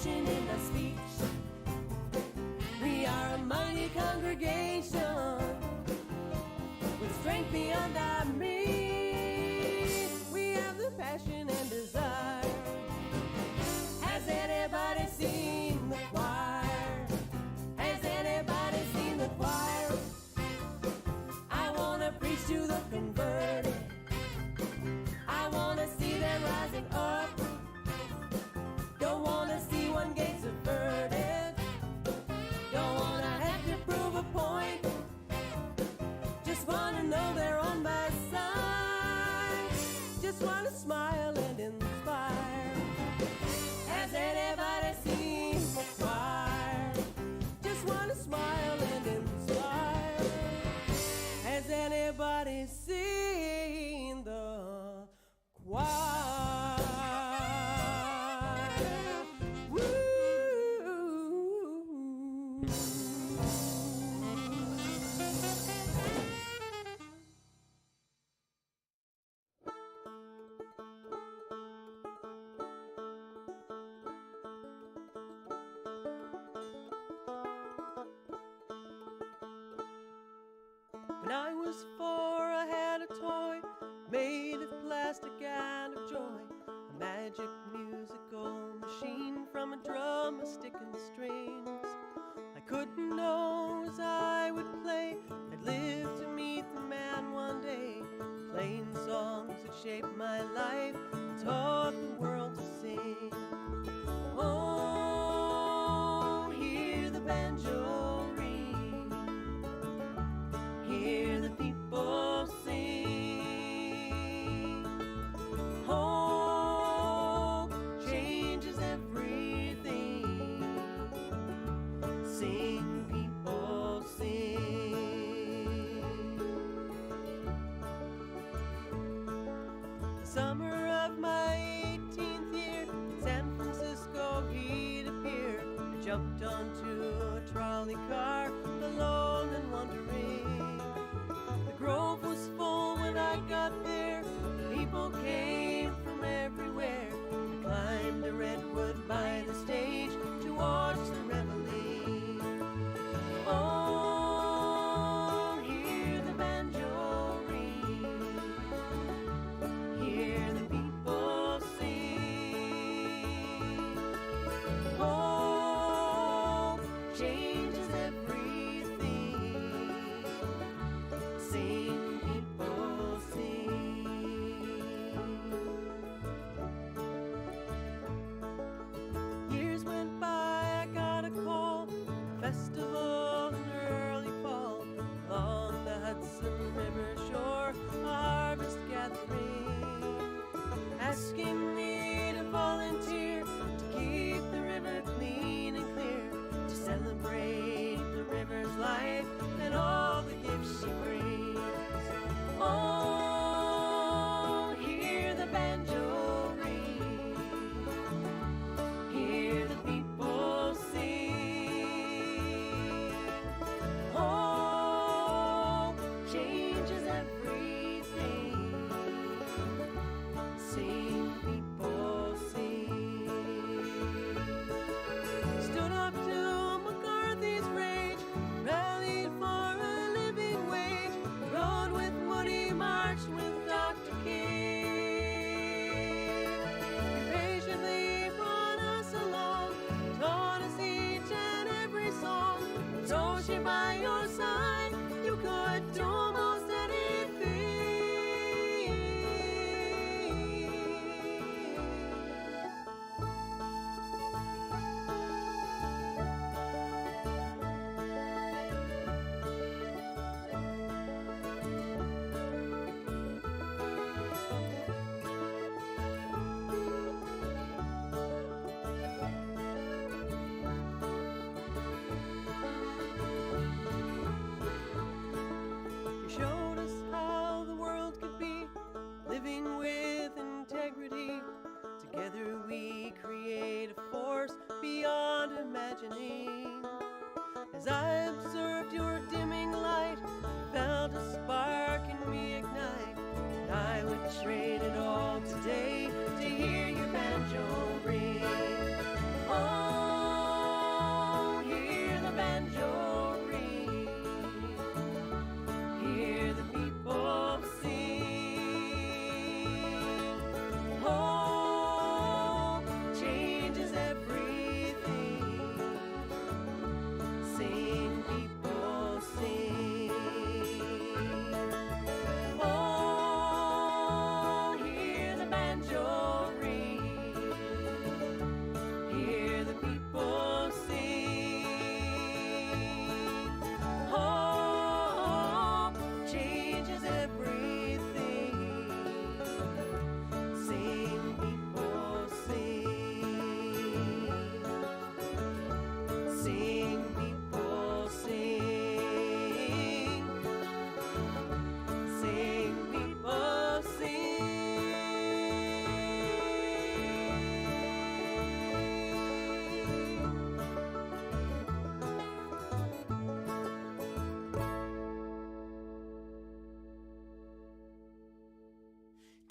passion in our speech. We are a mighty congregation with strength beyond our means. We have the passion and desire. Has anybody seen the choir? Has anybody seen the choir? I wanna preach to the converted. I wanna see them rising up. Don't wanna see one gate subverted. Don't wanna have to prove a point. Just wanna know they're on my side. Just wanna smile and inspire. Has anybody seen the choir? Just wanna smile and inspire. Has anybody seen the choir? Woo! When I was 4, I had a toy made of plastic and of joy, a magic musical machine from a drum, a stick and strings. I couldn't know as I would play I'd live to meet the man one day, playing songs that shaped my life and taught the world to sing. Oh, hear the banjo ring, hear the people sing. Hope changes everything. Sing, people, sing. The summer of my 18th year in San Francisco, he'd appear. I jumped onto a trolley car, alone and wondering. The grove was full when I got there. People came from everywhere. I climbed a redwood by the stage to watch the reveille. Oh, hear the banjo ring, hear the people sing. Oh, changes everything. Sing, people, sing. Years went by, I got a call, a festival in early fall, along the Hudson River shore, a harvest gathering, asking me to volunteer to keep the river clean and clear, to celebrate the river's life and all the gifts she brings. Oh, hear the banjo ring, hear the people sing. Oh, changes everything. Sing, people, sing. Stood up to McCarthy's rage, rallied for a living wage, rode with Woody, marched with Dr. King. He patiently brought us along, taught us each and every song. So she by your side, you could do almost anything. You showed us how the world could be, living with integrity. Together we create a force beyond imagining. As I observed your dimming light, I felt a spark in me ignite. And I would trade it all today to hear your banjo ring. Oh,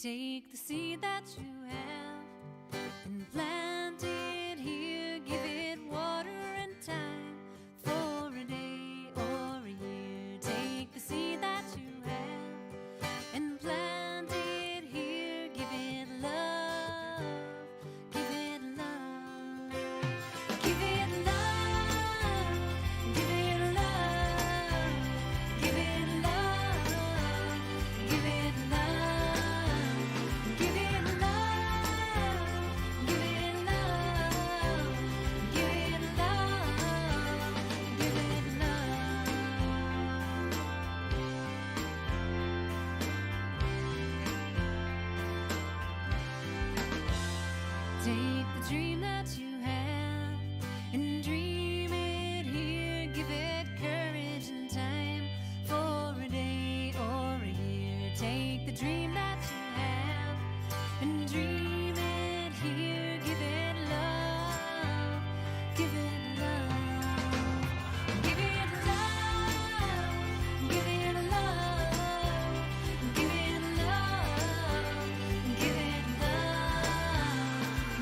Take the seed that you have and plant it here. Give it water and time for a day or a year. Take the seed that you have and plant it here. Give it love. Give it love. Give it love. Give it love. Give it love. Give it love. Give it love. Give it love. Give it love. Give it love. Take the dream that you have and dream it here. Give it courage and time for a day or a year. Take the dream that you have and dream it here. Give it love. Give it love. Give it love. Give it love. Give it love. Give it love.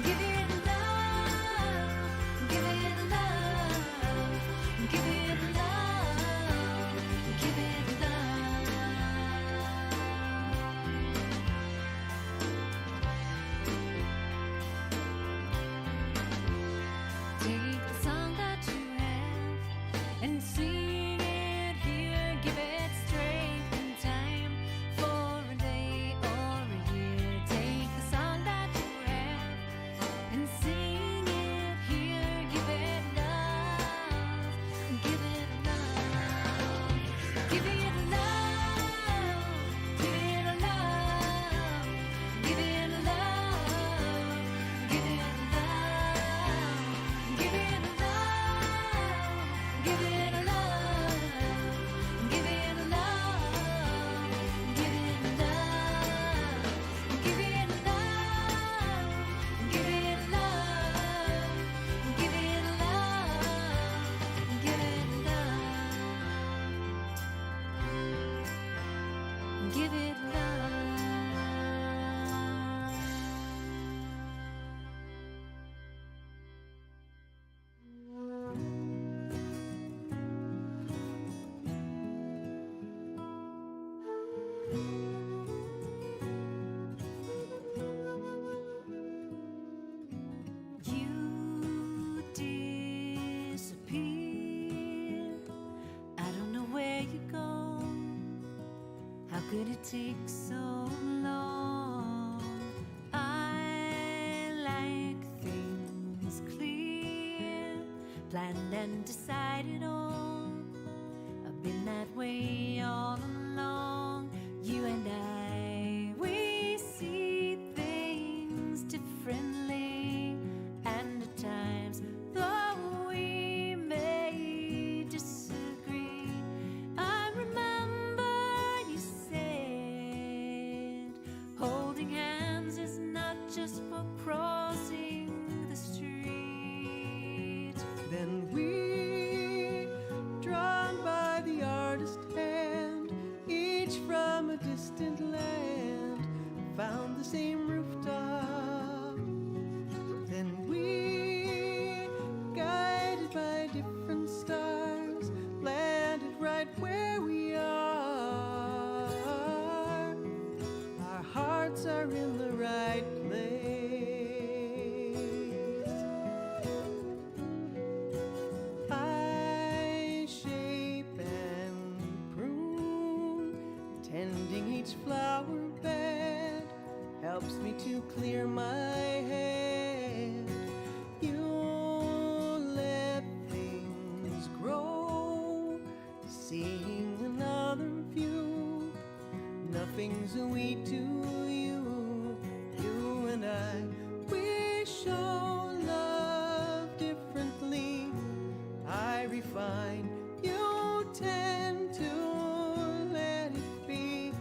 Give it love. Give it love. Give it love. Give it love. Take the song that you have and sing it here. Give it strength and time for a day or a year. Take the song that you have and sing it here. Give it love. Give it love. Give it love. Give it love. Give it love. Give it love. Give it love. Give it love. Give it love. Give it love. Give it love. Give it love. Give it love. Give it love. Give it love. You disappear. I don't know where you go. How could it take so long? I like things clear, planned and decided on. I've been that way all along. You and I, we see things differently, and at times, though we may disagree, I remember you said holding hands is not just for crossing the street. Then we, drawn by the artist hand, each from a distant land, found the same rooftop. Then we, guided by different stars, landed right where we are. Our hearts are in the right place. I shape and prune, tending each flower bed helps me to clear my head. You let things grow, seeing another view. Nothing's a weed to you. You and I, we show love differently. I refine, you tend to let it be.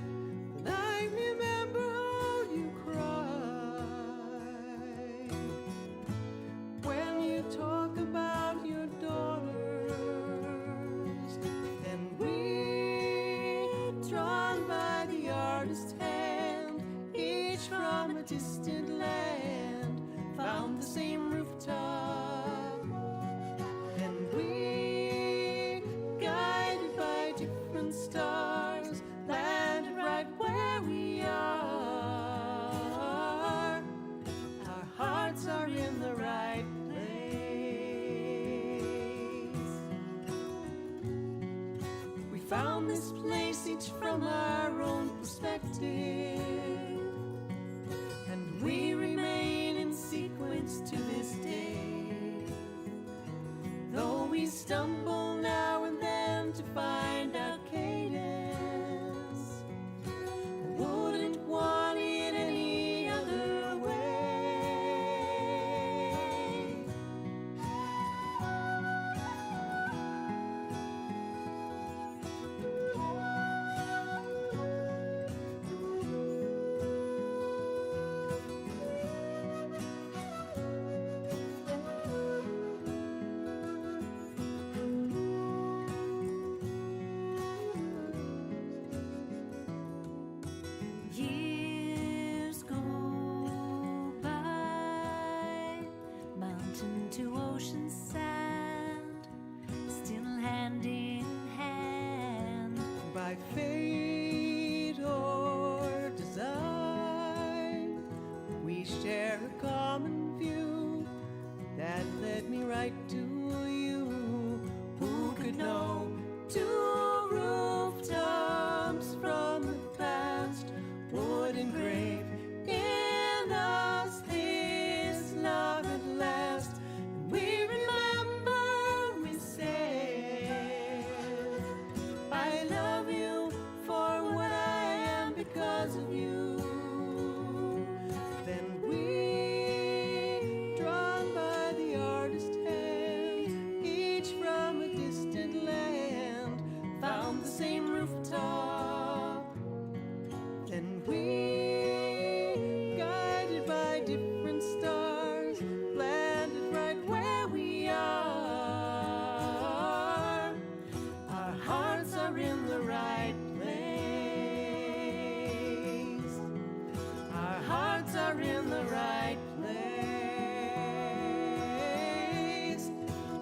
And I remember how you cried. from a distant land found the same rooftop. And we, guided by different stars, landed right where we are. Our hearts are in the right place. We found this place each from our own perspective, and we remain in sequence to this day. Though we stumble now and then to find our cadence, I wouldn't want it any other way. Years go by, mountain to ocean sand, still hand in hand. By fate or design, we share a common view that led me right to you. Who could know two rooftops from the past would engrave in us this love at last? And we remember we said, I love you for what I am because of you. Then we, drawn by the artist hand, each from a distant land, found the same rooftop. Then we, guided by different stars, landed right where we are. Our hearts are in the right place. Our hearts are in the right place.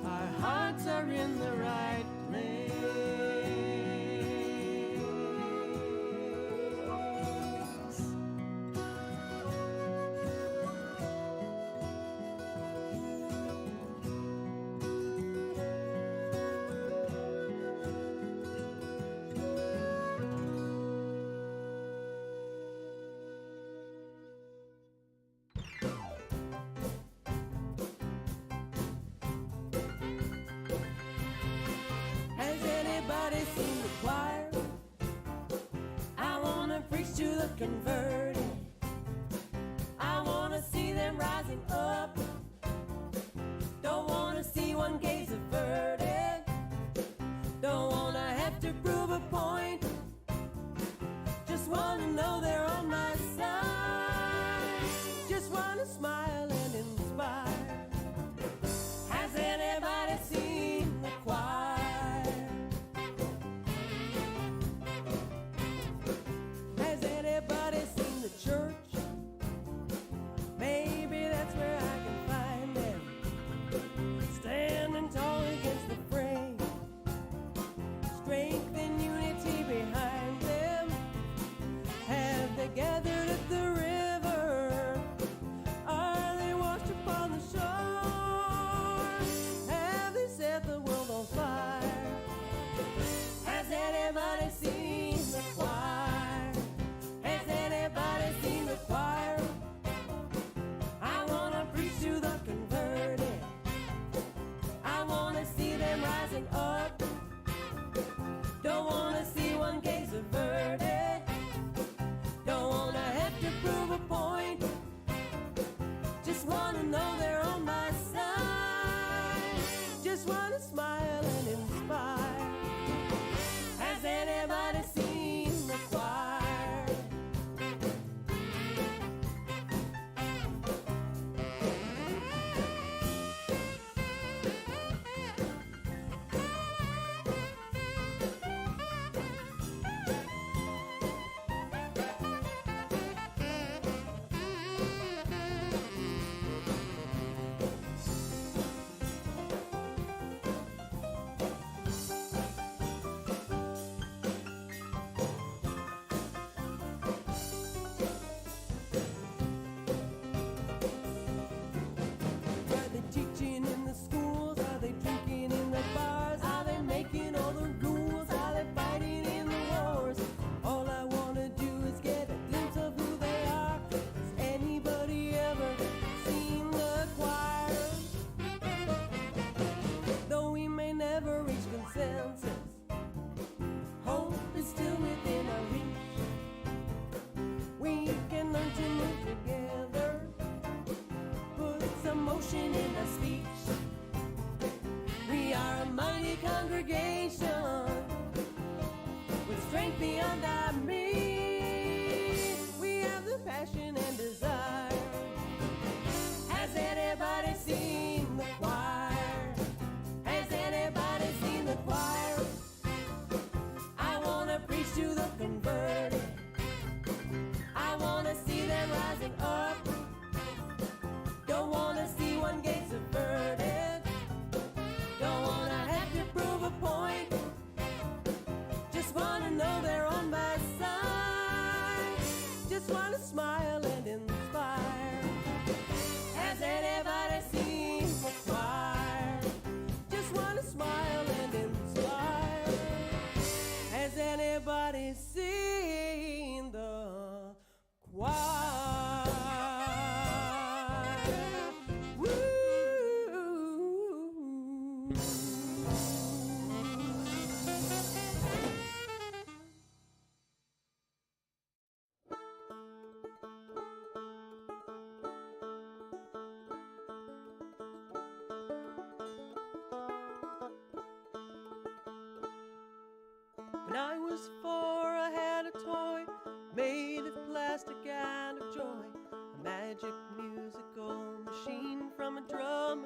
Our hearts are in the right place. Has anybody seen the choir? I wanna preach to the converted. I wanna see them rising up. Don't wanna see one gaze averted. Don't wanna have to prove a point. Just wanna know they're on my side. Just wanna smile and inspire. Has anybody seen the choir? Has anybody seen the passion and desire. Has anybody seen the choir? Has anybody seen the choir? I wanna preach to the converted. I wanna see them rising up. Don't wanna see one gate subverted. Don't wanna have to prove a point. Just wanna know they're on my side. Just wanna smile and inspire. Has anybody seen the choir? Just wanna smile and inspire. Has anybody seen the choir? Woo. When I was 4, I had a toy made of plastic and of joy, a magic musical machine from a drum